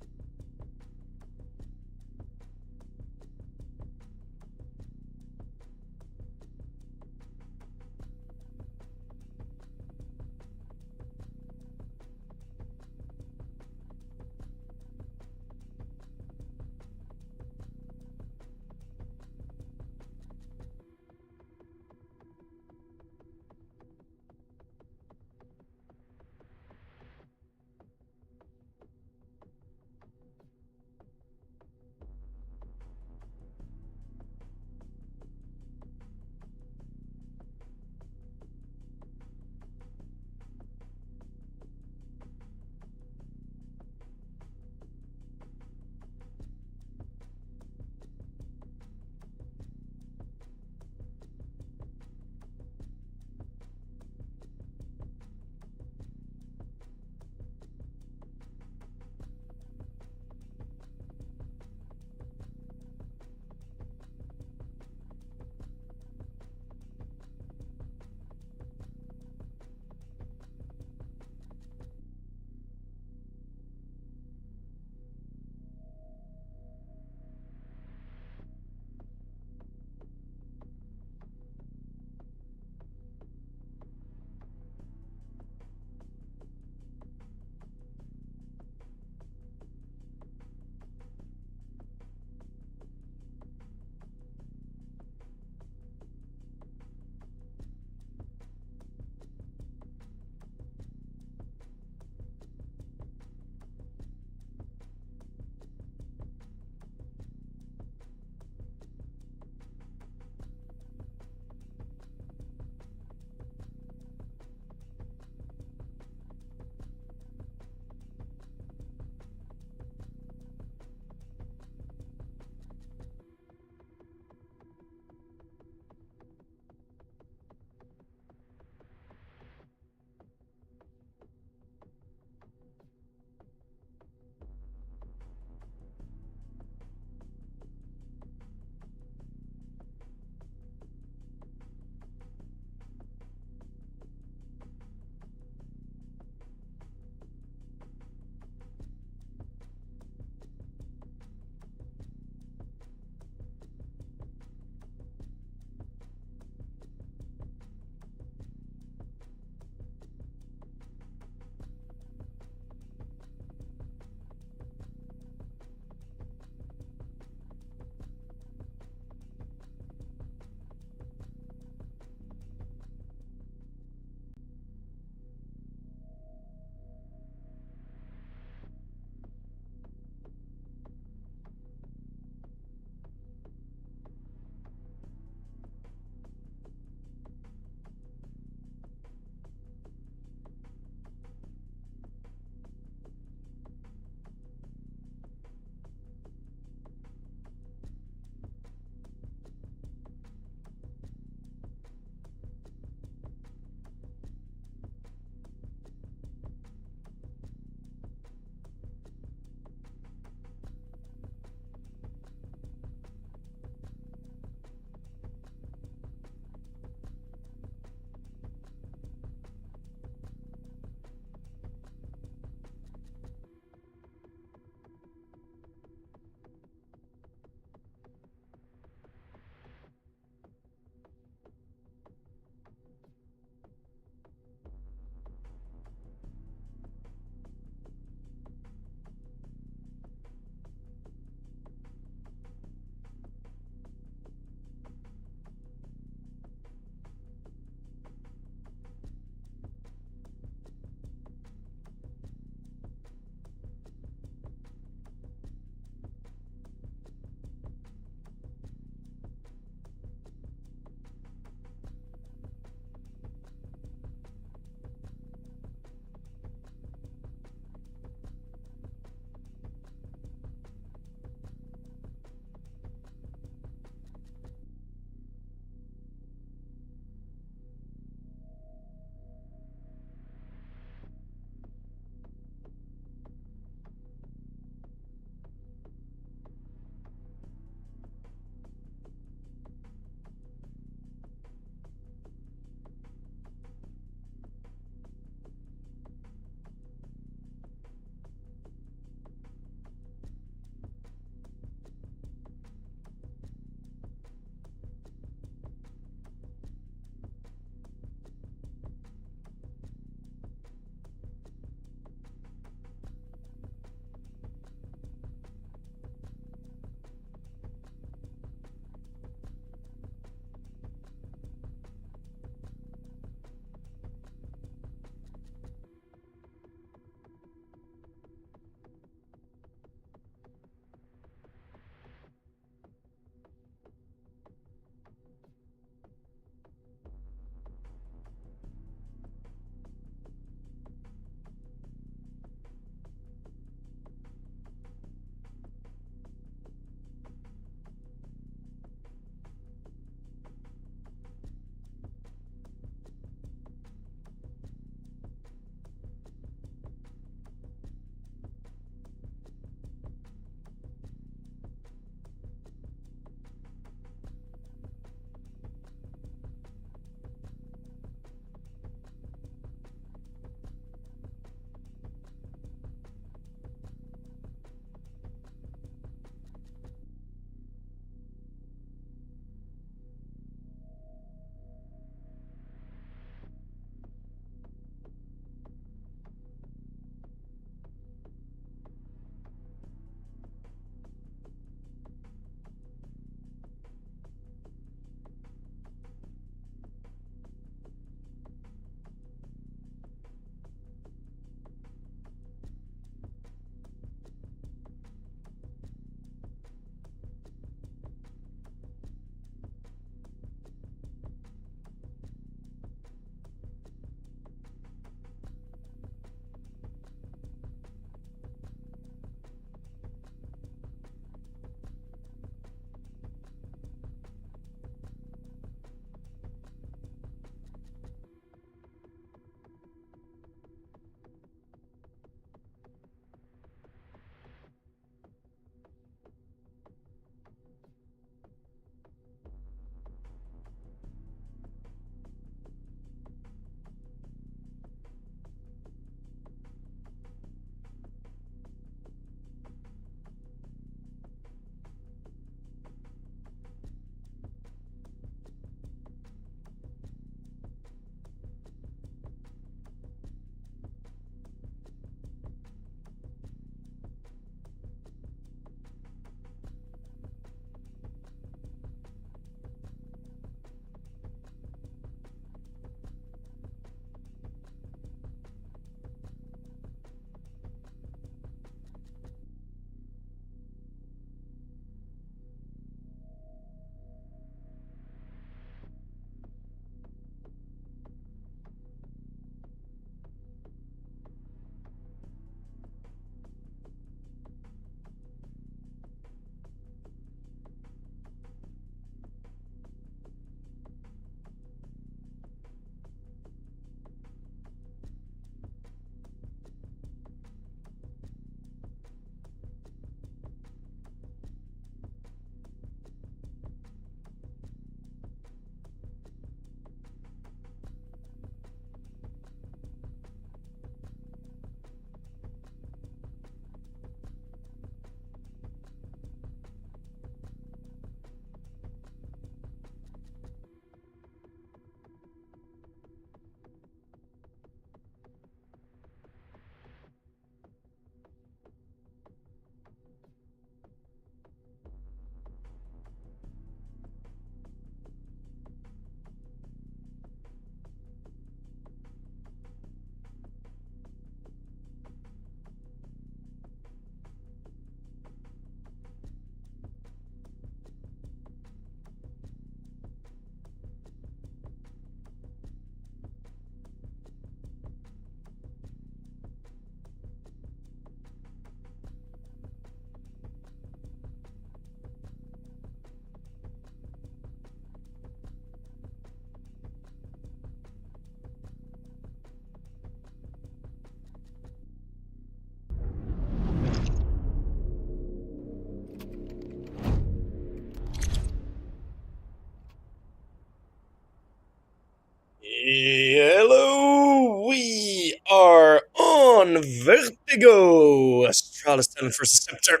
Hello, we are on Vertigo. Astralis talent versus CEPTER.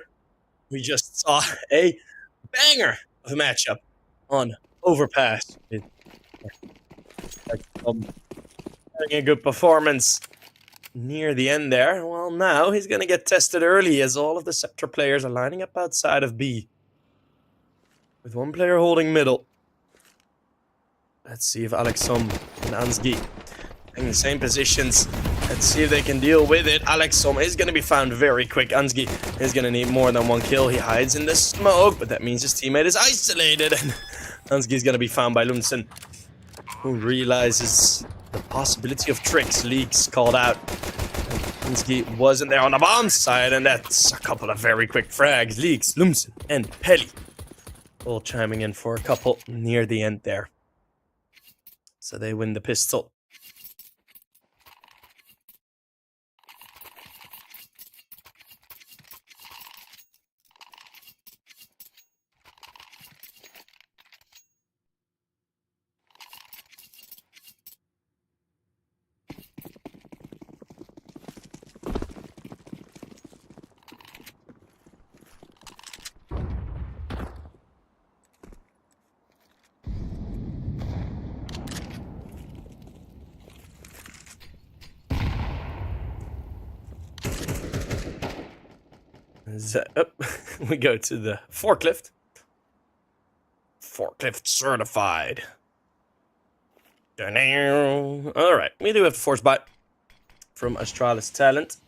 We just saw a banger of a matchup on Overpass. Having a good performance near the end there. Well, now he's going to get tested early as all of the CEPTER players are lining up outside of B. With one player holding middle. Let's see if Alexom and Ansgi in the same positions. Let's see if they can deal with it. Alexom is going to be found very quick. Ansgi is going to need more than one kill. He hides in the smoke, but that means his teammate is isolated. And Ansgi is going to be found by Lunsen, who realizes the possibility of tricks. Leaks called out. Ansgi wasn't there on the bomb side, and that's a couple of very quick frags. Leaks, Lunsen, and Pelly all chiming in for a couple near the end there. So they win the pistol. We go to the forklift. Forklift certified. Alright, we do have force bite from Astralis talent.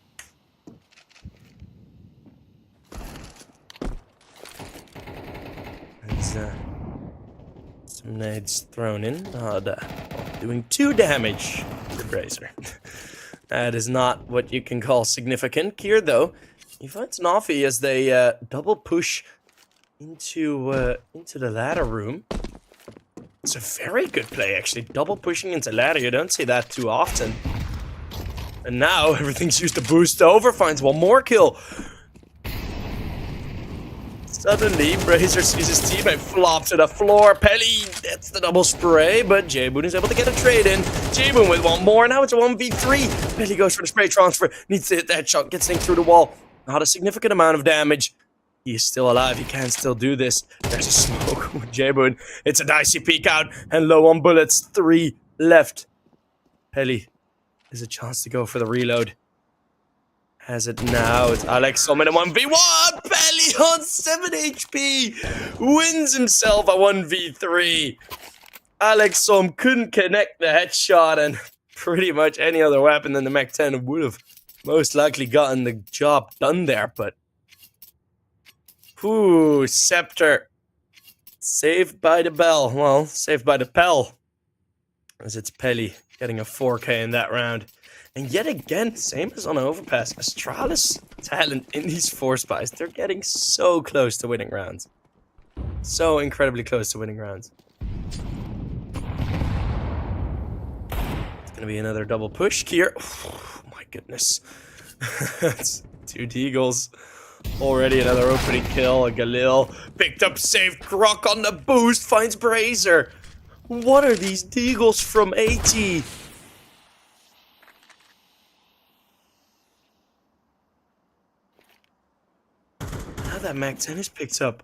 There's some nades thrown in. Doing 2 damage to Brazier. That is not what you can call significant. Kier, though, he finds Nafi as they double push into the ladder room. It's a very good play, actually. Double pushing into ladder, you don't see that too often. And now everything's used to boost over. Finds one more kill. Suddenly, Brazier sees his teammate flop to the floor. Pelly gets the double spray, but J-Boon is able to get a trade in. J-Boon with one more. Now it's a 1v3. Pelly goes for the spray transfer. Needs to hit that shot. Gets linked through the wall. Not a significant amount of damage. He is still alive. He can still do this. There's a smoke with J-Boon. It's a dicey peek out and low on bullets. 3 left. Pelly has a chance to go for the reload. Has it now. It's Alexom in a 1v1. Pelly on 7 HP. Wins himself a 1v3. Alexom couldn't connect the headshot, and pretty much any other weapon than the K10 would have most likely gotten the job done there, but ooh, CEPTER. Saved by the bell. Well, saved by the Pell. As it's Pelly getting a 4K in that round. And yet again, same as on Overpass, Astralis talent in these force buys, they're getting so close to winning rounds. So incredibly close to winning rounds. It's going to be another double push here. Oh my goodness. That's 2 Deagles. Already another opening kill. A Galil picked up, saved Grok on the boost, finds Brazier. What are these Deagles from AT? Now that K10 is picked up.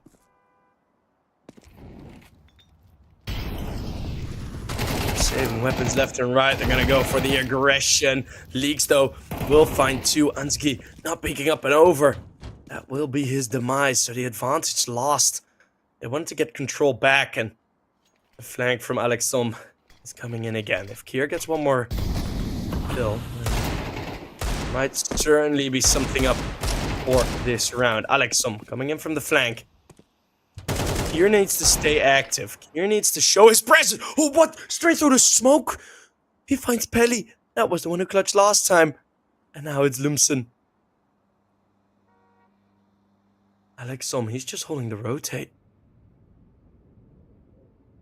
Saving weapons left and right. They're gonna go for the aggression. Leaks, though, will find 2. Ansgi not picking up an over. That will be his demise, so the advantage lost. They wanted to get control back, and the flank from Alexom is coming in again. If Kier gets one more kill, might certainly be something up for this round. Alexom coming in from the flank. Kier needs to stay active. Kier needs to show his presence. Oh, what? Straight through the smoke? He finds Pelly. That was the one who clutched last time. And now it's Lumsen. Alexom, he's just holding the rotate.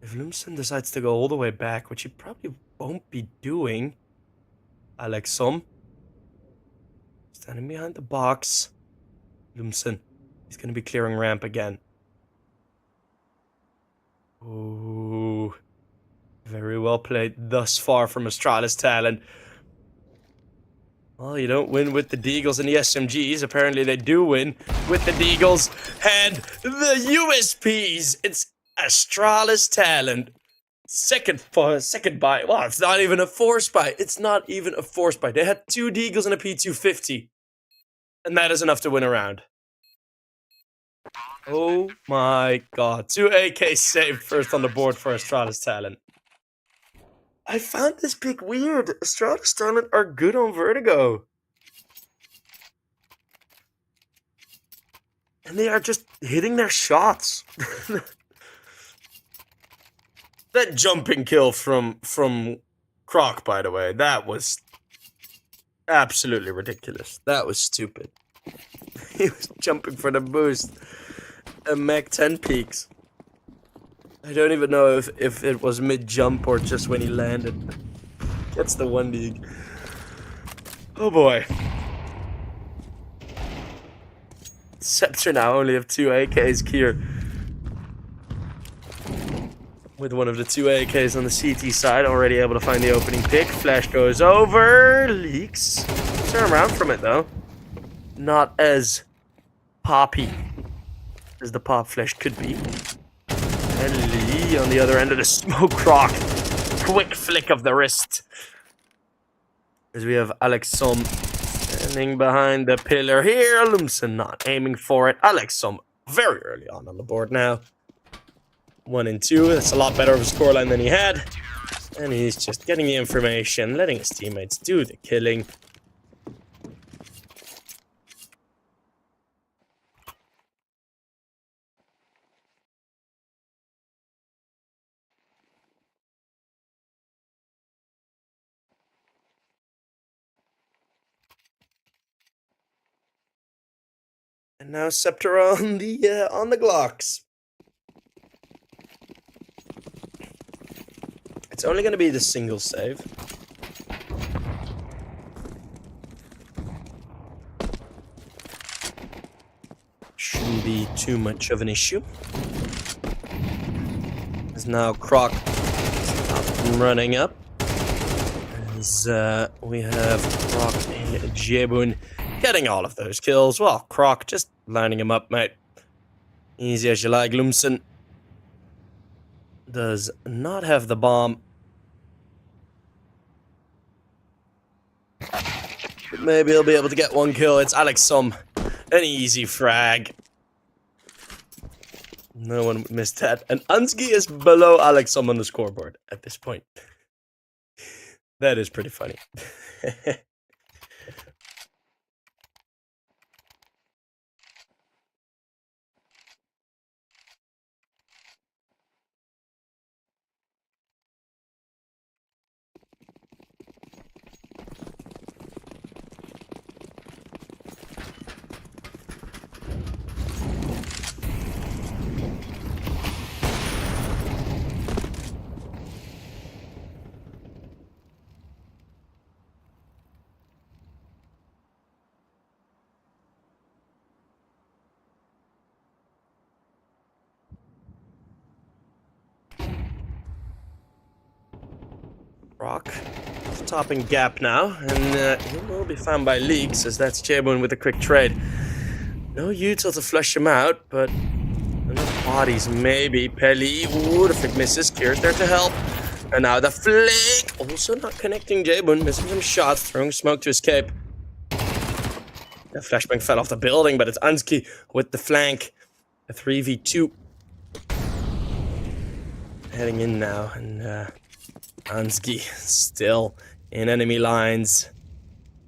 If Lumsen decides to go all the way back, which he probably won't be doing, Alexom standing behind the box. Lumsen, he's going to be clearing ramp again. Ooh. Very well played thus far from Astralis Talon. Well, you don't win with the Deagles and the SMGs. Apparently they do win with the Deagles and the USPs. It's Astralis Talon. Second buy. Well, it's not even a force buy. It's not even a force buy. They had 2 Deagles and a P250. And that is enough to win a round. Oh my god. 2 AK saved first on the board for Astralis Talon. I found this pick weird. Astralis Talon are good on Vertigo. And they are just hitting their shots. That jumping kill from Croc, by the way, that was absolutely ridiculous. That was stupid. He was jumping for the boost. And Mach 10 peaks. I don't even know if it was mid-jump or just when he landed. Gets the 1 league. Oh boy. CEPTER now only have 2 AKs here. With one of the 2 AKs on the CT side, already able to find the opening pick. Flash goes over, leaks. Turn around from it though. Not as poppy as the pop flash could be. And Lee on the other end of the smoke rock. Quick flick of the wrist. As we have Alexom standing behind the pillar here. Lumsen not aiming for it. Alexom very early on the board now. 1 and 2. That's a lot better of a scoreline than he had. And he's just getting the information, letting his teammates do the killing. And now CEPTER on the Glocks. It's only going to be the single save. Shouldn't be too much of an issue. As now Croc running up. As we have Croc and Jebun getting all of those kills. Well, Croc just lining him up, mate. Easy as you like. Lumsen does not have the bomb. But maybe he'll be able to get 1 kill. It's Alexom. An easy frag. No one missed that. And Unsky is below Alexom on the scoreboard at this point. That is pretty funny. Rock topping gap now, and he will be found by leaks, as that's Jebun with a quick trade. No util to flush him out, but enough bodies maybe. Peli, ooh, the flick misses. Kier's there to help. And now the flick, also not connecting Jebun, missing some shots, throwing smoke to escape. The flashbang fell off the building, but it's Ansky with the flank. A 3v2. Heading in now, and Ansky still in enemy lines.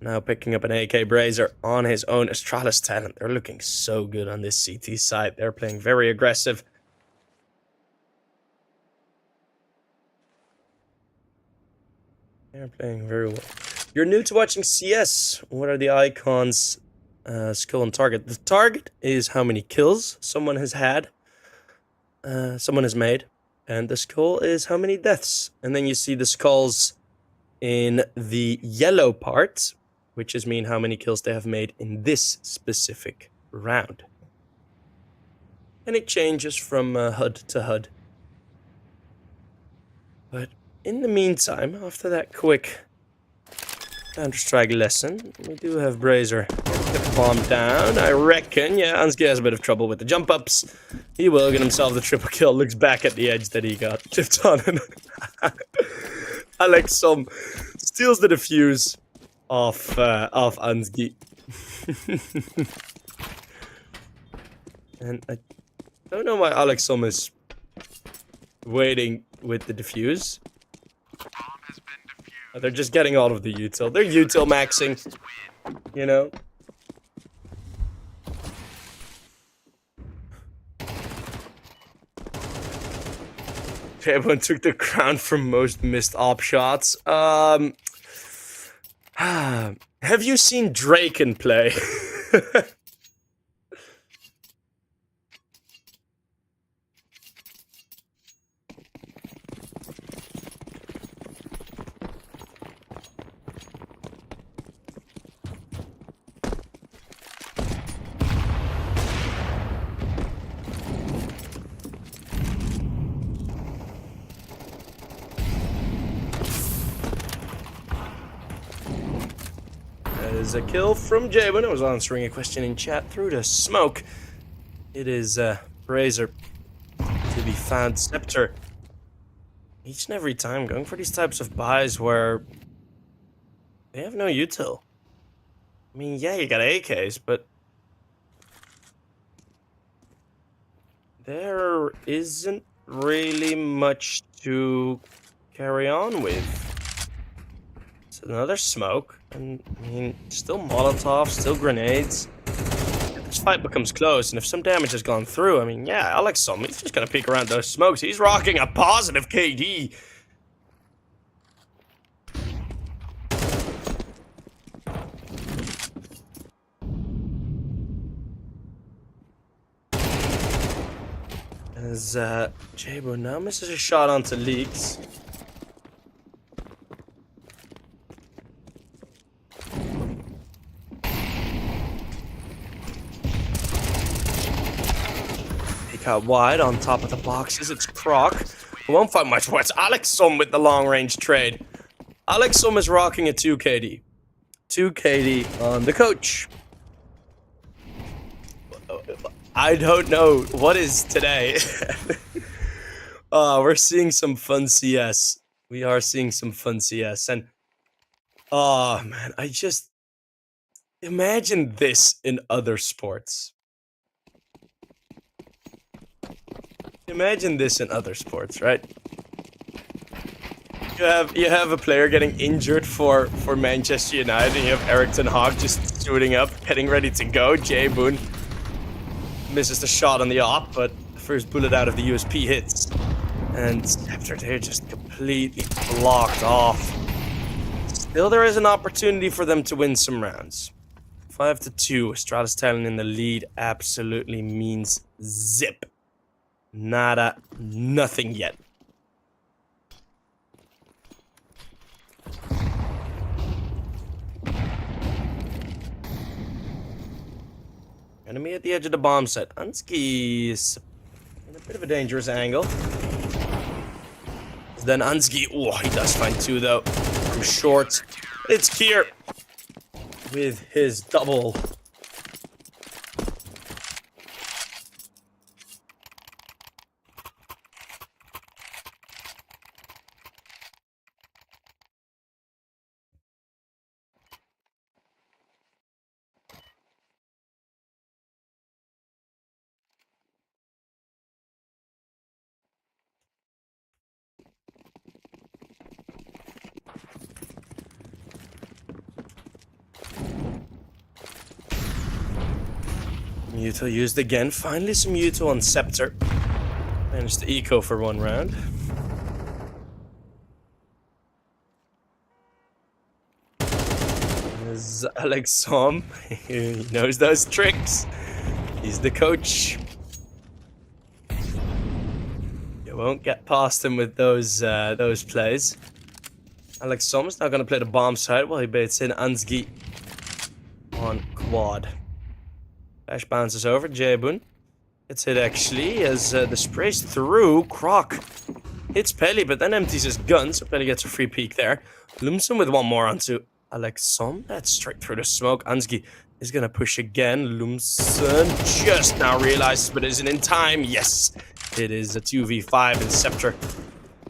Now picking up an AK Brazier on his own. Astralis Talent. They're looking so good on this CT side. They're playing very aggressive. They're playing very well. You're new to watching CS. What are the icons? Skill and target. The target is how many kills someone has had. Someone has made. And the skull is how many deaths. And then you see the skulls in the yellow part, which is mean how many kills they have made in this specific round. And it changes from HUD to HUD. But in the meantime, after that quick Counter-Strike lesson, we do have Brazier. Get the bomb down, I reckon. Yeah, Ansgi has a bit of trouble with the jump-ups. He will get himself the triple kill. Looks back at the edge that he got chipped on. Alexom steals the defuse off Ansgi. And I don't know why Alexom is waiting with the defuse. They're just getting out of the util. They're util maxing, you know. Everyone took the crown for most missed op shots. Have you seen Draken play? Is a kill from Jabin. I was answering a question in chat through the smoke. It is Brazier to be found. CEPTER each and every time going for these types of buys where they have no util. I mean, yeah, you got AKs, but there isn't really much to carry on with. It's another smoke. And, I mean, still Molotovs, still grenades. If this fight becomes close, and if some damage has gone through, I mean, yeah, Alexom, he's just gonna peek around those smokes. He's rocking a positive KD. As, Jabo now misses a shot onto Leaks. Out wide on top of the boxes, it's Croc. We won't find much more. It's Alexom with the long-range trade. Alexom is rocking a 2 KD. 2 KD on the coach. I don't know what is today. We're seeing some fun CS. We are seeing some fun CS. And, oh man, I just imagine this in other sports. Imagine this in other sports, right? You have a player getting injured for Manchester United, and you have Eric Ten Hag just suiting up, getting ready to go. Jay Boone misses the shot on the op, but the first bullet out of the USP hits. And after they're just completely blocked off. Still, there is an opportunity for them to win some rounds. 5-2, Astralis Talon in the lead absolutely means zip. Nada, nothing yet. Enemy at the edge of the bomb set. Ansgi is in a bit of a dangerous angle. Then Ansgi, oh, he does find two though. From short. It's Kier with his double. Muto used again. Finally some Muto on CEPTER. Managed to eco for one round. There's Alexom. He knows those tricks. He's the coach. You won't get past him with those plays. Alexom is now going to play the bomb side while he baits in Ansgi on quad. Flash bounces over, Jabun. It's hit actually as the spray's through. Croc hits Peli, but then empties his gun, so Peli gets a free peek there. Lumsen with one more onto Alexom. That's straight through the smoke. Ansgi is going to push again. Lumsen just now realizes, but isn't in time. Yes, it is a 2v5, and CEPTER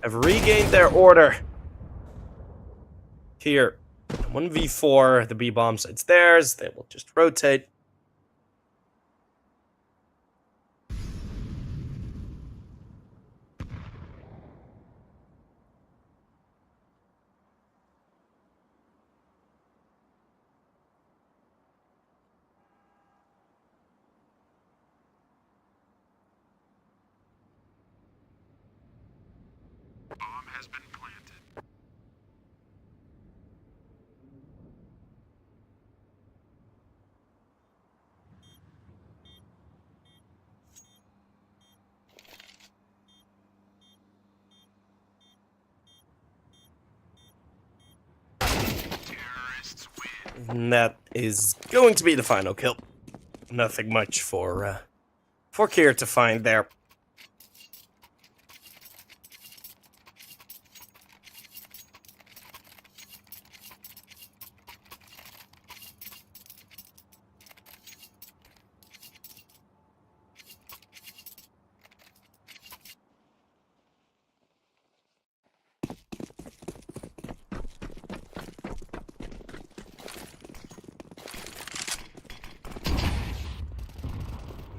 have regained their order. Here, 1v4, the B-bomb side's theirs. They will just rotate. Has been planted. Terrorists win. And that is going to be the final kill. Nothing much for Kier to find there.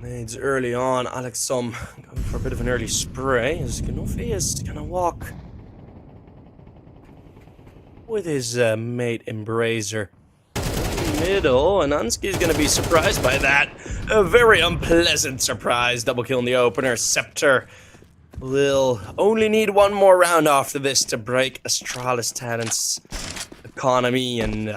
Nades early on. Alexom going for a bit of an early spray as Ganofi is gonna walk with his mate Embracer middle, and Ansky is gonna be surprised by that. A very unpleasant surprise. Double kill in the opener. CEPTER will only need one more round after this to break Astralis Talent's economy, and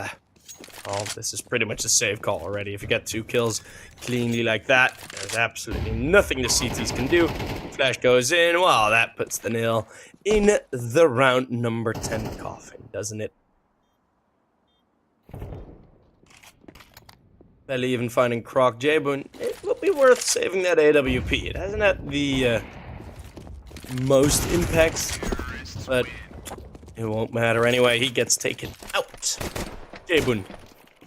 oh, this is pretty much a save call already. If you get 2 kills cleanly like that, there's absolutely nothing the CTs can do. Flash goes in. Well, that puts the nil in the round number 10 coffin, doesn't it? Belly even finding Croc Jabun. It would be worth saving that AWP. It hasn't had the most impacts, but it won't matter anyway. He gets taken out. Jabun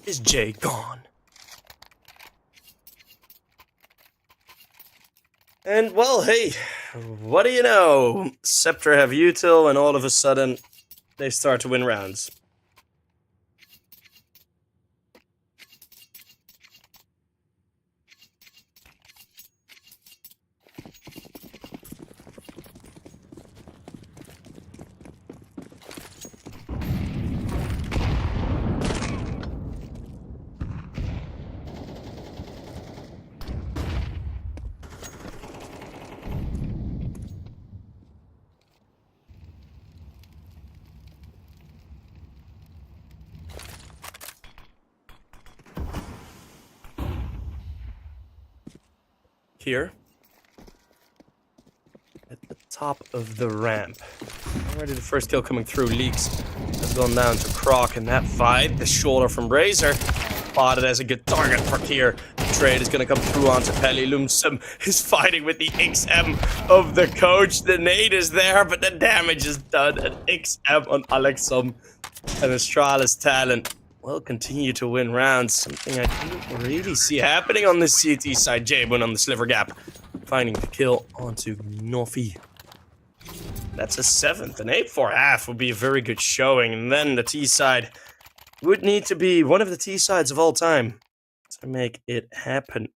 is Jay gone. And, well, hey, what do you know? CEPTER have util, and all of a sudden, they start to win rounds. Here, at the top of the ramp. Already the first kill coming through. Leaks has gone down to Croc in that fight. The shoulder from Razor spotted as a good target for Kier. The trade is going to come through onto Peli. Lumsum is fighting with the XM of the coach. The nade is there, but the damage is done. An XM on Alexom, and Astralis Talent will continue to win rounds. Something I didn't really see happening on the CT side. Jabun on the sliver gap, finding the kill onto Nofi. That's a 7th. An 8-4 half would be a very good showing. And then the T side would need to be one of the T sides of all time to make it happen.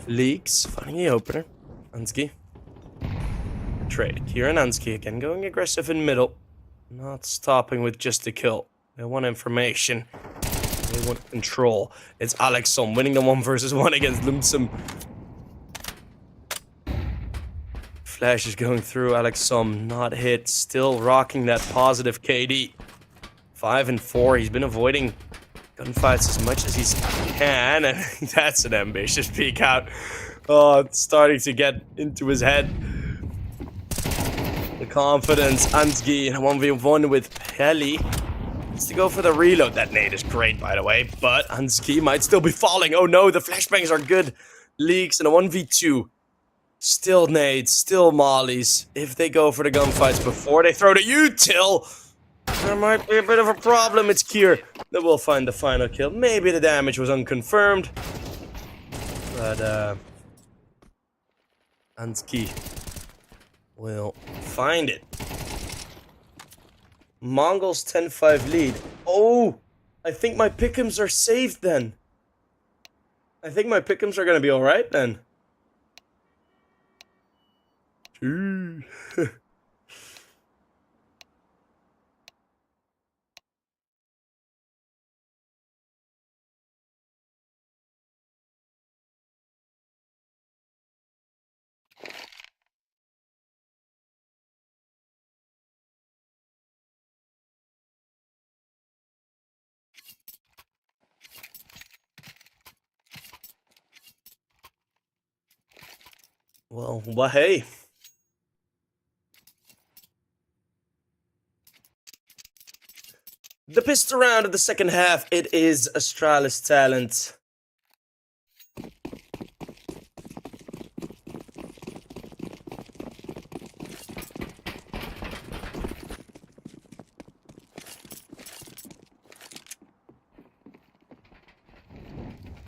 Leaks, finding the opener. Ansky. Trade. Kier and Ansky again going aggressive in middle. Not stopping with just a kill. They want information. They want control. It's Alexom winning the 1 versus 1 against Lumsum. Flash is going through. Alexom not hit. Still rocking that positive KD. 5 and 4. He's been avoiding gunfights as much as he can, and that's an ambitious peek out. Oh, it's starting to get into his head. The confidence, Ansgi in a 1v1 with Heli. Needs to go for the reload. That nade is great, by the way, but Ansgi might still be falling. Oh no, the flashbangs are good. Leaks in a 1v2. Still nades, still mollies. If they go for the gunfights before they throw the util, there might be a bit of a problem. It's Kier that will find the final kill. Maybe the damage was unconfirmed, but Ansgi will find it. Mongols 10-5 lead. Oh, I think my pick'ems are saved then. I think my pick'ems are gonna be alright then. Well, hey. The pistol round of the second half, it is Astralis talent.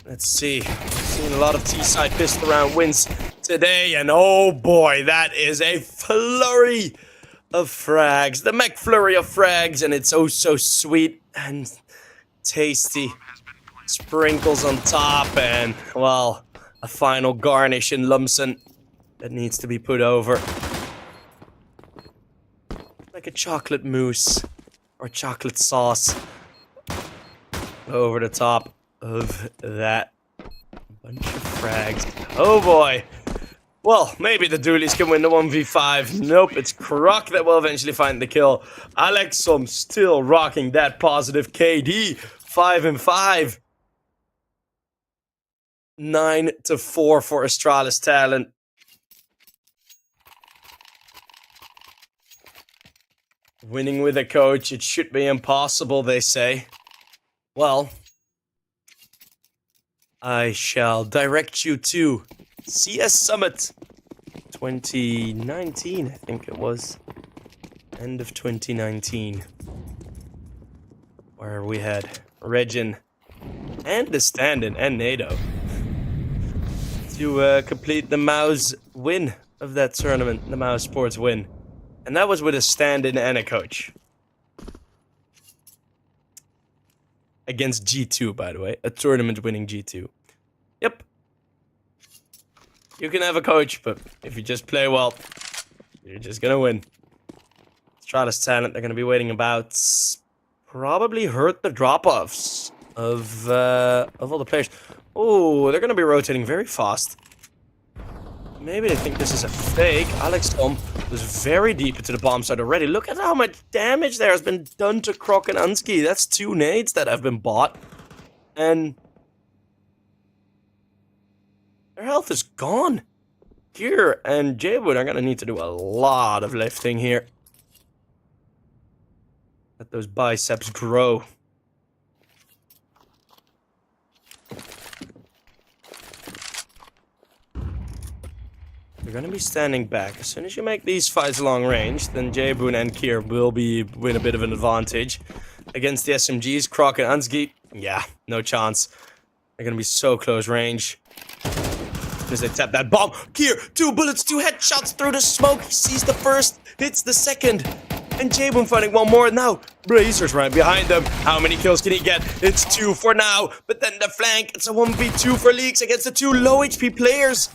Let's see. We've seen a lot of T-side pistol round wins today, and oh boy, that is a flurry of frags. The McFlurry of frags, and it's oh so sweet and tasty. Sprinkles on top, and, well, a final garnish in Lumsen that needs to be put over. Like a chocolate mousse or chocolate sauce over the top of that bunch of frags. Oh boy. Well, maybe the Doolies can win the 1v5. Nope, it's Croc that will eventually find the kill. Alexom still rocking that positive KD. 5-5. 9-4 for Astralis talent. Winning with a coach, it should be impossible, they say. Well, I shall direct you to CS Summit 2019, I think it was. End of 2019. Where we had Regin and the stand-in and NATO to complete the Mouse win of that tournament, the Mouse Sports win. And that was with a stand-in and a coach. Against G2, by the way. A tournament-winning G2. Yep. You can have a coach, but if you just play well, you're just gonna win. Astralis talent, they're gonna be waiting about... Probably hurt the drop-offs of all the players. Oh, they're gonna be rotating very fast. Maybe they think this is a fake. Alex Tom was very deep into the bomb site already. Look at how much damage there has been done to Croc and Ansgi. That's 2 nades that have been bought. And their health is gone. Here and Jaywood are gonna need to do a lot of lifting here. Let those biceps grow. You're gonna be standing back. As soon as you make these fights long range, then Jayboon and Kier will be win a bit of an advantage. Against the SMGs, Croc and Ansgi, yeah, no chance. They're gonna be so close range. As they tap that bomb, Kier, 2 bullets, 2 headshots through the smoke. He sees the first, hits the second. And Jayboon finding one more now. Brazer's right behind them. How many kills can he get? It's 2 for now. But then the flank, it's a 1v2 for Leaks against the 2 low HP players.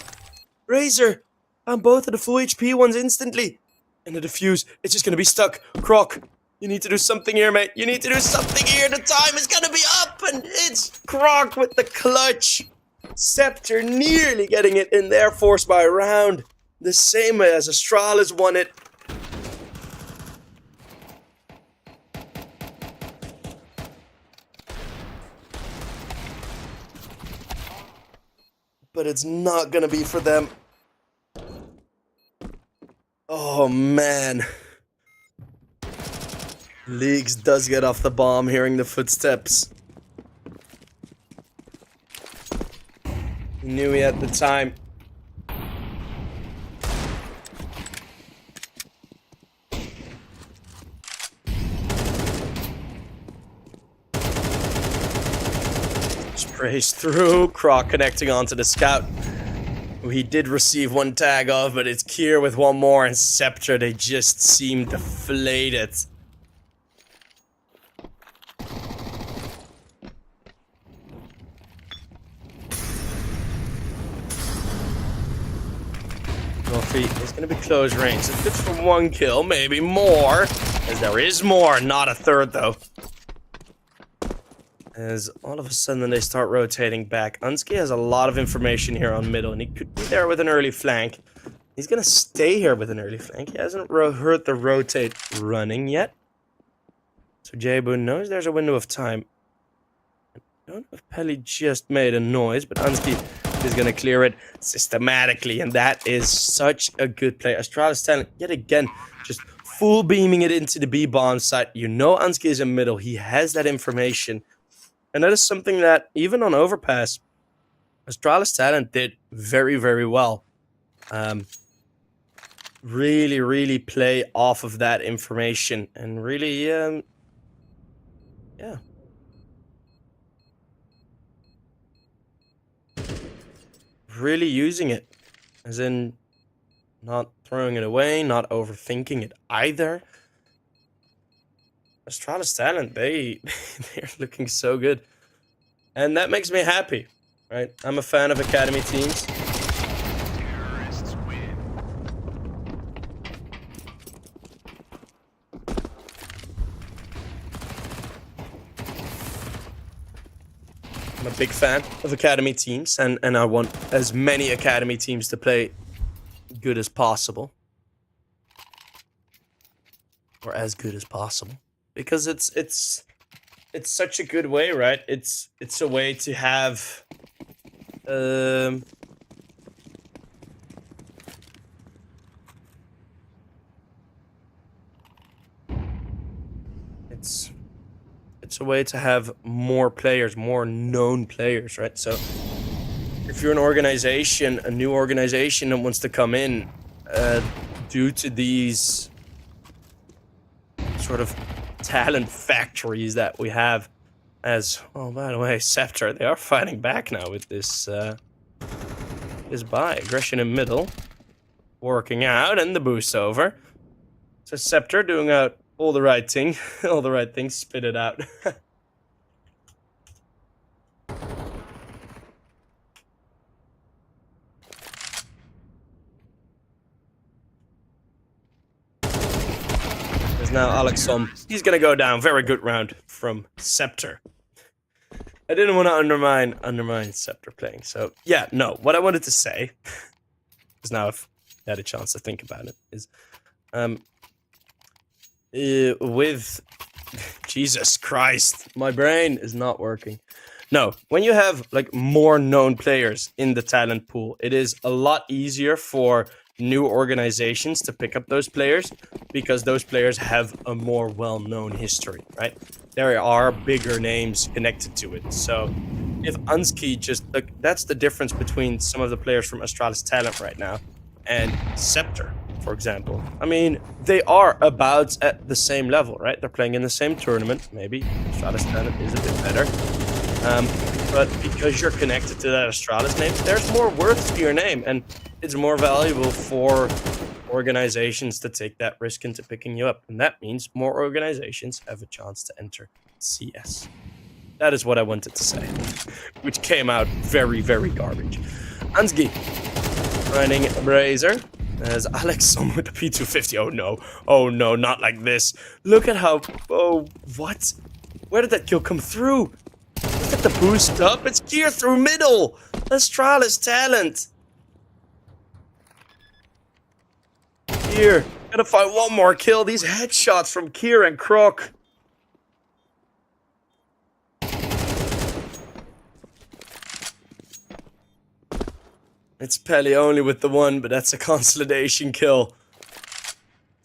Brazer found both of the full HP ones instantly. And the defuse, it's just gonna be stuck. Croc, you need to do something here, mate. You need to do something here. The time is gonna be up. And it's Croc with the clutch. CEPTER nearly getting it in there, forced by a round. The same as Astralis won it. but it's not gonna be for them. Oh, man. Leagues does get off the bomb, hearing the footsteps. He knew he had the time. Sprays through, Croc connecting onto the scout, who he did receive one tag of, but it's Kier with one more, and CEPTER, they just seem deflated. It's going to be close range. It's good for one kill, maybe more. As there is more, not a third though. As all of a sudden they start rotating back. Unsky has a lot of information here on middle, and he could be there with an early flank. He's going to stay here with an early flank. He hasn't heard the rotate running yet. So Jabu knows there's a window of time. I don't know if Pelly just made a noise, but Unsky is going to clear it systematically, and that is such a good play. Astralis talent, yet again, just full beaming it into the B-bomb site. You know Unsky is in middle. He has that information. And that is something that, even on Overpass, Astralis talent did very, very well. Really, really play off of that information. And really, yeah. Really using it, as in not throwing it away, not overthinking it either. Astralis talent, they're looking so good, and that makes me happy, right? I'm a fan of academy teams. Terrorists win. I'm a big fan of academy teams, and I want as many academy teams to play good as possible. Or as good as possible. Because it's such a good way, right? It's a way to have it's a way to have more players, more known players, right? So if you're an organization, a new organization that wants to come in, due to these sort of talent factories that we have, as, oh, by the way, CEPTER, they are fighting back now with this buy. Aggression in middle, working out, and the boost over. So CEPTER doing out all the right thing, all the right things, spit it out. There's now Alexom. He's gonna go down. Very good round from CEPTER. I didn't want to undermine CEPTER playing. So yeah, no. What I wanted to say, because now I've had a chance to think about it, is with Jesus Christ, my brain is not working. No, when you have like more known players in the talent pool, it is a lot easier for new organizations to pick up those players, because those players have a more well-known history, right? There are bigger names connected to it. So if Unsky just, like, that's the difference between some of the players from Astralis talent right now and CEPTER, for example. I mean, they are about at the same level, right? They're playing in the same tournament. Maybe Astralis talent is a bit better. But because you're connected to that Astralis name, there's more worth to your name, and it's more valuable for organizations to take that risk into picking you up. And that means more organizations have a chance to enter CS. That is what I wanted to say, which came out very, very garbage. Ansgi running Brazier as Alex with the P250. Oh no, not like this. Look at how, oh, what? Where did that kill come through? Look at the boost up. It's Kier through middle. Astralis talent. Kier, gotta find one more kill. These headshots from Kier and Croc. It's Pelly only with the 1, but that's a consolidation kill.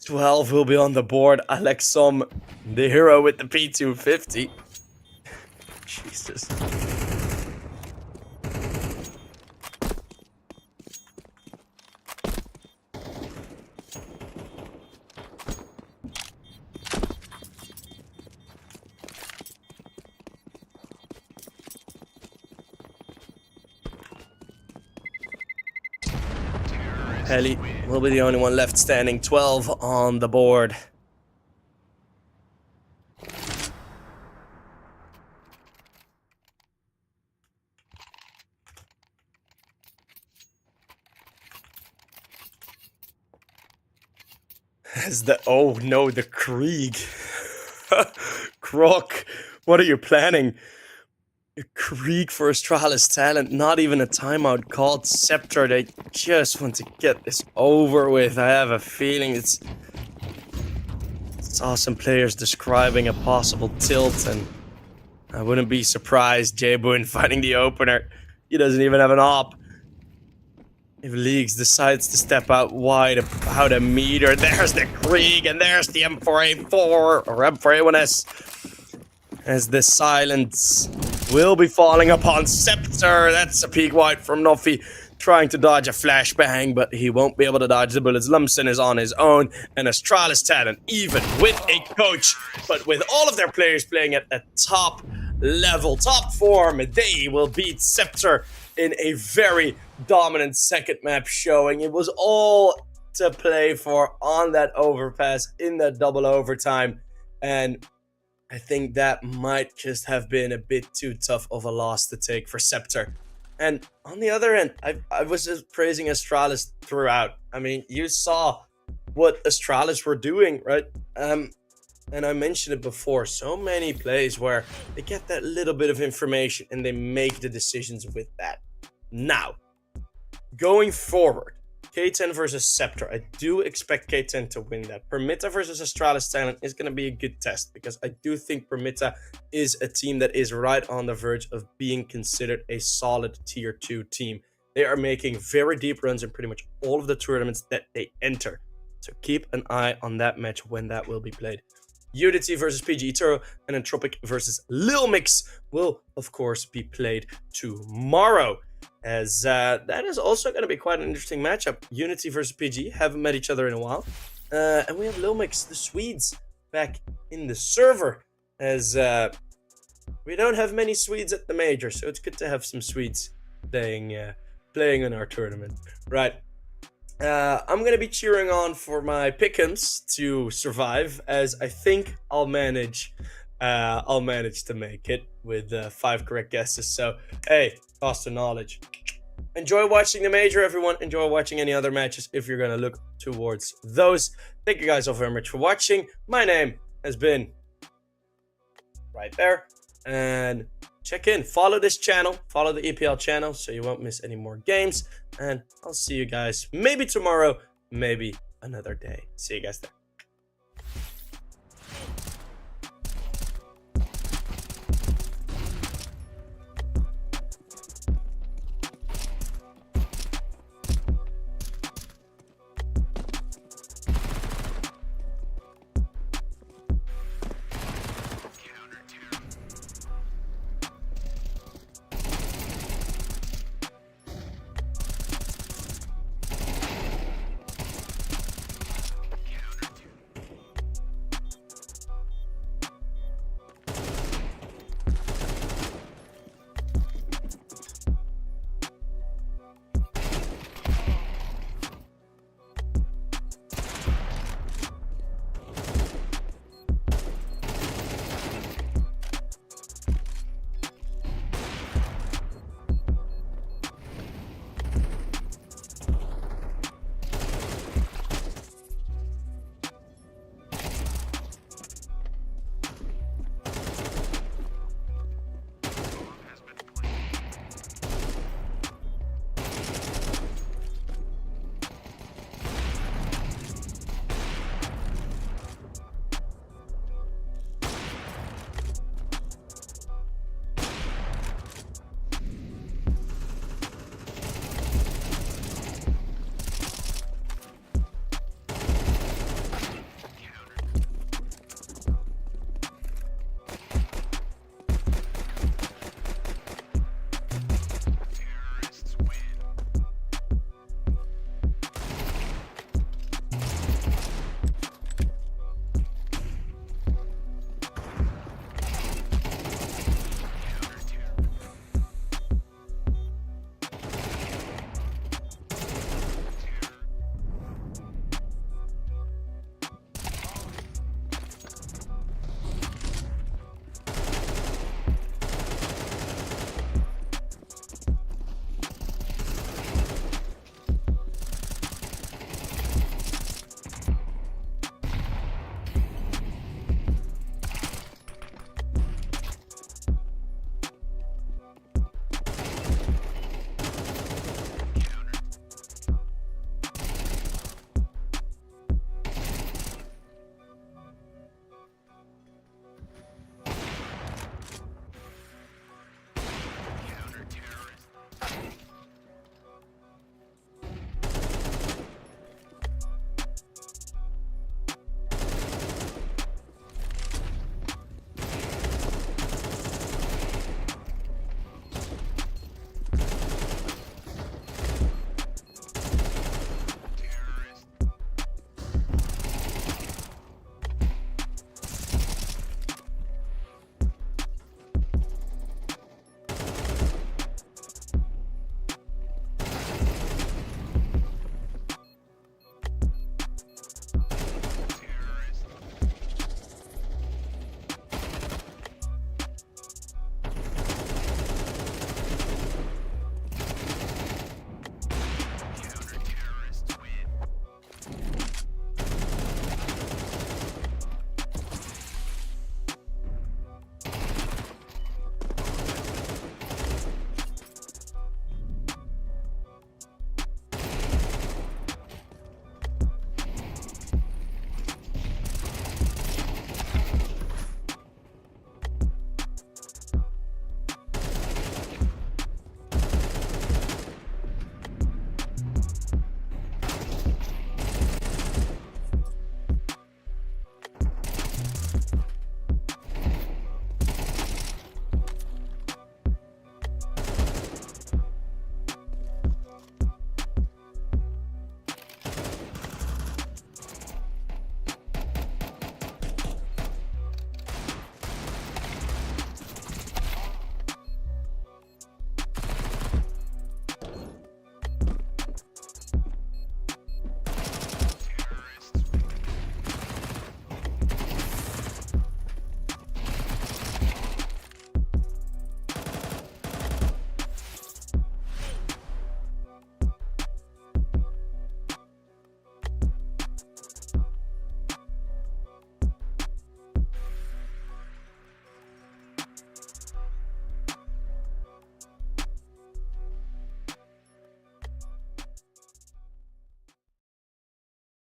12 will be on the board. Alexom, the hero with the P250. Jesus. Pelly will be the only one left standing. 12 on the board. As the oh no, the Krieg. Croc, what are you planning? A Krieg for Astralis talent, not even a timeout called CEPTER. They just want to get this over with. I have a feeling it's saw some players describing a possible tilt, and I wouldn't be surprised J-Boon finding the opener. He doesn't even have an op. If Leagues decides to step out wide about a meter, there's the Krieg, and there's the M4A4 or M4A1S. As the silence will be falling upon CEPTER. That's a peak wide from Noffy, trying to dodge a flashbang, but he won't be able to dodge the bullets. Lumsen is on his own, and Astralis talent, even with a coach, but with all of their players playing at a top level, top form, they will beat CEPTER in a very dominant second map showing. It was all to play for on that overpass in that double overtime, and I think that might just have been a bit too tough of a loss to take for CEPTER. And on the other end, I was just praising Astralis throughout. I mean, you saw what Astralis were doing, right? And I mentioned it before, so many plays where they get that little bit of information and they make the decisions with that. Now, going forward, K10 versus CEPTER. I do expect K10 to win that. Permitta versus Astralis talent is going to be a good test, because I do think Permitta is a team that is right on the verge of being considered a solid tier 2 team. They are making very deep runs in pretty much all of the tournaments that they enter. So keep an eye on that match when that will be played. Unity versus PG Turo and Entropic versus Lil Mix will, of course, be played tomorrow. As that is also going to be quite an interesting matchup. Unity versus PG haven't met each other in a while. And we have Lil Mix, the Swedes, back in the server. As we don't have many Swedes at the major, so it's good to have some Swedes playing in our tournament. Right. I'm going to be cheering on for my pick'ems to survive, as I think I'll manage to make it with 5 correct guesses. So, hey, cost of knowledge. Enjoy watching the major, everyone. Enjoy watching any other matches if you're going to look towards those. Thank you guys all very much for watching. My name has been right there. And check in. Follow this channel. Follow the EPL channel so you won't miss any more games. And I'll see you guys maybe tomorrow, maybe another day. See you guys there.